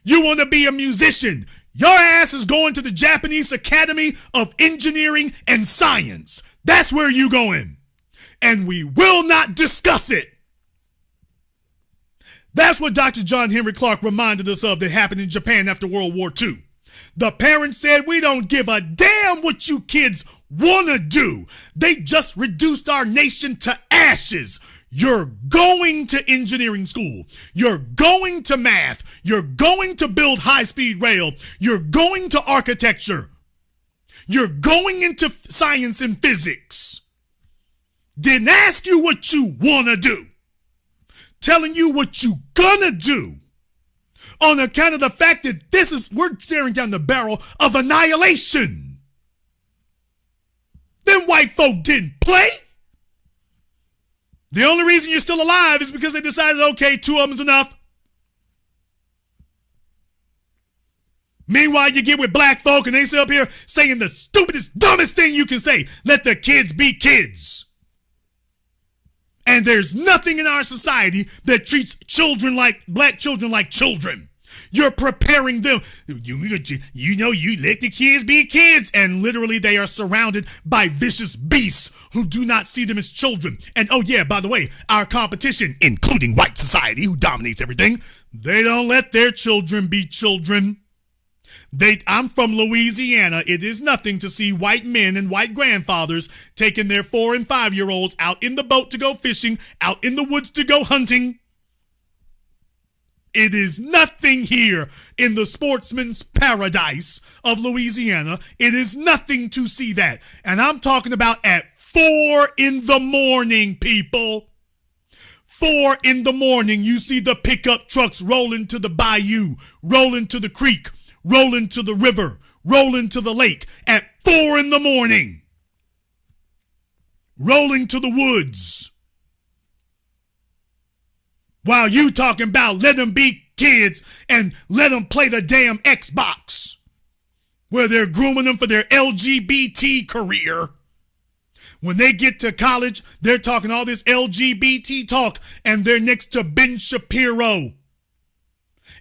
You want to be a musician. Your ass is going to the Japanese Academy of Engineering and Science. That's where you going. And we will not discuss it. That's what Dr. John Henry Clark reminded us of that happened in Japan after World War II. The parents said, we don't give a damn what you kids want to do. They just reduced our nation to ashes. You're going to engineering school. You're going to math. You're going to build high-speed rail. You're going to architecture. You're going into science and physics. Didn't ask you what you want to do. Telling you what you gonna do. On account of the fact that we're staring down the barrel of annihilation. Them white folk didn't play. The only reason you're still alive is because they decided, okay, 2 of them is enough. Meanwhile, you get with black folk and they sit up here saying the stupidest, dumbest thing you can say. Let the kids be kids. And there's nothing in our society that treats black children like children. You're preparing them. You let the kids be kids. And literally they are surrounded by vicious beasts who do not see them as children. And oh yeah, by the way, our competition, including white society who dominates everything, they don't let their children be children. I'm from Louisiana. It is nothing to see white men and white grandfathers taking their 4 and 5-year-olds out in the boat to go fishing, out in the woods to go hunting. It is nothing here in the sportsman's paradise of Louisiana. It is nothing to see that. And I'm talking about at 4 in the morning, people. 4 in the morning, you see the pickup trucks rolling to the bayou, rolling to the creek, rolling to the river, rolling to the lake at 4 in the morning. Rolling to the woods. While you talking about let them be kids and let them play the damn Xbox. Where they're grooming them for their LGBT career. When they get to college, they're talking all this LGBT talk and they're next to Ben Shapiro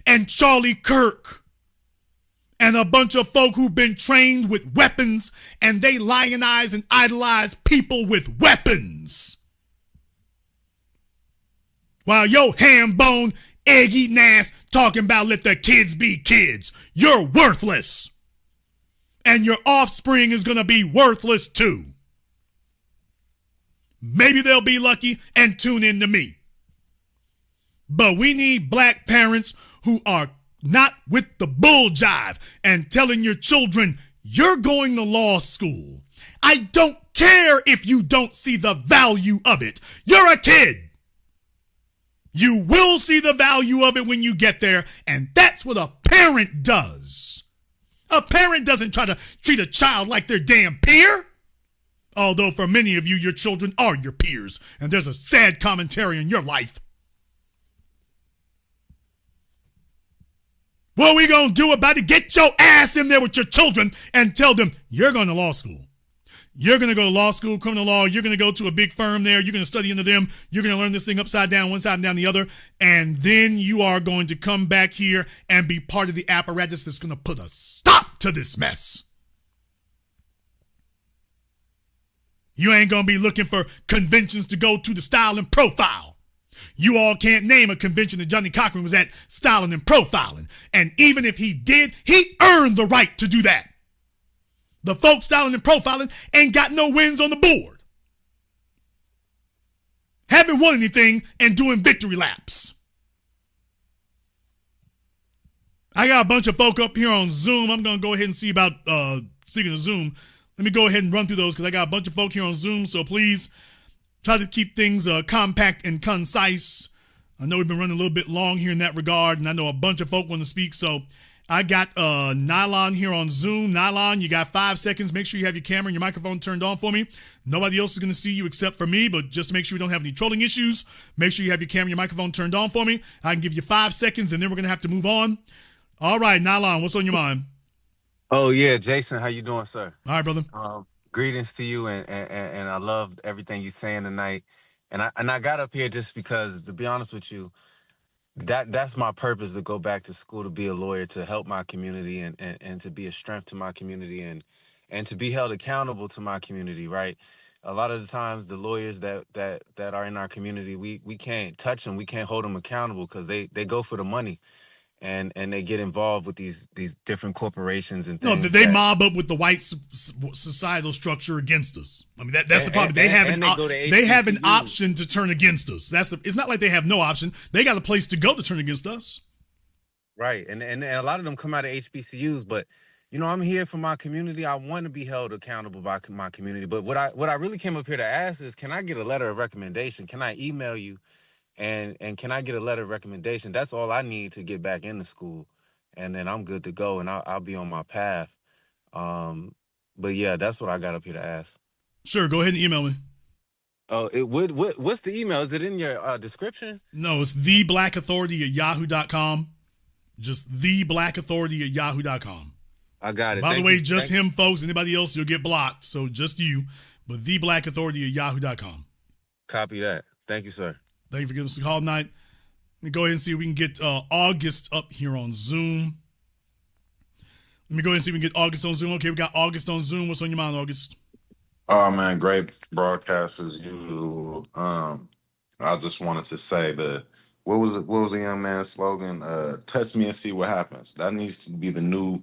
and Charlie Kirk and a bunch of folk who've been trained with weapons and they lionize and idolize people with weapons. While your ham-bone, egg-eating ass talking about let the kids be kids. You're worthless. And your offspring is going to be worthless too. Maybe they'll be lucky and tune in to me. But we need black parents who are not with the bull jive and telling your children, you're going to law school. I don't care if you don't see the value of it. You're a kid. You will see the value of it when you get there, and that's what a parent does. A parent doesn't try to treat a child like their damn peer. Although for many of you, your children are your peers, and there's a sad commentary in your life. What are we going to do about it? Get your ass in there with your children and tell them, you're going to law school. You're going to go to law school, criminal law. You're going to go to a big firm there. You're going to study under them. You're going to learn this thing upside down, one side and down the other. And then you are going to come back here and be part of the apparatus that's going to put a stop to this mess. You ain't going to be looking for conventions to go to style and profile. You all can't name a convention that Johnny Cochran was at styling and profiling. And even if he did, he earned the right to do that. The folks styling and profiling ain't got no wins on the board. Haven't won anything and doing victory laps. I got a bunch of folk up here on Zoom. I'm going to go ahead and see about, speaking of Zoom, let me go ahead and run through those because I got a bunch of folk here on Zoom. So please try to keep things compact and concise. I know we've been running a little bit long here in that regard, and I know a bunch of folk want to speak. So I got Nylon here on Zoom. Nylon, you got 5 seconds. Make sure you have your camera and your microphone turned on for me. Nobody else is going to see you except for me, but just to make sure we don't have any trolling issues, make sure you have your camera and your microphone turned on for me. I can give you 5 seconds, and then we're going to have to move on. All right, Nylon, what's on your mind? Oh yeah, Jason, how you doing, sir? All right, brother. Greetings to you, and I loved everything you saying tonight. And I got up here just because, to be honest with you, that's my purpose, to go back to school, to be a lawyer, to help my community, and to be a strength to my community, and to be held accountable to my community. Right. A lot of the times, the lawyers that are in our community, we can't touch them, we can't hold them accountable because they go for the money. And they get involved with these different corporations and things. No, they mob up with the white societal structure against us. I mean, that's the problem. They have an option to turn against us. It's not like they have no option. They got a place to go to turn against us. Right, and a lot of them come out of HBCUs. But I'm here for my community. I want to be held accountable by my community. But what I really came up here to ask is, can I get a letter of recommendation? Can I email you? And can I get a letter of recommendation? That's all I need to get back into school, and then I'm good to go, and I'll be on my path. But yeah, that's what I got up here to ask. Sure, go ahead and email me. Oh, what's the email? Is it in your description? No, it's theblackauthority@yahoo.com. Just theblackauthority@yahoo.com. I got it. By the way, just him, folks. Anybody else, you'll get blocked. So just you. But theblackauthority@yahoo.com. Copy that. Thank you, sir. Thank you for giving us a call tonight. Let me go ahead and see if we can get August up here on Zoom. Let me go ahead and see if we can get August on Zoom. Okay, we got August on Zoom. What's on your mind, August? Oh man, great broadcast as usual. I just wanted to say what was the young man's slogan? Touch me and see what happens. That needs to be the new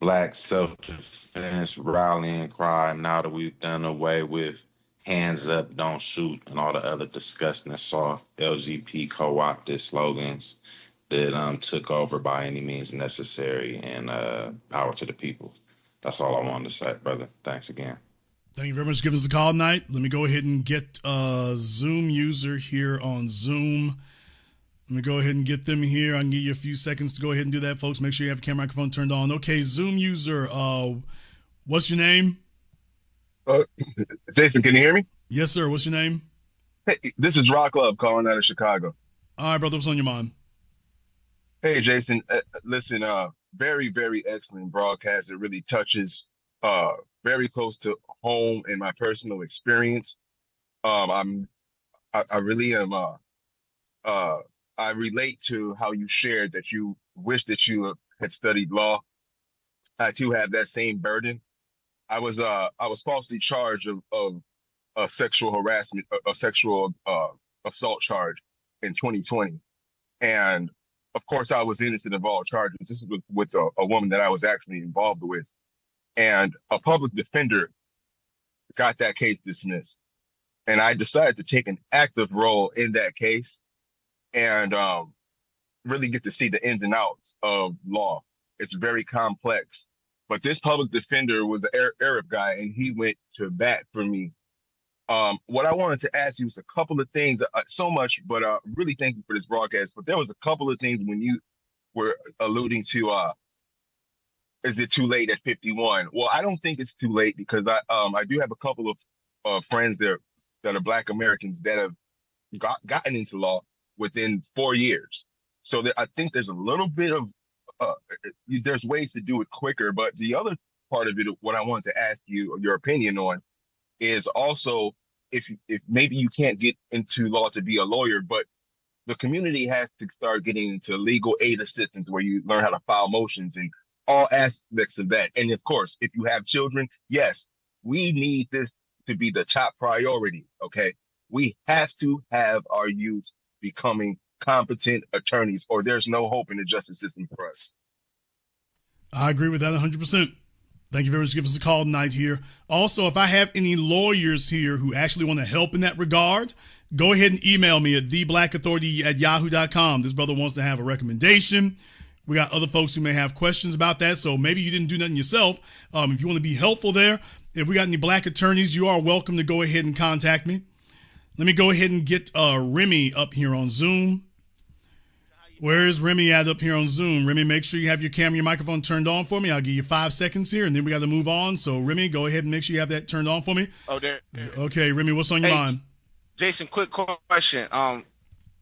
Black self-defense rallying cry now that we've done away with hands up, don't shoot, and all the other disgusting, soft LGP co-opted slogans that took over by any means necessary, and power to the people. That's all I wanted to say, brother. Thanks again. Thank you very much for giving us a call tonight. Let me go ahead and get a Zoom user here on Zoom. Let me go ahead and get them here. I can give you a few seconds to go ahead and do that, folks. Make sure you have your camera microphone turned on. Okay, Zoom user, what's your name? Jason, can you hear me? Yes, sir. What's your name? Hey, this is Rock Love calling out of Chicago. All right, brother. What's on your mind? Hey, Jason. Listen, very, very excellent broadcast. It really touches very close to home in my personal experience. I really am. I relate to how you shared that you wish that you had studied law. I too have that same burden. I was falsely charged of a sexual harassment, a sexual assault charge in 2020, and of course I was innocent of all charges. This is with a woman that I was actually involved with, and a public defender got that case dismissed, and I decided to take an active role in that case, and really get to see the ins and outs of law. It's very complex. But this public defender was an Arab guy, and he went to bat for me. What I wanted to ask you is a couple of things, so much, but really thank you for this broadcast. But there was a couple of things when you were alluding to, is it too late at 51? Well, I don't think it's too late because I do have a couple of friends there that are Black Americans that have gotten into law within 4 years. So I think there's a little bit of, there's ways to do it quicker, but the other part of it, what I wanted to ask you your opinion on, is also if maybe you can't get into law to be a lawyer, but the community has to start getting into legal aid assistance where you learn how to file motions and all aspects of that. And of course, if you have children, yes, we need this to be the top priority. Okay, we have to have our youth becoming competent attorneys, or there's no hope in the justice system for us. I agree with that 100%. Thank you very much for giving us a call tonight here. Also, if I have any lawyers here who actually want to help in that regard, go ahead and email me at theblackauthority@yahoo.com. This brother wants to have a recommendation. We got other folks who may have questions about that, so maybe you didn't do nothing yourself. If you want to be helpful there, if we got any black attorneys, you are welcome to go ahead and contact me. Let me go ahead and get Remy up here on Zoom. Where is Remy at up here on Zoom? Remy, make sure you have your camera, your microphone turned on for me. I'll give you 5 seconds here, and then we got to move on. So, Remy, go ahead and make sure you have that turned on for me. Oh, there. Okay, Remy, what's on your mind? Jason, quick question.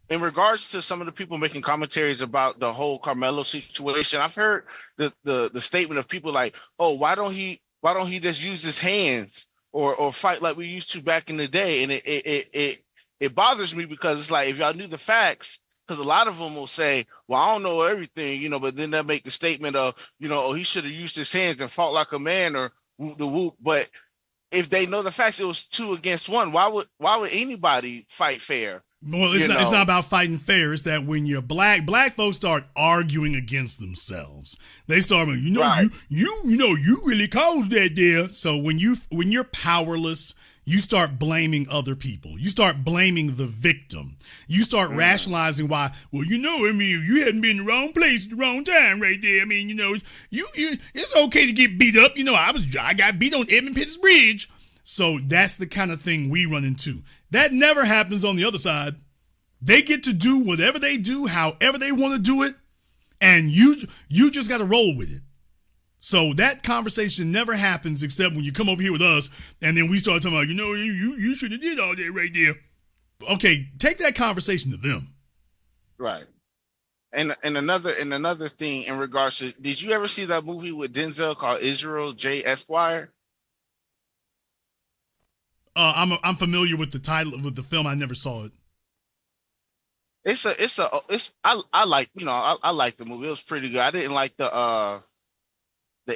In regards to some of the people making commentaries about the whole Carmelo situation, I've heard the statement of people like, "Oh, why don't he just use his hands or fight like we used to back in the day?" And it bothers me because it's like, if y'all knew the facts. Because a lot of them will say, "Well, I don't know everything," but then they'll make the statement of, "Oh, he should have used his hands and fought like a man," or whoop the whoop. But if they know the facts, it was 2 against 1. Why would anybody fight fair? Well, it's not about fighting fair. It's that when you're black folks start arguing against themselves. They start, right. you really caused that there. So when you're powerless, you start blaming other people. You start blaming the victim. You start rationalizing why. Well, you hadn't been in the wrong place at the wrong time, right there. It's okay to get beat up. I got beat on Edmund Pettus Bridge. So that's the kind of thing we run into. That never happens on the other side. They get to do whatever they do, however they want to do it, and you just got to roll with it. So that conversation never happens except when you come over here with us, and then we start talking about, you should have did all that right there. Okay, take that conversation to them. Right. And another thing in regards to, did you ever see that movie with Denzel called Israel J. Esquire? I'm familiar with the title of the film. I never saw it. I like the movie. It was pretty good. I didn't like the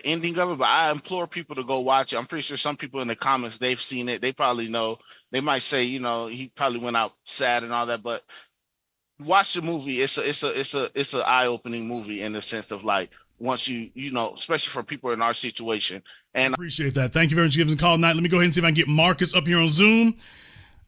ending of it, but I implore people to go watch it. I'm pretty sure some people in the comments, they've seen it. They probably know. They might say, he probably went out sad and all that, but watch the movie. It's an eye-opening movie in the sense of like, once especially for people in our situation. And appreciate that. Thank you very much for giving us a call tonight. Let me go ahead and see if I can get Marcus up here on Zoom.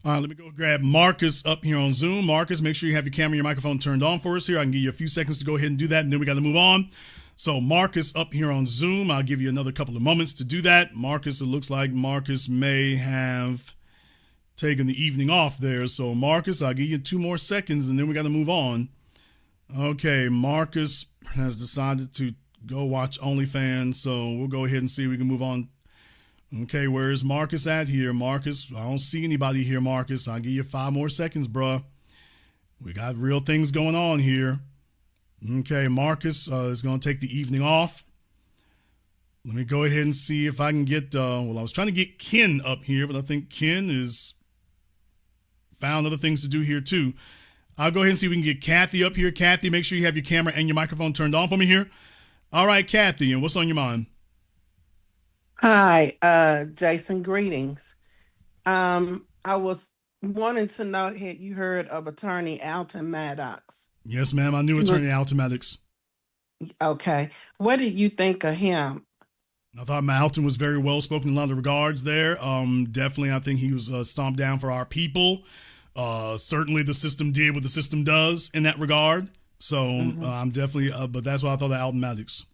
Let me go grab Marcus up here on Zoom. Marcus, make sure you have your camera and your microphone turned on for us here. I can give you a few seconds to go ahead and do that, and then we got to move on. So Marcus up here on Zoom. I'll give you another couple of moments to do that. Marcus, it looks like Marcus may have taken the evening off there. So Marcus, I'll give you 2 more seconds, and then we got to move on. Okay, Marcus has decided to go watch OnlyFans, so we'll go ahead and see if we can move on. Okay, where's Marcus at here? Marcus, I don't see anybody here, Marcus. I'll give you 5 more seconds, bruh. We got real things going on here. Okay, Marcus is going to take the evening off. Let me go ahead and see if I can get, I was trying to get Ken up here, but I think Ken is found other things to do here too. I'll go ahead and see if we can get Kathy up here. Kathy, make sure you have your camera and your microphone turned on for me here. All right, Kathy, and what's on your mind? Hi, Jason, greetings. I was wanting to know, had you heard of attorney Alton Maddox? Yes, ma'am. I knew attorney Alton Maddox. Okay. What did you think of him? I thought Alton was very well spoken in a lot of regards there. Definitely, I think he was stomped down for our people. Certainly the system did what the system does in that regard. So I'm definitely, but that's what I thought of Alton Maddox.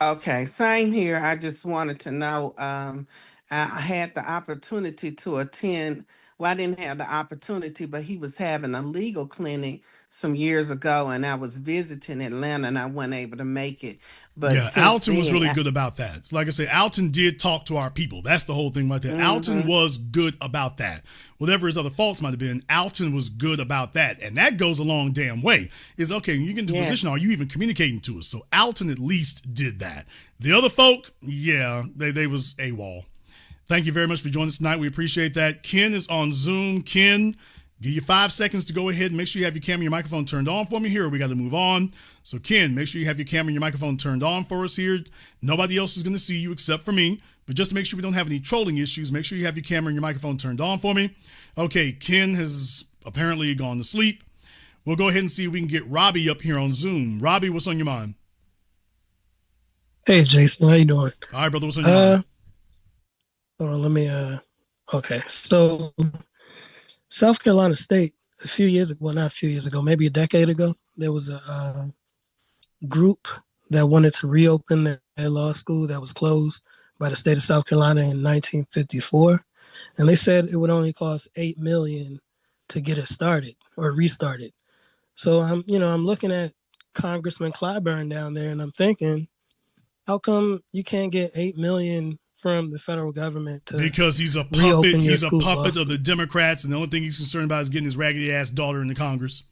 Okay, same here. I just wanted to know, I had the opportunity to attend. Well, I didn't have the opportunity, but he was having a legal clinic some years ago, and I was visiting Atlanta, and I wasn't able to make it. But yeah, Alton was really good about that. It's like I say, Alton did talk to our people. That's the whole thing right there. Alton was good about that. Whatever his other faults might have been, Alton was good about that. And that goes a long damn way. Is okay, when you get into a position, are you even communicating to us? So Alton at least did that. The other folk, yeah, they was AWOL. Thank you very much for joining us tonight. We appreciate that. Ken is on Zoom. Ken, give you 5 seconds to go ahead and make sure you have your camera and your microphone turned on for me here, or we got to move on. So Ken, make sure you have your camera and your microphone turned on for us here. Nobody else is going to see you except for me. But just to make sure we don't have any trolling issues, make sure you have your camera and your microphone turned on for me. Okay, Ken has apparently gone to sleep. We'll go ahead and see if we can get Robbie up here on Zoom. Robbie, what's on your mind? Hey, Jason, how you doing? All right, brother, what's on your mind? Hold on, let me, okay. So, South Carolina State, a few years ago, well, not a few years ago, maybe a decade ago, there was a group that wanted to reopen their law school that was closed by the state of South Carolina in 1954. And they said it would only cost $8 million to get it started or restarted. So I'm looking at Congressman Clyburn down there and I'm thinking, how come you can't get $8 million from the federal government to because he's a puppet. He's a puppet of the Democrats, and the only thing he's concerned about is getting his raggedy ass daughter into Congress.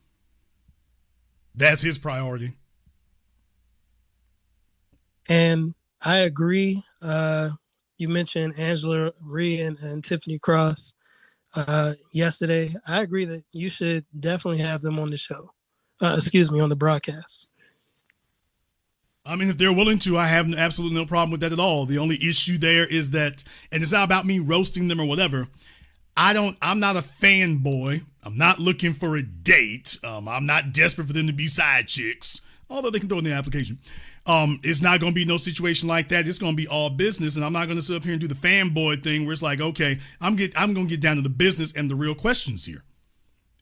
That's his priority. And I agree. You mentioned Angela Rhee and Tiffany Cross yesterday. I agree that you should definitely have them on the show. On the broadcast. I mean, if they're willing to, I have absolutely no problem with that at all. The only issue there is that, and it's not about me roasting them or whatever. I'm not a fanboy. I'm not looking for a date. I'm not desperate for them to be side chicks, although they can throw in the application. It's not going to be no situation like that. It's going to be all business, and I'm not going to sit up here and do the fanboy thing where it's like, okay, I'm going to get down to the business and the real questions here.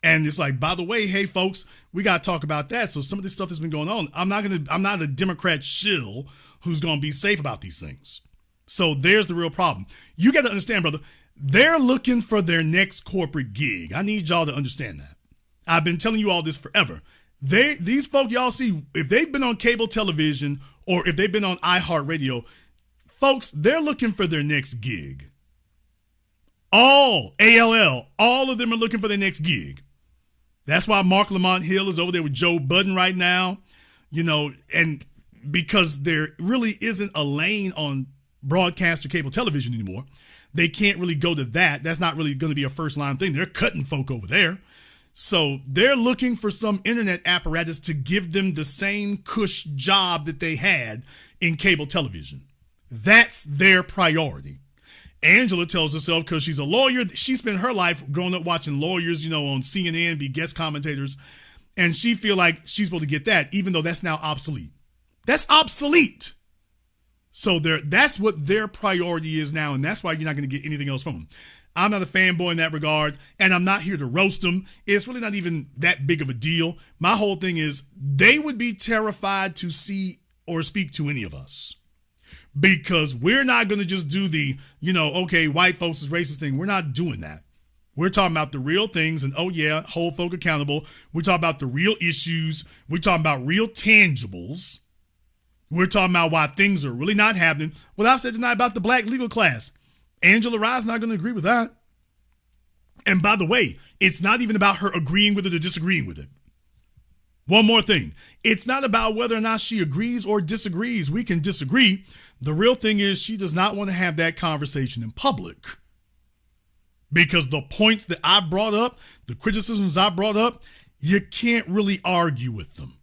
And it's like, by the way, hey folks, we got to talk about that. So some of this stuff that's been going on, I'm not a Democrat shill who's going to be safe about these things. So there's the real problem. You got to understand, brother, they're looking for their next corporate gig. I need y'all to understand that. I've been telling you all this forever. These folk y'all see, if they've been on cable television or if they've been on iHeartRadio, folks, they're looking for their next gig. All of them are looking for their next gig. That's why Mark Lamont Hill is over there with Joe Budden right now, and because there really isn't a lane on broadcast or cable television anymore, they can't really go to that. That's not really going to be a first line thing. They're cutting folk over there. So they're looking for some internet apparatus to give them the same cush job that they had in cable television. That's their priority. Angela tells herself, because she's a lawyer, she spent her life growing up watching lawyers, on CNN, be guest commentators, and she feel like she's supposed to get that, even though that's now obsolete. That's obsolete. So that's what their priority is now, and that's why you're not going to get anything else from them. I'm not a fanboy in that regard, and I'm not here to roast them. It's really not even that big of a deal. My whole thing is they would be terrified to see or speak to any of us. Because we're not going to just do the, okay, white folks is racist thing. We're not doing that. We're talking about the real things and, hold folk accountable. We're talking about the real issues. We're talking about real tangibles. We're talking about why things are really not happening. What I've said tonight about the black legal class, Angela Rye's not going to agree with that. And by the way, it's not even about her agreeing with it or disagreeing with it. One more thing. It's not about whether or not she agrees or disagrees. We can disagree. The real thing is she does not want to have that conversation in public. Because the points that I brought up, the criticisms I brought up, you can't really argue with them.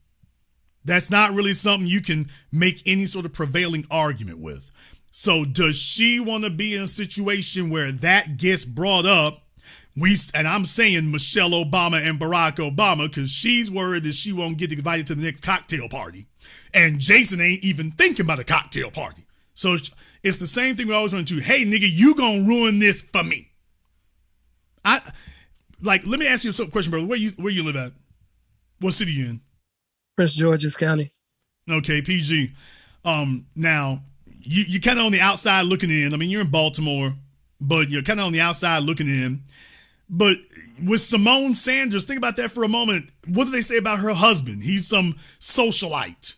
That's not really something you can make any sort of prevailing argument with. So does she want to be in a situation where that gets brought up? And I'm saying Michelle Obama and Barack Obama, because she's worried that she won't get invited to the next cocktail party. And Jason ain't even thinking about a cocktail party. So it's the same thing we always run into. Hey, nigga, you gonna ruin this for me. Let me ask you a question, brother. Where you live at? What city you in? Prince George's County. Okay, PG. Now, you kind of on the outside looking in. I mean, you're in Baltimore, but you're kind of on the outside looking in. But with Simone Sanders, think about that for a moment. What do they say about her husband? He's some socialite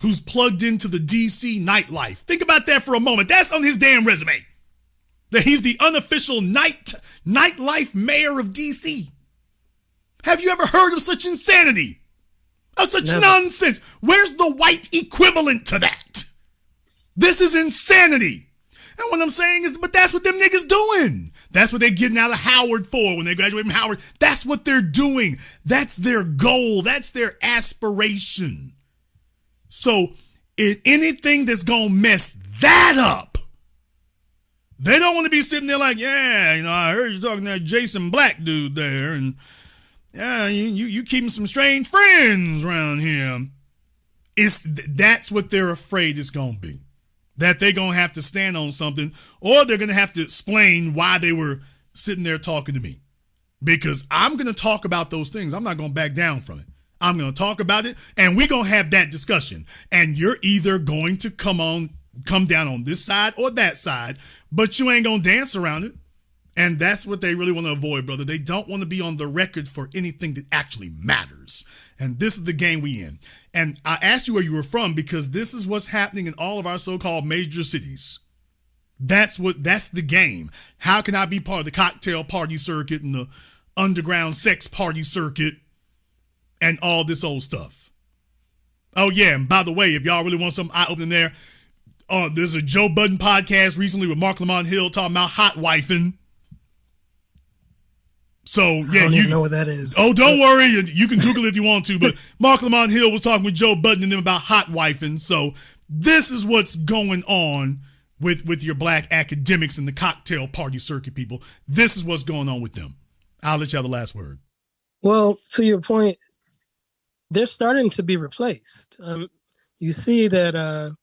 who's plugged into the DC nightlife. Think about that for a moment. That's on his damn resume. That he's the unofficial nightlife mayor of DC. Have you ever heard of such insanity? Of such nonsense? Where's the white equivalent to that? This is insanity. And what I'm saying is, but that's what them niggas doing. That's what they're getting out of Howard for when they graduate from Howard. That's what they're doing. That's their goal. That's their aspiration. So anything that's going to mess that up, they don't want to be sitting there like, I heard you talking to that Jason Black dude there. And Yeah, you keeping some strange friends around here. That's what they're afraid it's gonna be. That they're gonna have to stand on something, or they're gonna have to explain why they were sitting there talking to me. Because I'm gonna talk about those things. I'm not gonna back down from it. I'm gonna talk about it, and we're gonna have that discussion. And you're either going to come down on this side or that side, but you ain't gonna dance around it. And that's what they really want to avoid, brother. They don't want to be on the record for anything that actually matters. And this is the game we in. And I asked you where you were from because this is what's happening in all of our so-called major cities. That's the game. How can I be part of the cocktail party circuit and the underground sex party circuit and all this old stuff? Oh, yeah. And by the way, if y'all really want something eye-opening there, there's a Joe Budden podcast recently with Mark Lamont Hill talking about hot wifing. So, yeah, I don't even know what that is. Oh, don't worry. You can Google it if you want to. But Mark Lamont Hill was talking with Joe Budden and them about hot wifing. So this is what's going on with your black academics and the cocktail party circuit people. This is what's going on with them. I'll let you have the last word. Well, to your point, they're starting to be replaced. You see that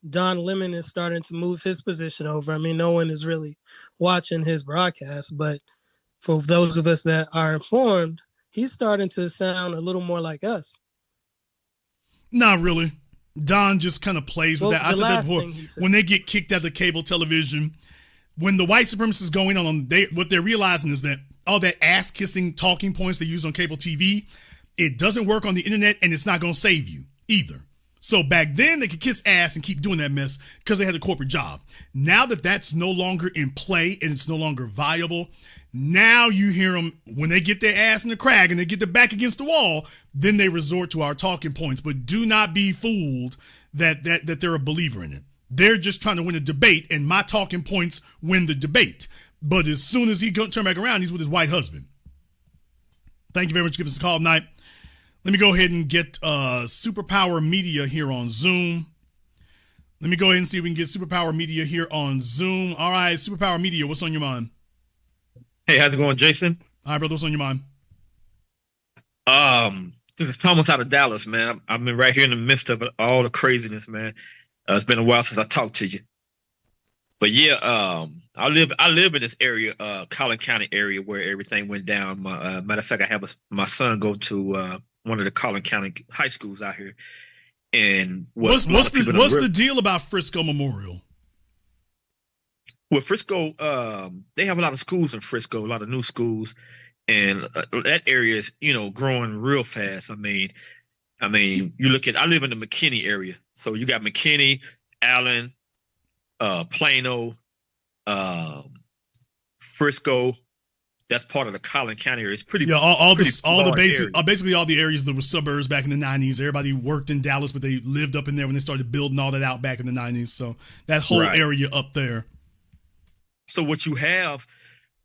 Don Lemon is starting to move his position over. I mean, no one is really watching his broadcast, but for those of us that are informed, he's starting to sound a little more like us. Not really. Don just kind of plays with that. I said that before. When they get kicked out of cable television, when the white supremacists going on, what they're realizing is that all that ass-kissing talking points they use on cable TV, it doesn't work on the internet, and it's not going to save you either. So back then, they could kiss ass and keep doing that mess because they had a corporate job. Now that that's no longer in play and it's no longer viable, now you hear them, when they get their ass in the crack and they get their back against the wall, then they resort to our talking points. But do not be fooled that they're a believer in it. They're just trying to win a debate, and my talking points win the debate. But as soon as he turn back around, he's with his white husband. Thank you very much for giving us a call tonight. Let me go ahead and get Superpower Media here on Zoom. Let me go ahead and see if we can get Superpower Media here on Zoom. All right, Superpower Media, what's on your mind? Hey, how's it going, Jason? All right, brother, what's on your mind? This is Thomas out of Dallas, man. I've been right here in the midst of all the craziness, man. It's been a while since I talked to you. But yeah, I live in this area, Collin County area, where everything went down. Matter of fact, I have my son go to one of the Collin County high schools out here. And what's the deal about Frisco Memorial? Well, Frisco, they have a lot of schools in Frisco, a lot of new schools, and that area is, growing real fast. I mean, you look at, I live in the McKinney area, so you got McKinney, Allen, Plano, Frisco. That's part of the Collin County area. It's pretty. Yeah, basically all the areas that were suburbs back in the 90s. Everybody worked in Dallas, but they lived up in there when they started building all that out back in the 90s. So that whole area up there. So what you have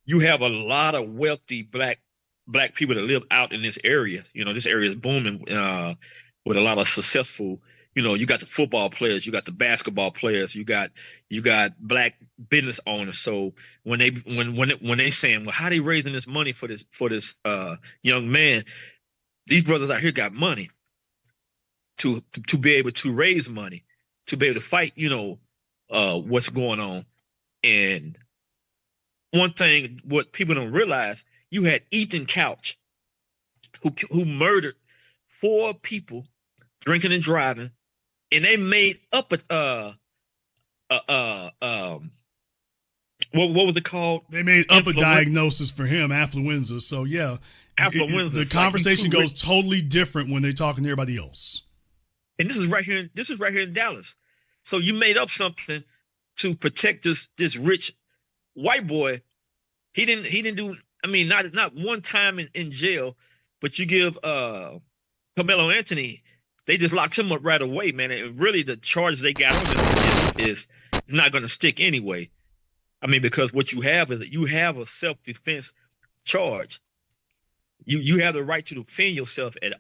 a lot of wealthy black people that live out in this area. This area is booming with a lot of successful. You got the football players, you got the basketball players, you got black business owners. So when they saying, well, how they raising this money for this young man? These brothers out here got money to be able to raise money, to be able to fight. What's going on. And one thing, what people don't realize, you had Ethan Couch, who murdered 4 people, drinking and driving. And they made up what was it called? They made up a diagnosis for him, affluenza. So yeah, affluenza. The conversation goes totally different when they're talking to everybody else. And this is right here in Dallas. So you made up something to protect this rich white boy. He didn't do. I mean, not one time in jail, but you give Carmelo Anthony. They just locked him up right away, man. And really, the charges they got on him is not going to stick anyway. I mean, because what you have is that you have a self-defense charge. You have the right to defend yourself at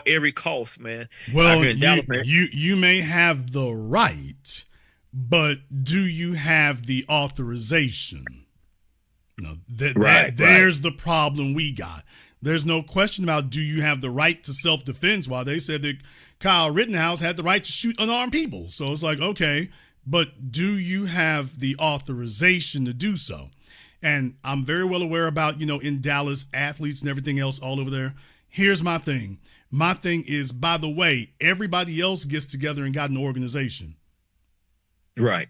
every cost, man. Well, you may have the right, but do you have the authorization? There's the problem we got. There's no question about do you have the right to self-defense, while they said that Kyle Rittenhouse had the right to shoot unarmed people. So it's like, okay, but do you have the authorization to do so? And I'm very well aware about, in Dallas, athletes and everything else all over there. Here's my thing. My thing is, by the way, everybody else gets together and got an organization. Right.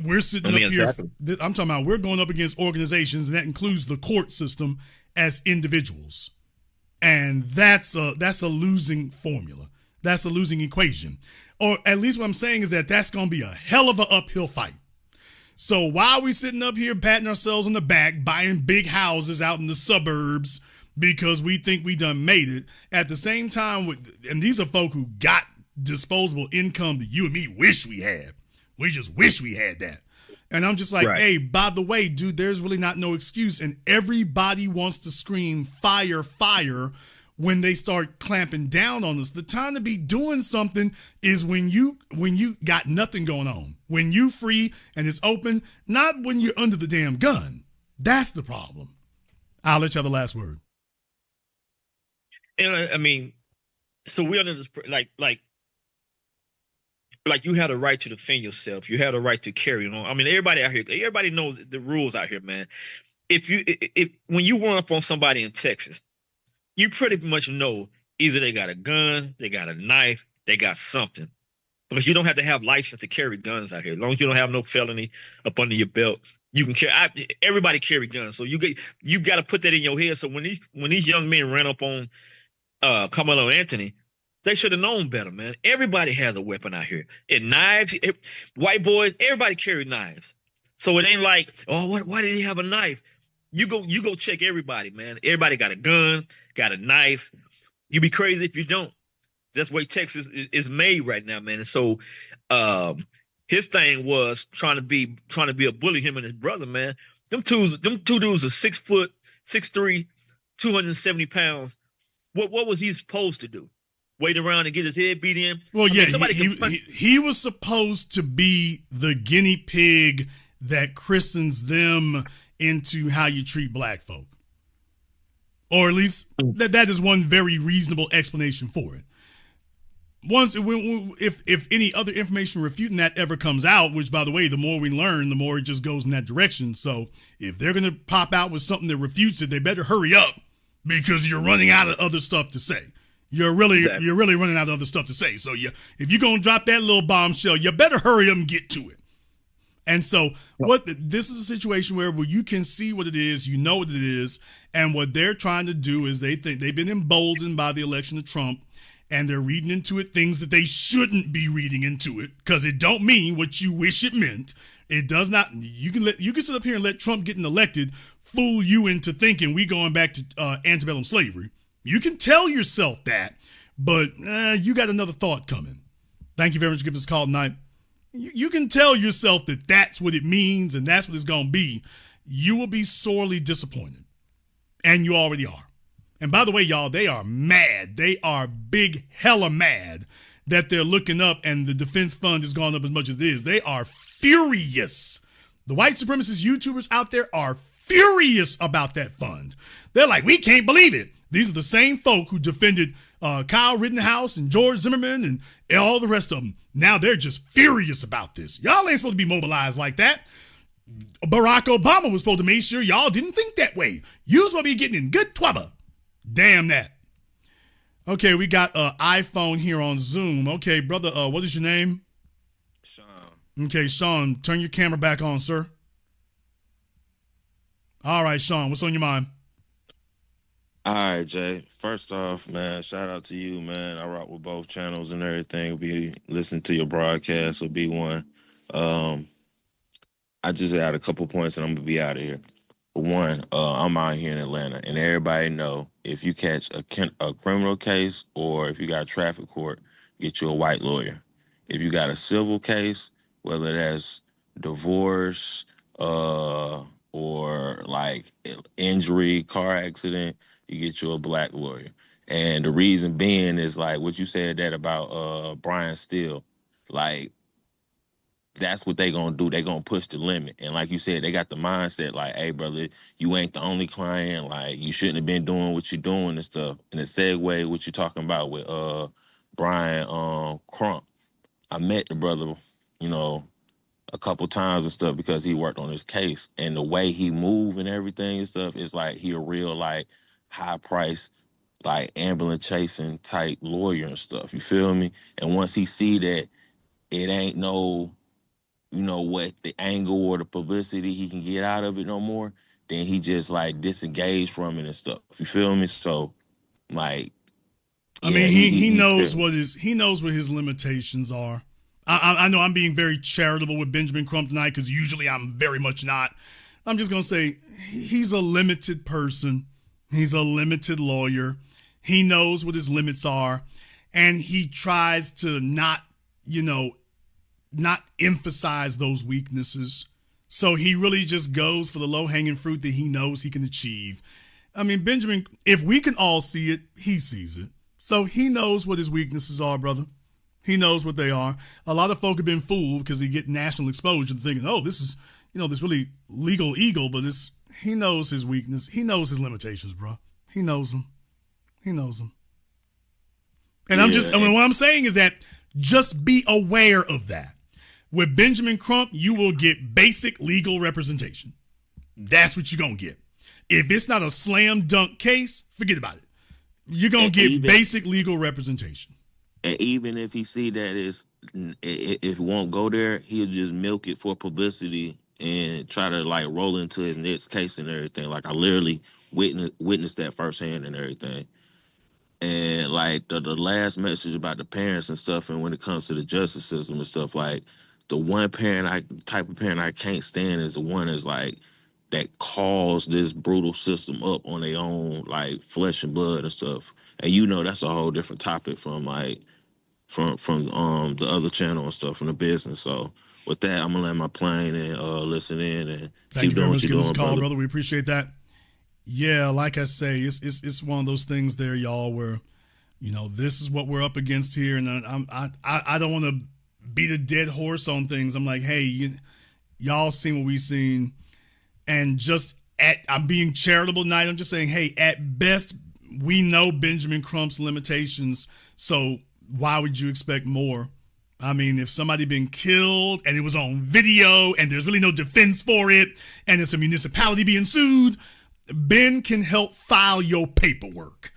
We're sitting up here. Exactly. I'm talking about we're going up against organizations, and that includes the court system as individuals. And that's a losing formula. That's a losing equation. Or at least what I'm saying is that's going to be a hell of an uphill fight. So while we sitting up here patting ourselves on the back, buying big houses out in the suburbs because we think we done made it, at the same time, and these are folk who got disposable income that you and me wish we had. We just wish we had that. And I'm just like, right. Hey, by the way, dude, there's really not no excuse. And everybody wants to scream fire, fire when they start clamping down on us. The time to be doing something is when you got nothing going on. When you free and it's open, not when you're under the damn gun. That's the problem. I'll let you have the last word. And I mean, so we're under this, like you had a right to defend yourself. You had a right to carry on. I mean, everybody out here, everybody knows the rules out here, man. If when you run up on somebody in Texas, you pretty much know either they got a gun, they got a knife, they got something. Because you don't have to have license to carry guns out here. As long as you don't have no felony up under your belt, you can carry. Everybody carry guns, so you got to put that in your head. So when these young men ran up on Carmelo Anthony, they should have known better, man. Everybody has a weapon out here. And knives, white boys, everybody carry knives. So it ain't like, oh, why did he have a knife? You go check everybody, man. Everybody got a gun, got a knife. You be crazy if you don't. That's the way Texas is made right now, man. And so his thing was trying to be a bully, him and his brother, man. Them two dudes are 6 foot, 6'3", 270 pounds. What was he supposed to do? Wait around and get his head beat in? Well, yeah, he was supposed to be the guinea pig that christens them into how you treat black folk. Or at least that is one very reasonable explanation for it. If any other information refuting that ever comes out, which, by the way, the more we learn, the more it just goes in that direction. So if they're going to pop out with something that refutes it, they better hurry up because you're running out of other stuff to say. You're really running out of other stuff to say. So if you're going to drop that little bombshell, you better hurry up and get to it. And so this is a situation where you can see what it is, you know what it is, and what they're trying to do is they think they've been emboldened by the election of Trump, and they're reading into it things that they shouldn't be reading into it because it don't mean what you wish it meant. It does not. You can sit up here and let Trump getting elected fool you into thinking we going back to antebellum slavery. You can tell yourself that, but you got another thought coming. Thank you very much for giving us a call tonight. You can tell yourself that that's what it means and that's what it's going to be. You will be sorely disappointed. And you already are. And by the way, y'all, they are mad. They are big hella mad that they're looking up and the defense fund has gone up as much as it is. They are furious. The white supremacist YouTubers out there are furious about that fund. They're like, we can't believe it. These are the same folk who defended Kyle Rittenhouse and George Zimmerman and all the rest of them. Now they're just furious about this. Y'all ain't supposed to be mobilized like that. Barack Obama was supposed to make sure y'all didn't think that way. You was supposed to be getting in good trouble. Damn that. Okay, we got an iPhone here on Zoom. Okay, brother, what is your name? Sean. Okay, Sean, turn your camera back on, sir. All right, Sean, what's on your mind? All right, Jay. First off, man, shout out to you, man. I rock with both channels and everything. Be listening to your broadcast will be one. I just had a couple points and I'm gonna be out of here. One, I'm out here in Atlanta, and everybody know if you catch a criminal case or if you got a traffic court, get you a white lawyer. If you got a civil case, whether that's divorce or like injury, car accident, you get you a black lawyer. And the reason being is like what you said that about Brian Steele. Like that's what they gonna do. They gonna push the limit. And like you said, they got the mindset like, hey, brother, you ain't the only client. Like, you shouldn't have been doing what you're doing and stuff. And the segue, what you're talking about with Brian Crump. I met the brother, you know, a couple times and stuff because he worked on his case. And the way he move and everything and stuff is like he a real like high price, like ambulance chasing type lawyer and stuff. You feel me? And once he see that it ain't no, you know, what the angle or the publicity he can get out of it no more, then he just like disengaged from it and stuff. You feel me? So like, I yeah, mean, he he knows said, what his limitations are. I know I'm being very charitable with Benjamin Crump tonight because usually I'm very much not. I'm just gonna say he's a limited person. He's a limited lawyer. He knows what his limits are, and he tries to not, you know, not emphasize those weaknesses. So he really just goes for the low-hanging fruit that he knows he can achieve. I mean, Benjamin, if we can all see it, he sees it. So he knows what his weaknesses are, brother. He knows what they are. A lot of folk have been fooled because they get national exposure thinking, oh, this is, you know, this really legal eagle, but he knows his weakness. He knows his limitations, bro. He knows them. He knows them. And what I'm saying is that just be aware of that. With Benjamin Crump, you will get basic legal representation. That's what you're going to get. If it's not a slam dunk case, forget about it. You're going to get basic legal representation. And even if he see that if it won't go there, he'll just milk it for publicity and try to like roll into his next case and everything. Like I literally witnessed that firsthand and everything. And like the last message about the parents and stuff, and when it comes to the justice system and stuff, like the one type of parent I can't stand is the one that's like that calls this brutal system up on their own like flesh and blood and stuff. And you know that's a whole different topic from like from the other channel and stuff from the business. So with that, I'm gonna land my plane and listen in and Thank keep you very doing much what for you're giving us a doing, call, brother. We appreciate that. Yeah, like I say, it's one of those things there, y'all, where, you know, this is what we're up against here, and I don't want to beat a dead horse on things. I'm like, hey, y'all seen what we seen, and I'm being charitable tonight. I'm just saying, hey, at best, we know Benjamin Crump's limitations, so why would you expect more? I mean, if somebody been killed and it was on video and there's really no defense for it, and it's a municipality being sued, Ben can help file your paperwork.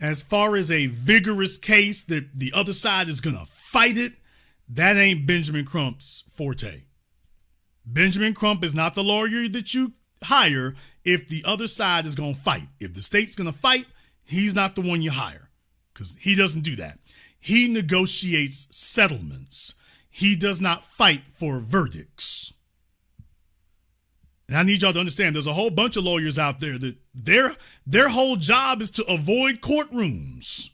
As far as a vigorous case that the other side is going to fight it, that ain't Benjamin Crump's forte. Benjamin Crump is not the lawyer that you hire if the other side is going to fight. If the state's going to fight, he's not the one you hire because he doesn't do that. He negotiates settlements. He does not fight for verdicts. And I need y'all to understand there's a whole bunch of lawyers out there that their whole job is to avoid courtrooms.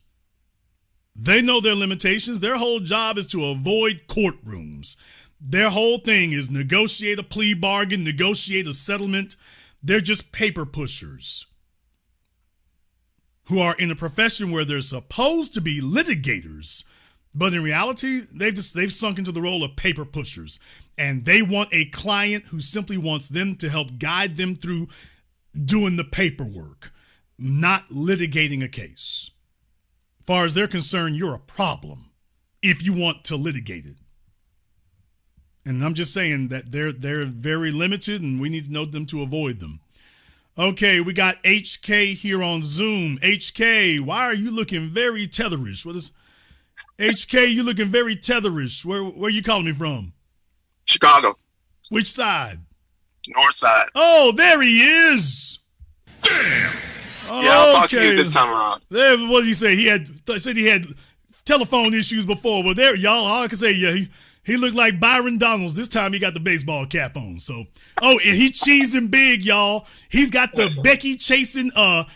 They know their limitations. Their whole job is to avoid courtrooms. Their whole thing is negotiate a plea bargain, negotiate a settlement. They're just paper pushers who are in a profession where they're supposed to be litigators, but in reality, they've sunk into the role of paper pushers. And they want a client who simply wants them to help guide them through doing the paperwork, not litigating a case. As far as they're concerned, you're a problem if you want to litigate it. And I'm just saying that they're very limited and we need to know them to avoid them. Okay, we got HK here on Zoom. HK, why are you looking very tetherish? What is HK? You looking very tetherish. Where you calling me from? Chicago. Which side? North side. Oh, there he is. Damn. Yeah, I'll talk to you this time around. There, what did he say? Said he had telephone issues before. Well, there, y'all, all I can say, yeah, he looked like Byron Donalds. This time he got the baseball cap on. So, and he cheesing big, y'all. He's got the Becky chasing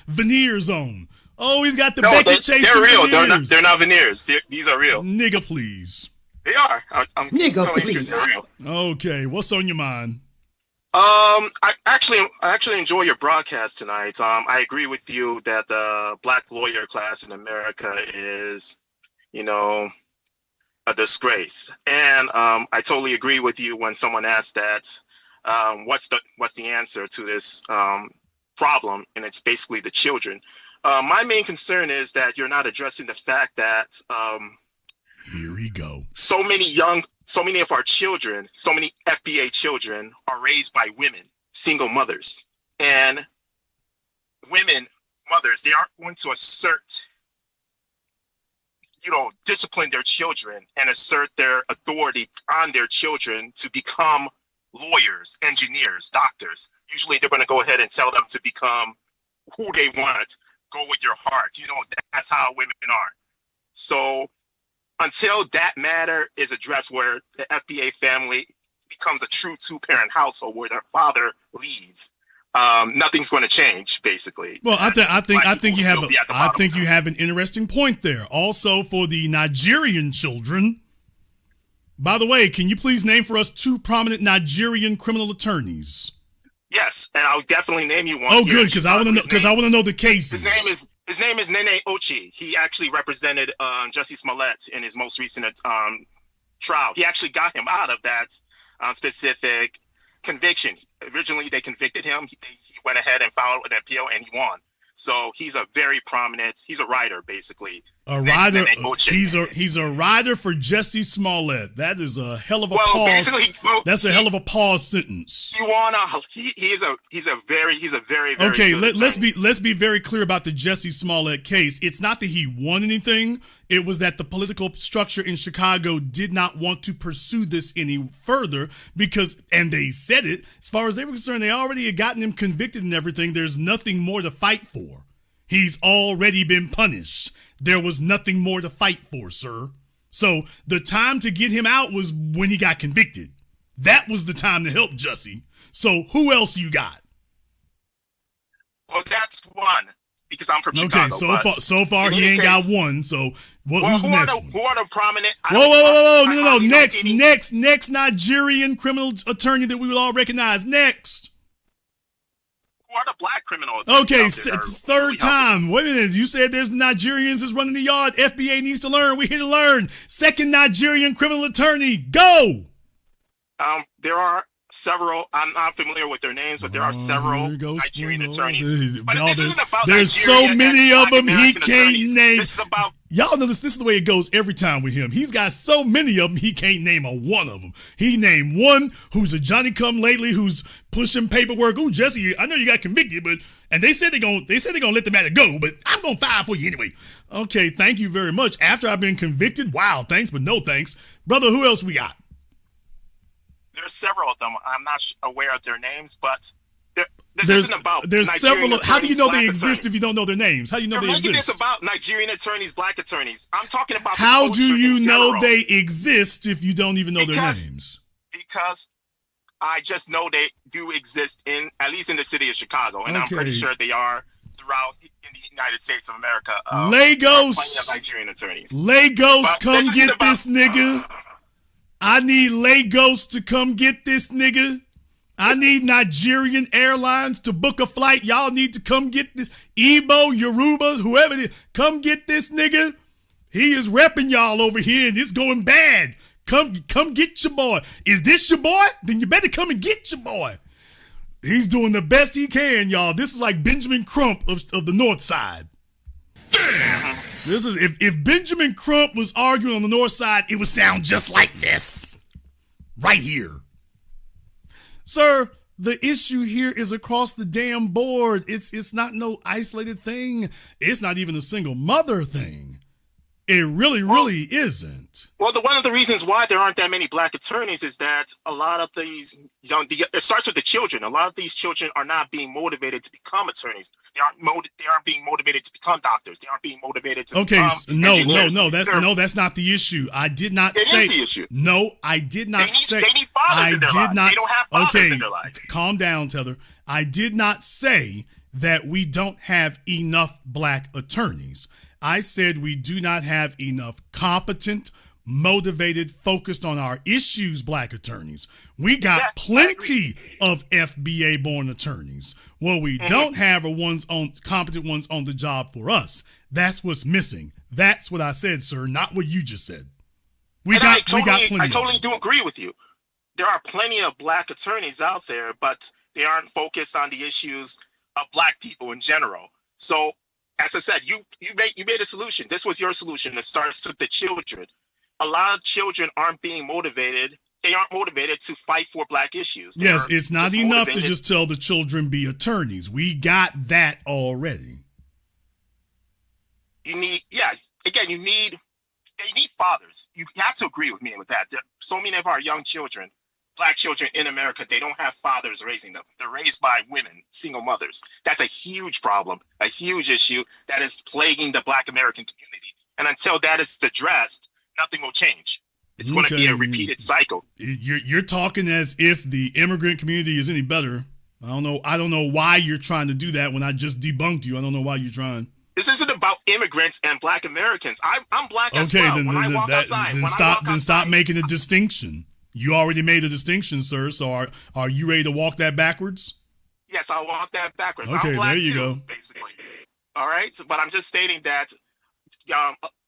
veneers on. Oh, he's got the Becky chasing they're real. veneers. They're not veneers. These are real. Nigga, please. They are. I'm telling you, they're real. Okay, what's on your mind? I actually enjoy your broadcast tonight. I agree with you that the black lawyer class in America is, a disgrace. And I totally agree with you when someone asks that, what's the answer to this problem? And it's basically the children. My main concern is that you're not addressing the fact that here we go. So many of our children, so many FBA children are raised by women, single mothers. And women, mothers, they aren't going to discipline their children and assert their authority on their children to become lawyers, engineers, doctors. Usually they're going to go ahead and tell them to become who they want. Go with your heart. That's how women are. So until that matter is addressed, where the FBA family becomes a true two-parent household where their father leads, nothing's going to change, basically. Well, I think you have an interesting point there. Also, for the Nigerian children, by the way, can you please name for us 2 prominent Nigerian criminal attorneys? Yes, and I'll definitely name you one. Oh, good, because I want to know the cases. His name is Nene Ochi. He actually represented Jussie Smollett in his most recent trial. He actually got him out of that specific conviction. Originally, they convicted him. He went ahead and filed an appeal, and he won. So he's a very prominent. He's a writer, basically. A writer. He's a writer for Jussie Smollett. That is a hell of a pause. That's a hell of a pause sentence. He's a very okay. Good let's be very clear about the Jussie Smollett case. It's not that he won anything. It was that the political structure in Chicago did not want to pursue this any further because, and they said it, as far as they were concerned, they already had gotten him convicted and everything. There's nothing more to fight for. He's already been punished. There was nothing more to fight for, sir. So the time to get him out was when he got convicted. That was the time to help Jussie. So who else you got? Well, that's one. Because I'm from Chicago. Okay, so far he ain't got one. So who's the next one? Who are the prominent? Whoa! No. Next Nigerian criminal attorney that we will all recognize. Next. Who are the black criminal attorneys? Okay, third time. Wait a minute. You said there's Nigerians that's running the yard. FBA needs to learn. We're here to learn. Second Nigerian criminal attorney. Go. There are several. I'm not familiar with their names, but there are several Nigerian attorneys. But this isn't about there's Nigeria so many of them he can't attorneys. name. This is about. Y'all know this is the way it goes every time with him. He's got so many of them he can't name a one of them. He named one who's a Johnny come lately who's pushing paperwork. Ooh, Jussie, I know you got convicted, but and they said they're gonna let the matter go, but I'm gonna file for you anyway. Okay, thank you very much. After I've been convicted, wow, thanks, but no thanks, brother. Who else we got? There's several of them. I'm not aware of their names, but this isn't about. There's Nigerian several. How do you know they attorneys. exist if you don't know their names? How do you know You're they making exist? this about Nigerian attorneys, black attorneys. I'm talking about. How the do you in know general. they exist if you don't even know their names? Because I just know they do exist at least in the city of Chicago, and I'm pretty sure they are throughout in the United States of America. Lagos. Plenty of Nigerian attorneys. Lagos, But come this isn't get about- this nigga. I need Lagos to come get this nigga. I need Nigerian Airlines to book a flight. Y'all need to come get this. Igbo, Yorubas, whoever it is, come get this nigga. He is repping y'all over here and it's going bad. Come get your boy. Is this your boy? Then you better come and get your boy. He's doing the best he can, y'all. This is like Benjamin Crump of the North Side. This is if Benjamin Crump was arguing on the North Side, it would sound just like this. Right here. Sir, the issue here is across the damn board. It's not no isolated thing. It's not even a single mother thing. It really isn't. Well, one of the reasons why there aren't that many black attorneys is that a lot of these it starts with the children. A lot of these children are not being motivated to become attorneys. They aren't being motivated to become doctors. They aren't being motivated to become engineers. That's not the issue. I did not say. It is the issue. No, I did not say. They need fathers in their lives. They don't have fathers in their lives. Calm down, Tether. I did not say that we don't have enough black attorneys. I said we do not have enough competent, motivated, focused on our issues black attorneys. We got plenty of FBA-born attorneys. What we don't have are competent ones on the job for us. That's what's missing. That's what I said, sir, not what you just said. I totally do agree with you. There are plenty of Black attorneys out there, but they aren't focused on the issues of Black people in general. So, as I said, you made a solution. This was your solution. It starts with the children. A lot of children aren't being motivated. They aren't motivated to fight for Black issues. Yes, it's not enough to just tell the children be attorneys. We got that already. You need fathers. You have to agree with me with that. So many of our young children, Black children in America, they don't have fathers raising them. They're raised by women, single mothers. That's a huge problem, a huge issue that is plaguing the Black American community. And until that is addressed, nothing will change. It's going to be a repeated cycle. You're talking as if the immigrant community is any better. I don't know why you're trying to do that when I just debunked you. I don't know why you're trying. This isn't about immigrants and Black Americans. I'm Black as well. Then stop making a distinction. You already made a distinction, sir. So are you ready to walk that backwards? Yes, I'll walk that backwards. Okay, I'm Black there you too, go. basically. All right, but I'm just stating that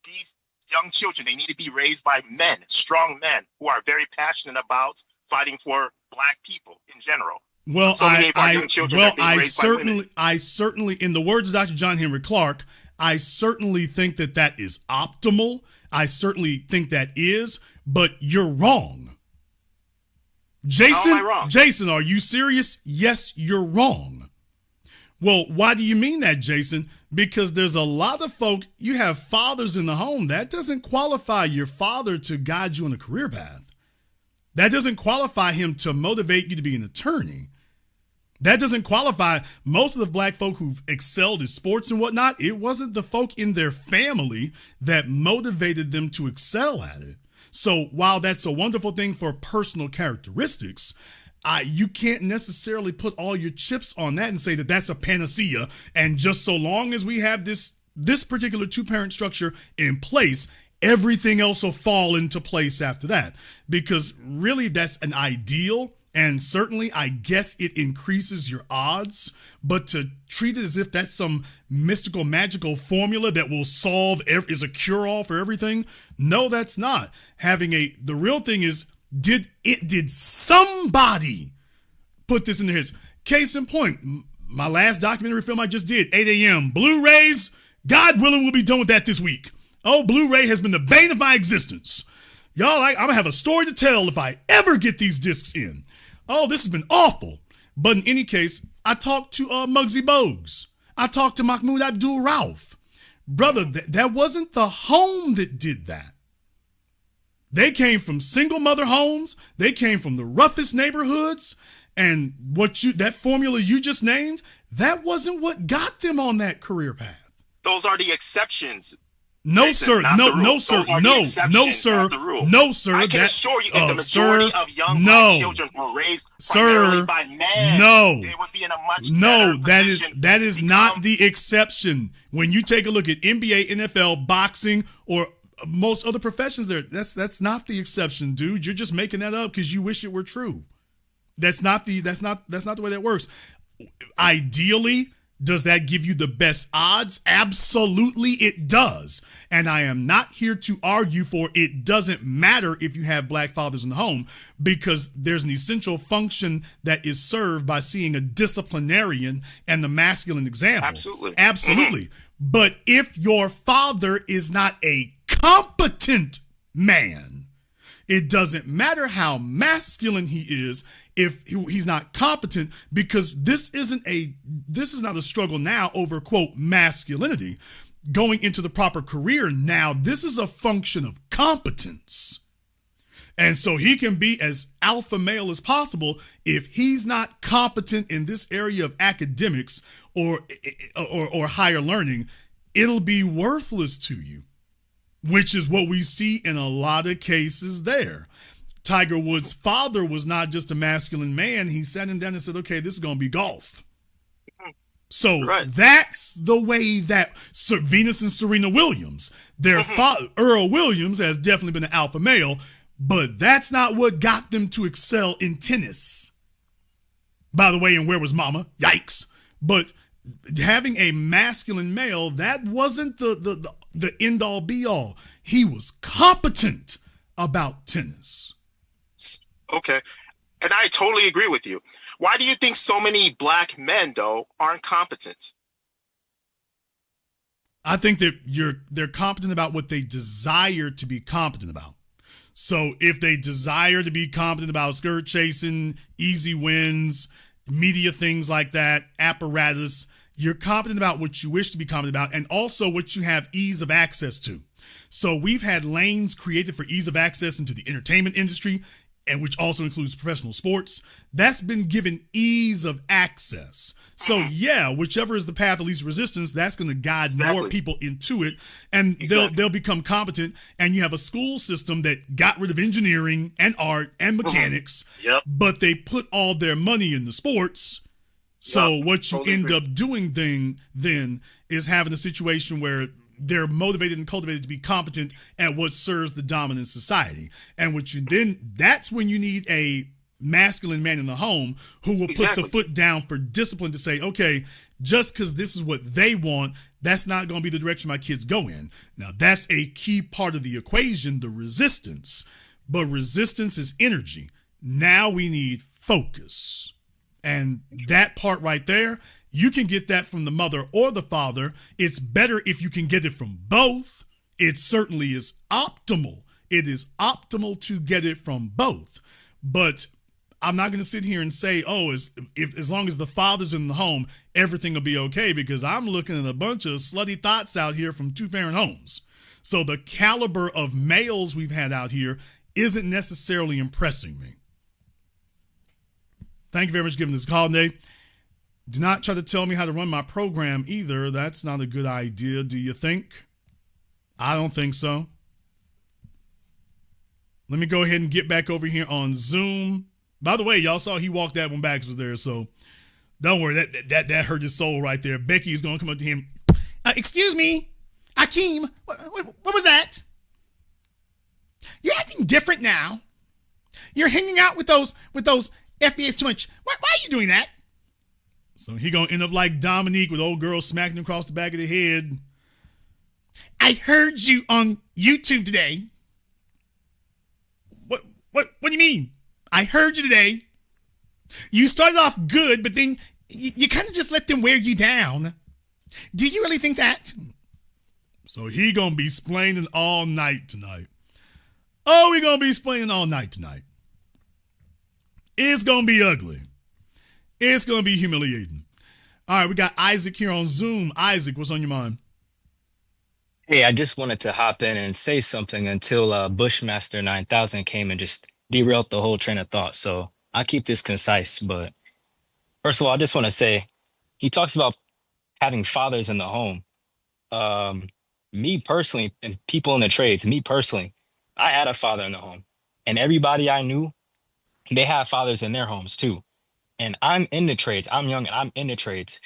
these young children, they need to be raised by men, strong men, who are very passionate about fighting for Black people in general. Well, I certainly, in the words of Dr. John Henry Clarke, I certainly think that is optimal. I certainly think that is, but you're wrong. Jason, how am I wrong? Jason, are you serious? Yes, you're wrong. Well, why do you mean that, Jason? Because there's a lot of folk, you have fathers in the home. That doesn't qualify your father to guide you on a career path. That doesn't qualify him to motivate you to be an attorney. That doesn't qualify most of the Black folk who've excelled in sports and whatnot. It wasn't the folk in their family that motivated them to excel at it. So while that's a wonderful thing for personal characteristics, you can't necessarily put all your chips on that and say that that's a panacea. And just so long as we have this particular two-parent structure in place, everything else will fall into place after that. Because really that's an ideal. And certainly, I guess it increases your odds, but to treat it as if that's some mystical, magical formula that will is a cure-all for everything, no, that's not. The real thing is, did somebody put this in their heads? Case in point, my last documentary film I just did, 8 a.m. Blu-rays, God willing, we'll be done with that this week. Oh, Blu-ray has been the bane of my existence. Y'all, I'm going to have a story to tell if I ever get these discs in. Oh, this has been awful. But in any case, I talked to Muggsy Bogues. I talked to Mahmoud Abdul Rauf. Brother, that wasn't the home that did that. They came from single mother homes. They came from the roughest neighborhoods. And that formula you just named, that wasn't what got them on that career path. Those are the exceptions. No, sir. No, sir. No, sir. No, sir. I can assure you that the majority of young Black children were raised primarily by men. No. They would be in a much better position. That is not the exception. When you take a look at NBA, NFL, boxing, or most other professions there, that's not the exception, dude. You're just making that up because you wish it were true. That's not the way that works. Ideally, does that give you the best odds? Absolutely, it does. And I am not here to argue for it doesn't matter if you have Black fathers in the home, because there's an essential function that is served by seeing a disciplinarian and the masculine example. Absolutely. Mm-hmm. But if your father is not a competent man, it doesn't matter how masculine he is if he's not competent, because this is not a struggle now over, quote, masculinity going into the proper career. Now, this is a function of competence. And so he can be as alpha male as possible. If he's not competent in this area of academics or higher learning, it'll be worthless to you, which is what we see in a lot of cases there. Tiger Woods' father was not just a masculine man. He sat him down and said, okay, this is going to be golf. So that's the way that Venus and Serena Williams, their father, Earl Williams, has definitely been an alpha male, but that's not what got them to excel in tennis. By the way, and where was mama? Yikes. But having a masculine male, that wasn't the end all be all. He was competent. about tennis. Okay. And I totally agree with you. Why do you think so many black men, though, aren't competent? I think that they're competent about what they desire to be competent about. So if they desire to be competent about skirt chasing, easy wins, media things like that, apparatus, you're competent about what you wish to be competent about and also what you have ease of access to. So we've had lanes created for ease of access into the entertainment industry, and which also includes professional sports. That's been given ease of access. So yeah, whichever is the path of least resistance, that's going to guide more people into it, and they'll become competent. And you have a school system that got rid of engineering and art and mechanics, but they put all their money in the sports. So what you end up doing then is having a situation where they're motivated and cultivated to be competent at what serves the dominant society. And that's when you need a masculine man in the home who will put the foot down for discipline to say, okay, just because this is what they want, that's not going to be the direction my kids go in. Now, that's a key part of the equation, the resistance. But resistance is energy. Now we need focus. And that part right there, you can get that from the mother or the father. It's better if you can get it from both. It certainly is optimal. It is optimal to get it from both. But I'm not going to sit here and say, as long as the father's in the home, everything will be okay, because I'm looking at a bunch of slutty thoughts out here from two-parent homes. So the caliber of males we've had out here isn't necessarily impressing me. Thank you very much for giving this call, Nate. Do not try to tell me how to run my program either. That's not a good idea, do you think? I don't think so. Let me go ahead and get back over here on Zoom. By the way, y'all saw he walked that one backwards there, so don't worry. That hurt his soul right there. Becky is going to come up to him. Excuse me, Akeem, what was that? You're acting different now. You're hanging out with those FBAs too much. Why are you doing that? So he gonna end up like Dominique with old girl smacking him across the back of the head. I heard you on YouTube today. What do you mean? I heard you today. You started off good, but then you kind of just let them wear you down. Do you really think that? So he gonna be splaining all night tonight. Oh, we gonna be splaining all night tonight. It's gonna be ugly. It's gonna be humiliating. All right, we got Isaac here on Zoom. Isaac, what's on your mind? Hey, I just wanted to hop in and say something until Bushmaster 9000 came and just derailed the whole train of thought. So I'll keep this concise. But first of all, I just want to say, he talks about having fathers in the home. Me personally, and people in the trades, me personally, I had a father in the home. And everybody I knew, they have fathers in their homes too. And I'm in the trades. I'm young and I'm in the trades.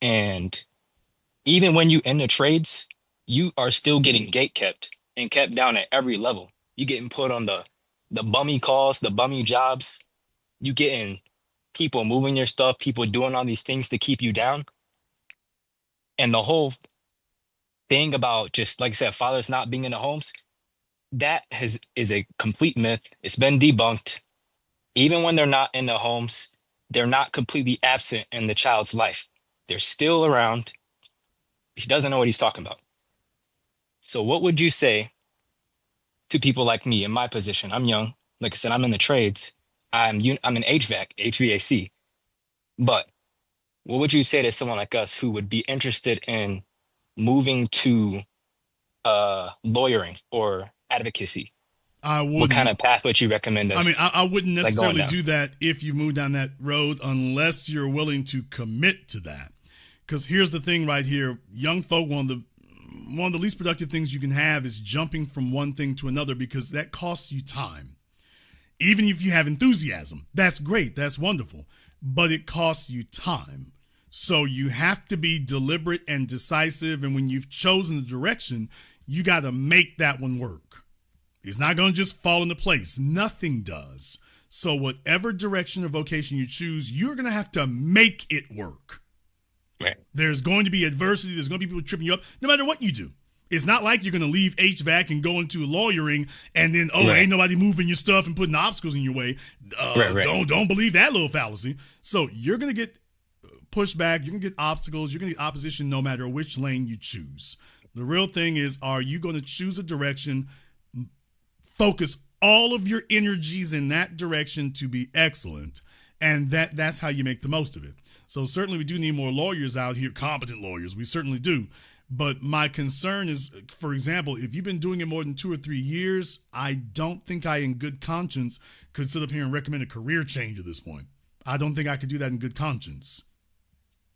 And even when you in the trades, you are still getting gate kept and kept down at every level. You getting put on the bummy calls, the bummy jobs. You getting people moving your stuff, people doing all these things to keep you down. And the whole thing about, just like I said, fathers not being in the homes, that is a complete myth. It's been debunked. Even when they're not in the homes, they're not completely absent in the child's life. They're still around. He doesn't know what he's talking about. So what would you say to people like me in my position? I'm young. Like I said, I'm in the trades. I'm in HVAC. But what would you say to someone like us who would be interested in moving to lawyering or advocacy? I wouldn't. What kind of path would you recommend us? I mean, I wouldn't necessarily down? do that if you move down that road unless you're willing to commit to that. Because here's the thing right here. Young folk, one of the least productive things you can have is jumping from one thing to another, because that costs you time. Even if you have enthusiasm, that's great. That's wonderful. But it costs you time. So you have to be deliberate and decisive. And when you've chosen the direction, you got to make that one work. It's not going to just fall into place. Nothing does. So whatever direction or vocation you choose, you're going to have to make it work. Right. There's going to be adversity. There's going to be people tripping you up, no matter what you do. It's not like you're going to leave HVAC and go into lawyering and then, Right. ain't nobody moving your stuff and putting obstacles in your way. Right. Don't believe that little fallacy. So you're going to get pushback. You're going to get obstacles. You're going to get opposition no matter which lane you choose. The real thing is, are you going to choose a direction, focus all of your energies in that direction to be excellent, and that's how you make the most of it. So certainly we do need more lawyers out here, competent lawyers. We certainly do. But my concern is, for example, if you've been doing it more than 2 or 3 years, I don't think I, in good conscience, could sit up here and recommend a career change at this point. I don't think I could do that in good conscience.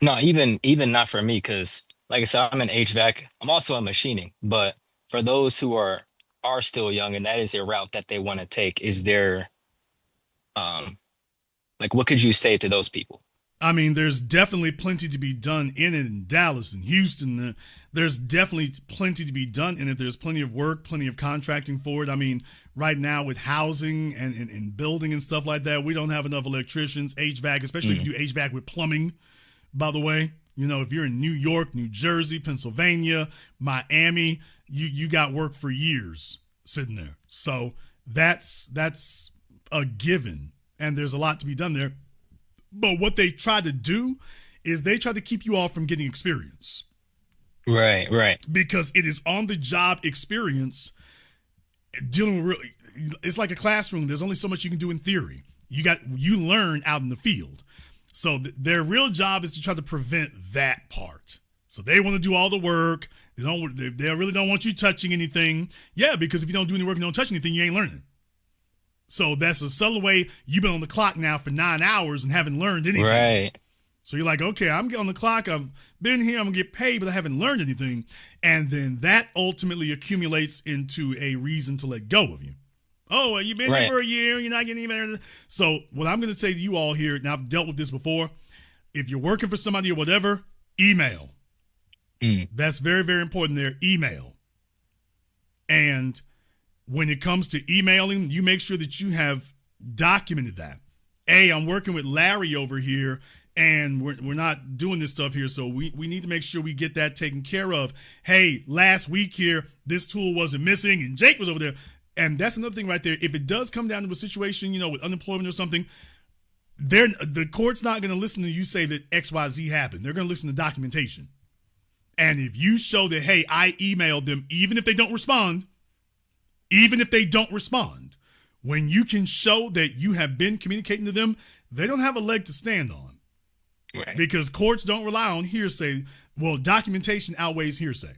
No, even not for me, because like I said, I'm in HVAC. I'm also in machining. But for those who are still young and that is a route that they want to take, is there like what could you say to those people? I mean, there's definitely plenty to be done in it in Dallas and Houston. There's definitely plenty to be done in it. There's plenty of work, plenty of contracting for it. I mean, right now with housing and building and stuff like that, we don't have enough electricians, HVAC, especially if you do HVAC with plumbing, by the way. You know, if you're in New York, New Jersey, Pennsylvania, Miami, you got work for years sitting there. So that's a given. And there's a lot to be done there. But what they try to do is they try to keep you off from getting experience. Right. Because it is on the job experience dealing with it's like a classroom. There's only so much you can do in theory. You learn out in the field. So their real job is to try to prevent that part. So they want to do all the work. They really don't want you touching anything. Yeah, because if you don't do any work and don't touch anything, you ain't learning. So that's a subtle way. You've been on the clock now for 9 hours and haven't learned anything. Right. So you're like, okay, I'm on the clock. I've been here. I'm going to get paid, but I haven't learned anything. And then that ultimately accumulates into a reason to let go of you. Oh, well, you've been here for a year. You're not getting any better. So what I'm going to say to you all here, now I've dealt with this before. If you're working for somebody or whatever, email. That's very, very important there. Email. And when it comes to emailing, you make sure that you have documented that. I'm working with Larry over here, and we're not doing this stuff here, so we need to make sure we get that taken care of. Hey, last week here, this tool wasn't missing, and Jake was over there. And that's another thing right there. If it does come down to a situation, with unemployment or something, the court's not going to listen to you say that XYZ happened. They're going to listen to documentation. And if you show that, hey, I emailed them, even if they don't respond, when you can show that you have been communicating to them, they don't have a leg to stand on. Right. Because courts don't rely on hearsay. Well, documentation outweighs hearsay.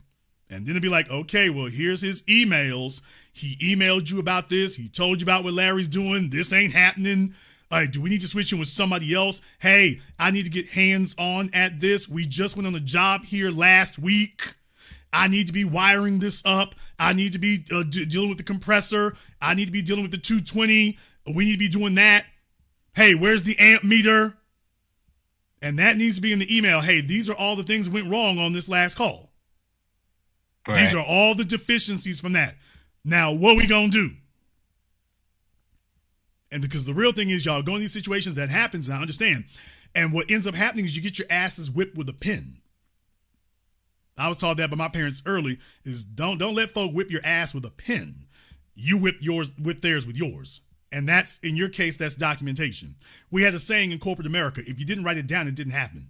And then it'd be like, okay, well, here's his emails. He emailed you about this. He told you about what Larry's doing. This ain't happening. All right, do we need to switch in with somebody else? Hey, I need to get hands on at this. We just went on a job here last week. I need to be wiring this up. I need to be dealing with the compressor. I need to be dealing with the 220. We need to be doing that. Hey, where's the amp meter? And that needs to be in the email. Hey, these are all the things that went wrong on this last call. Right. These are all the deficiencies from that. Now, what we gonna do? And because the real thing is, y'all go in these situations, that happens, and I understand. And what ends up happening is you get your asses whipped with a pen. I was taught that by my parents early, is don't let folk whip your ass with a pen. You whip theirs with yours. And that's, in your case, that's documentation. We had a saying in corporate America, if you didn't write it down, it didn't happen.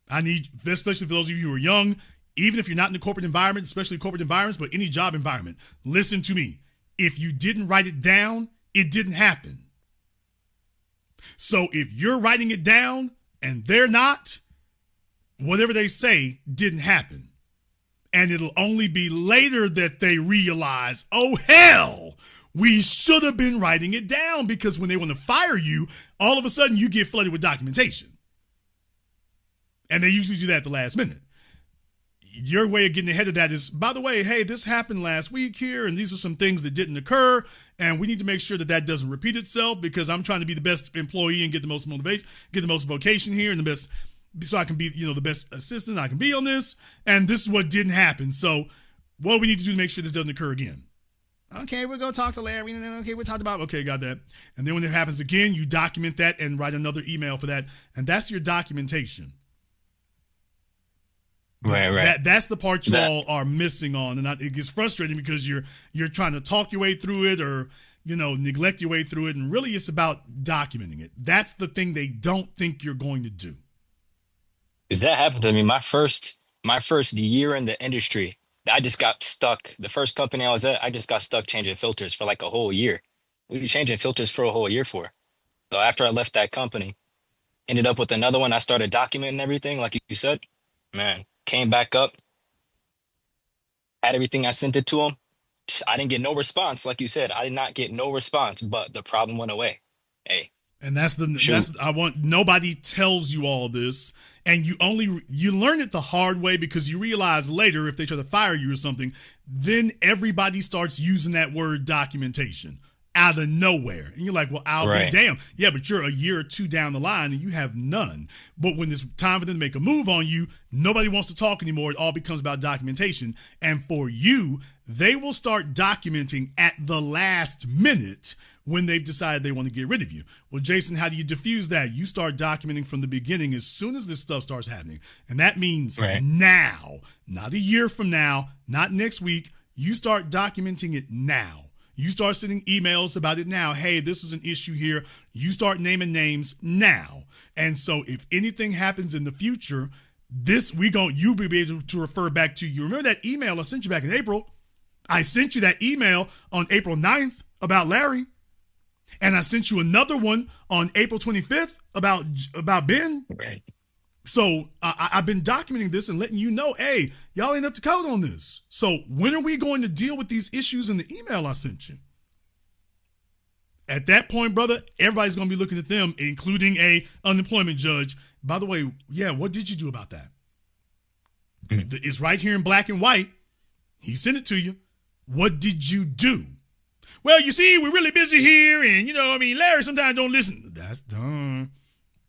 I need, especially for those of you who are young, even if you're not in the corporate environment, especially corporate environments, but any job environment, listen to me. If you didn't write it down, it didn't happen. So if you're writing it down and they're not, whatever they say didn't happen. And it'll only be later that they realize, oh, hell, we should have been writing it down, because when they want to fire you, all of a sudden you get flooded with documentation. And they usually do that at the last minute. Your way of getting ahead of that is, by the way, hey, this happened last week here, and these are some things that didn't occur, and we need to make sure that that doesn't repeat itself, because I'm trying to be the best employee and get the most motivation, get the most vocation here, and the best, so I can be, the best assistant I can be on this, and this is what didn't happen. So what we need to do to make sure this doesn't occur again. Okay, we're going to talk to Larry, and then, okay, we'll talk about, okay, got that. And then when it happens again, you document that and write another email for that, and that's your documentation. Right. That's the part you That all are missing on, and it gets frustrating because you're trying to talk your way through it, or neglect your way through it, and really it's about documenting it. That's the thing they don't think you're going to do. Is that happened to me? My first year in the industry, I just got stuck. The first company I was at, I just got stuck changing filters for like a whole year. We were changing filters for a whole year for. So after I left that company, ended up with another one. I started documenting everything, like you said. Man, came back up, had everything. I sent it to them. I didn't get no response, like you said. I did not get no response, but the problem went away. Hey, And that's shoot. nobody tells you all this, and you learn it the hard way because you realize later if they try to fire you or something, then everybody starts using that word documentation out of nowhere. And you're like, well, I'll be Right. damned. Yeah, but you're a year or two down the line and you have none. But when it's time for them to make a move on you, nobody wants to talk anymore. It all becomes about documentation. And for you, they will start documenting at the last minute when they've decided they want to get rid of you. Well, Jason, how do you diffuse that? You start documenting from the beginning as soon as this stuff starts happening. And that means Right. now, not a year from now, not next week. You start documenting it now. You start sending emails about it now. Hey, this is an issue here. You start naming names now. And so if anything happens in the future, you'll be able to refer back to you. Remember that email I sent you back in April? I sent you that email on April 9th about Larry. And I sent you another one on April 25th about Ben. Right. So I've been documenting this and letting you know, hey, y'all ain't up to code on this. So when are we going to deal with these issues in the email I sent you? At that point, brother, everybody's going to be looking at them, including a unemployment judge. By the way, yeah, what did you do about that? It's right here in black and white. He sent it to you. What did you do? Well, you see, we're really busy here, and Larry sometimes don't listen. That's done.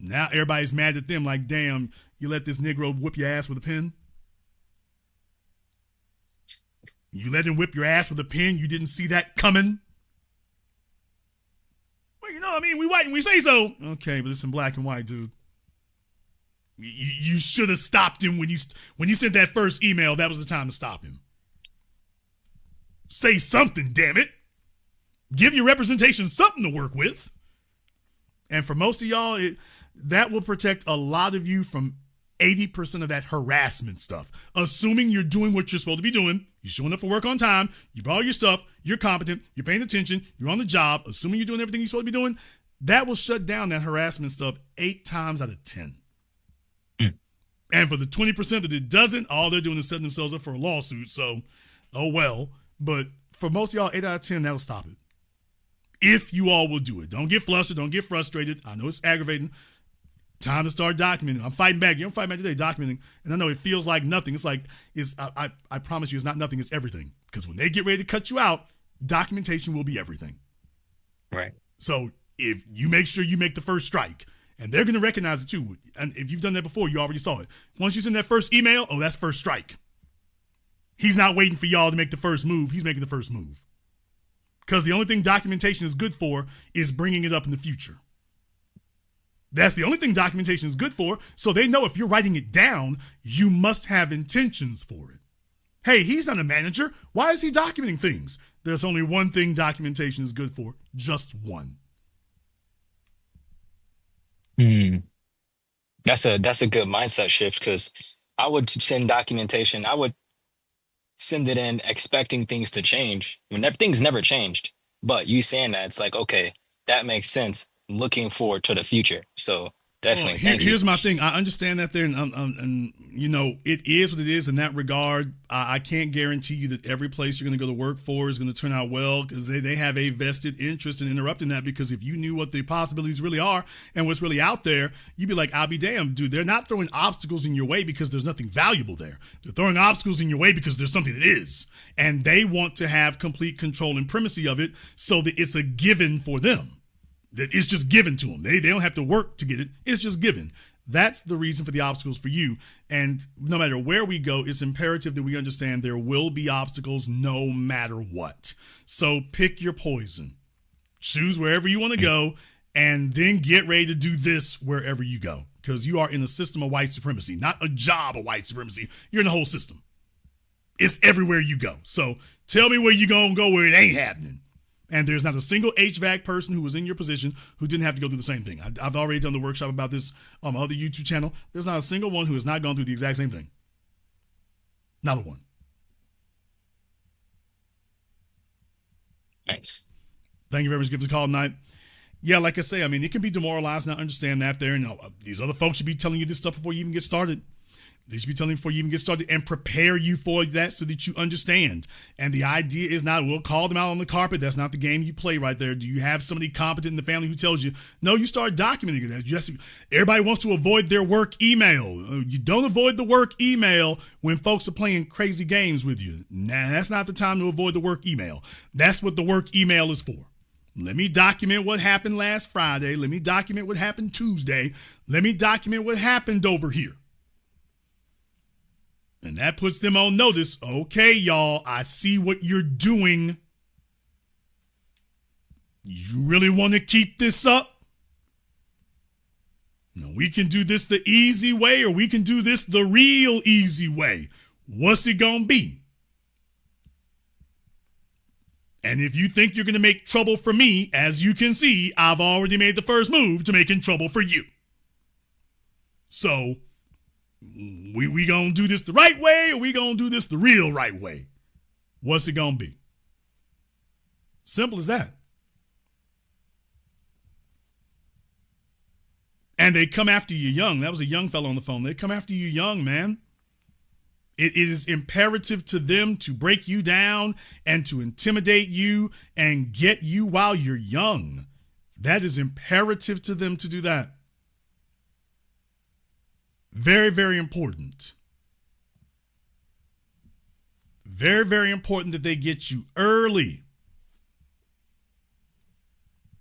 Now everybody's mad at them like, damn, you let this Negro whip your ass with a pen? You let him whip your ass with a pen? You didn't see that coming? Well, we white and we say so. Okay, but it's in black and white, dude. You should have stopped him when you sent that first email. That was the time to stop him. Say something, damn it. Give your representation something to work with. And for most of y'all, that will protect a lot of you from 80% of that harassment stuff. Assuming you're doing what you're supposed to be doing, you're showing up for work on time, you brought all your stuff, you're competent, you're paying attention, you're on the job, assuming you're doing everything you're supposed to be doing, that will shut down that harassment stuff 8 times out of 10. And for the 20% that it doesn't, all they're doing is setting themselves up for a lawsuit. So, oh well. But for most of y'all, 8 out of 10, that'll stop it. If you all will do it. Don't get flustered. Don't get frustrated. I know it's aggravating. Time to start documenting. I'm fighting back. You don't fight back today, documenting. And I know it feels like nothing. It's like, I promise you it's not nothing. It's everything. Because when they get ready to cut you out, documentation will be everything. Right. So if you make sure you make the first strike, and they're going to recognize it too. And if you've done that before, you already saw it. Once you send that first email, oh, that's first strike. He's not waiting for y'all to make the first move. He's making the first move. Because the only thing documentation is good for is bringing it up in the future. That's the only thing documentation is good for. So they know if you're writing it down, you must have intentions for it. Hey, he's not a manager. Why is he documenting things? There's only one thing documentation is good for. Just one. That's a good mindset shift, because I would send documentation. I would send it in expecting things to change when things never changed. But you saying that, it's like, okay, that makes sense. Looking forward to the future. So definitely. Here's my thing. I understand that there, and it is what it is in that regard. I can't guarantee you that every place you're going to go to work for is going to turn out well, because they have a vested interest in interrupting that. Because if you knew what the possibilities really are and what's really out there, you'd be like, I'll be damned, dude. They're not throwing obstacles in your way because there's nothing valuable there. They're throwing obstacles in your way because there's something that is, and they want to have complete control and primacy of it, so that it's a given for them. That it's just given to them. They don't have to work to get it. It's just given. That's the reason for the obstacles for you. And no matter where we go, it's imperative that we understand there will be obstacles no matter what. So pick your poison. Choose wherever you want to go, and then get ready to do this wherever you go. because you are in a system of white supremacy, not a job of white supremacy. You're in the whole system. It's everywhere you go. So tell me where you gonna go where it ain't happening. And there's not a single HVAC person who was in your position who didn't have to go through the same thing. I've already done the workshop about this on my other YouTube channel. There's not a single one who has not gone through the exact same thing. Not a one. Nice. Thank you very much for giving us a call tonight. Yeah, like I say, I mean, it can be demoralizing. I understand that there. And these other folks should be telling you this stuff before you even get started. They should be telling you before you even get started and prepare you for that so that you understand. And the idea is not, we'll call them out on the carpet. That's not the game you play right there. Do you have somebody competent in the family who tells you? No, you start documenting it. Yes, everybody wants to avoid their work email. You don't avoid the work email when folks are playing crazy games with you. Nah, that's not the time to avoid the work email. That's what the work email is for. Let me document what happened last Friday. Let me document what happened Tuesday. Let me document what happened over here. And that puts them on notice. Okay, y'all, I see what you're doing. You really want to keep this up? No, we can do this the easy way or we can do this the real easy way. What's it gonna be? And if you think you're going to make trouble for me, as you can see, I've already made the first move to making trouble for you. So, we going to do this the right way or we going to do this the real right way? What's it going to be? Simple as that. And they come after you young. That was a young fellow on the phone. They come after you young, man. It is imperative to them to break you down and to intimidate you and get you while you're young. That is imperative to them to do that. Very, very important. Very, very important that they get you early.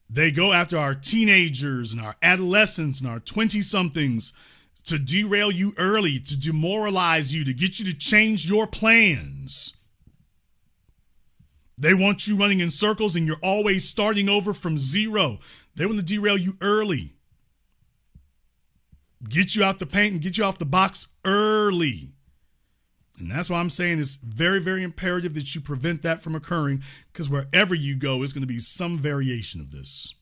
They go after our teenagers and our adolescents and our 20-somethings to derail you early, to demoralize you, to get you to change your plans. They want you running in circles and you're always starting over from zero. They want to derail you early. Get you out the paint and get you off the box early. And that's why I'm saying it's very, very imperative that you prevent that from occurring, because wherever you go, it's going to be some variation of this.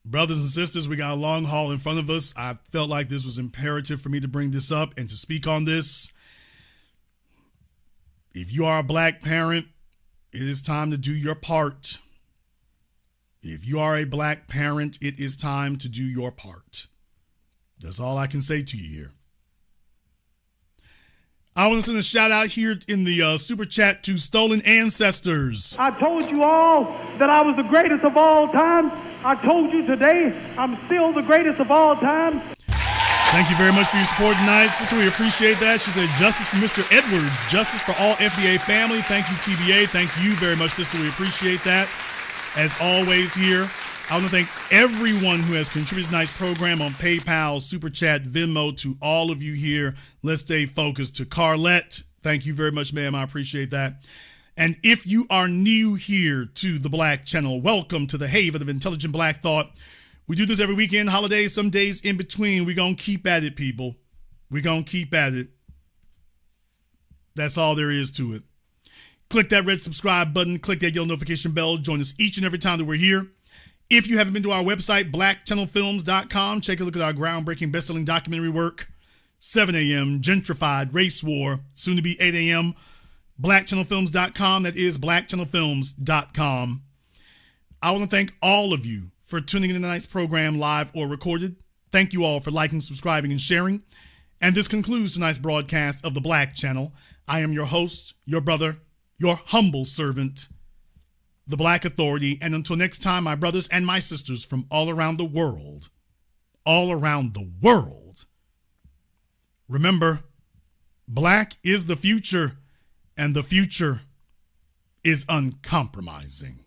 Brothers and sisters, we got a long haul in front of us. I felt like this was imperative for me to bring this up and to speak on this. If you are a black parent, it is time to do your part. If you are a black parent, it is time to do your part. That's all I can say to you here. I want to send a shout out here in the super chat to Stolen Ancestors. I told you all that I was the greatest of all time. I told you today I'm still the greatest of all time. Thank you very much for your support tonight, sister. We appreciate that. She said, justice for Mr. Edwards, justice for all FBA family. Thank you, TBA. Thank you very much, sister. We appreciate that. As always here, I want to thank everyone who has contributed to tonight's program on PayPal, Super Chat, Venmo, to all of you here. Let's stay focused. To Carlette, thank you very much, ma'am. I appreciate that. And if you are new here to the Black Channel, welcome to the haven of intelligent Black thought. We do this every weekend, holidays, some days in between. We're going to keep at it, people. We're going to keep at it. That's all there is to it. Click that red subscribe button. Click that yellow notification bell. Join us each and every time that we're here. If you haven't been to our website, blackchannelfilms.com, take a look at our groundbreaking best-selling documentary work. 7 a.m., Gentrified, Race War, soon to be 8 a.m., blackchannelfilms.com. That is blackchannelfilms.com. I want to thank all of you for tuning in to tonight's program, live or recorded. Thank you all for liking, subscribing, and sharing. And this concludes tonight's broadcast of the Black Channel. I am your host, your brother, your humble servant, the Black Authority. And until next time, my brothers and my sisters from all around the world, remember, Black is the future, and the future is uncompromising.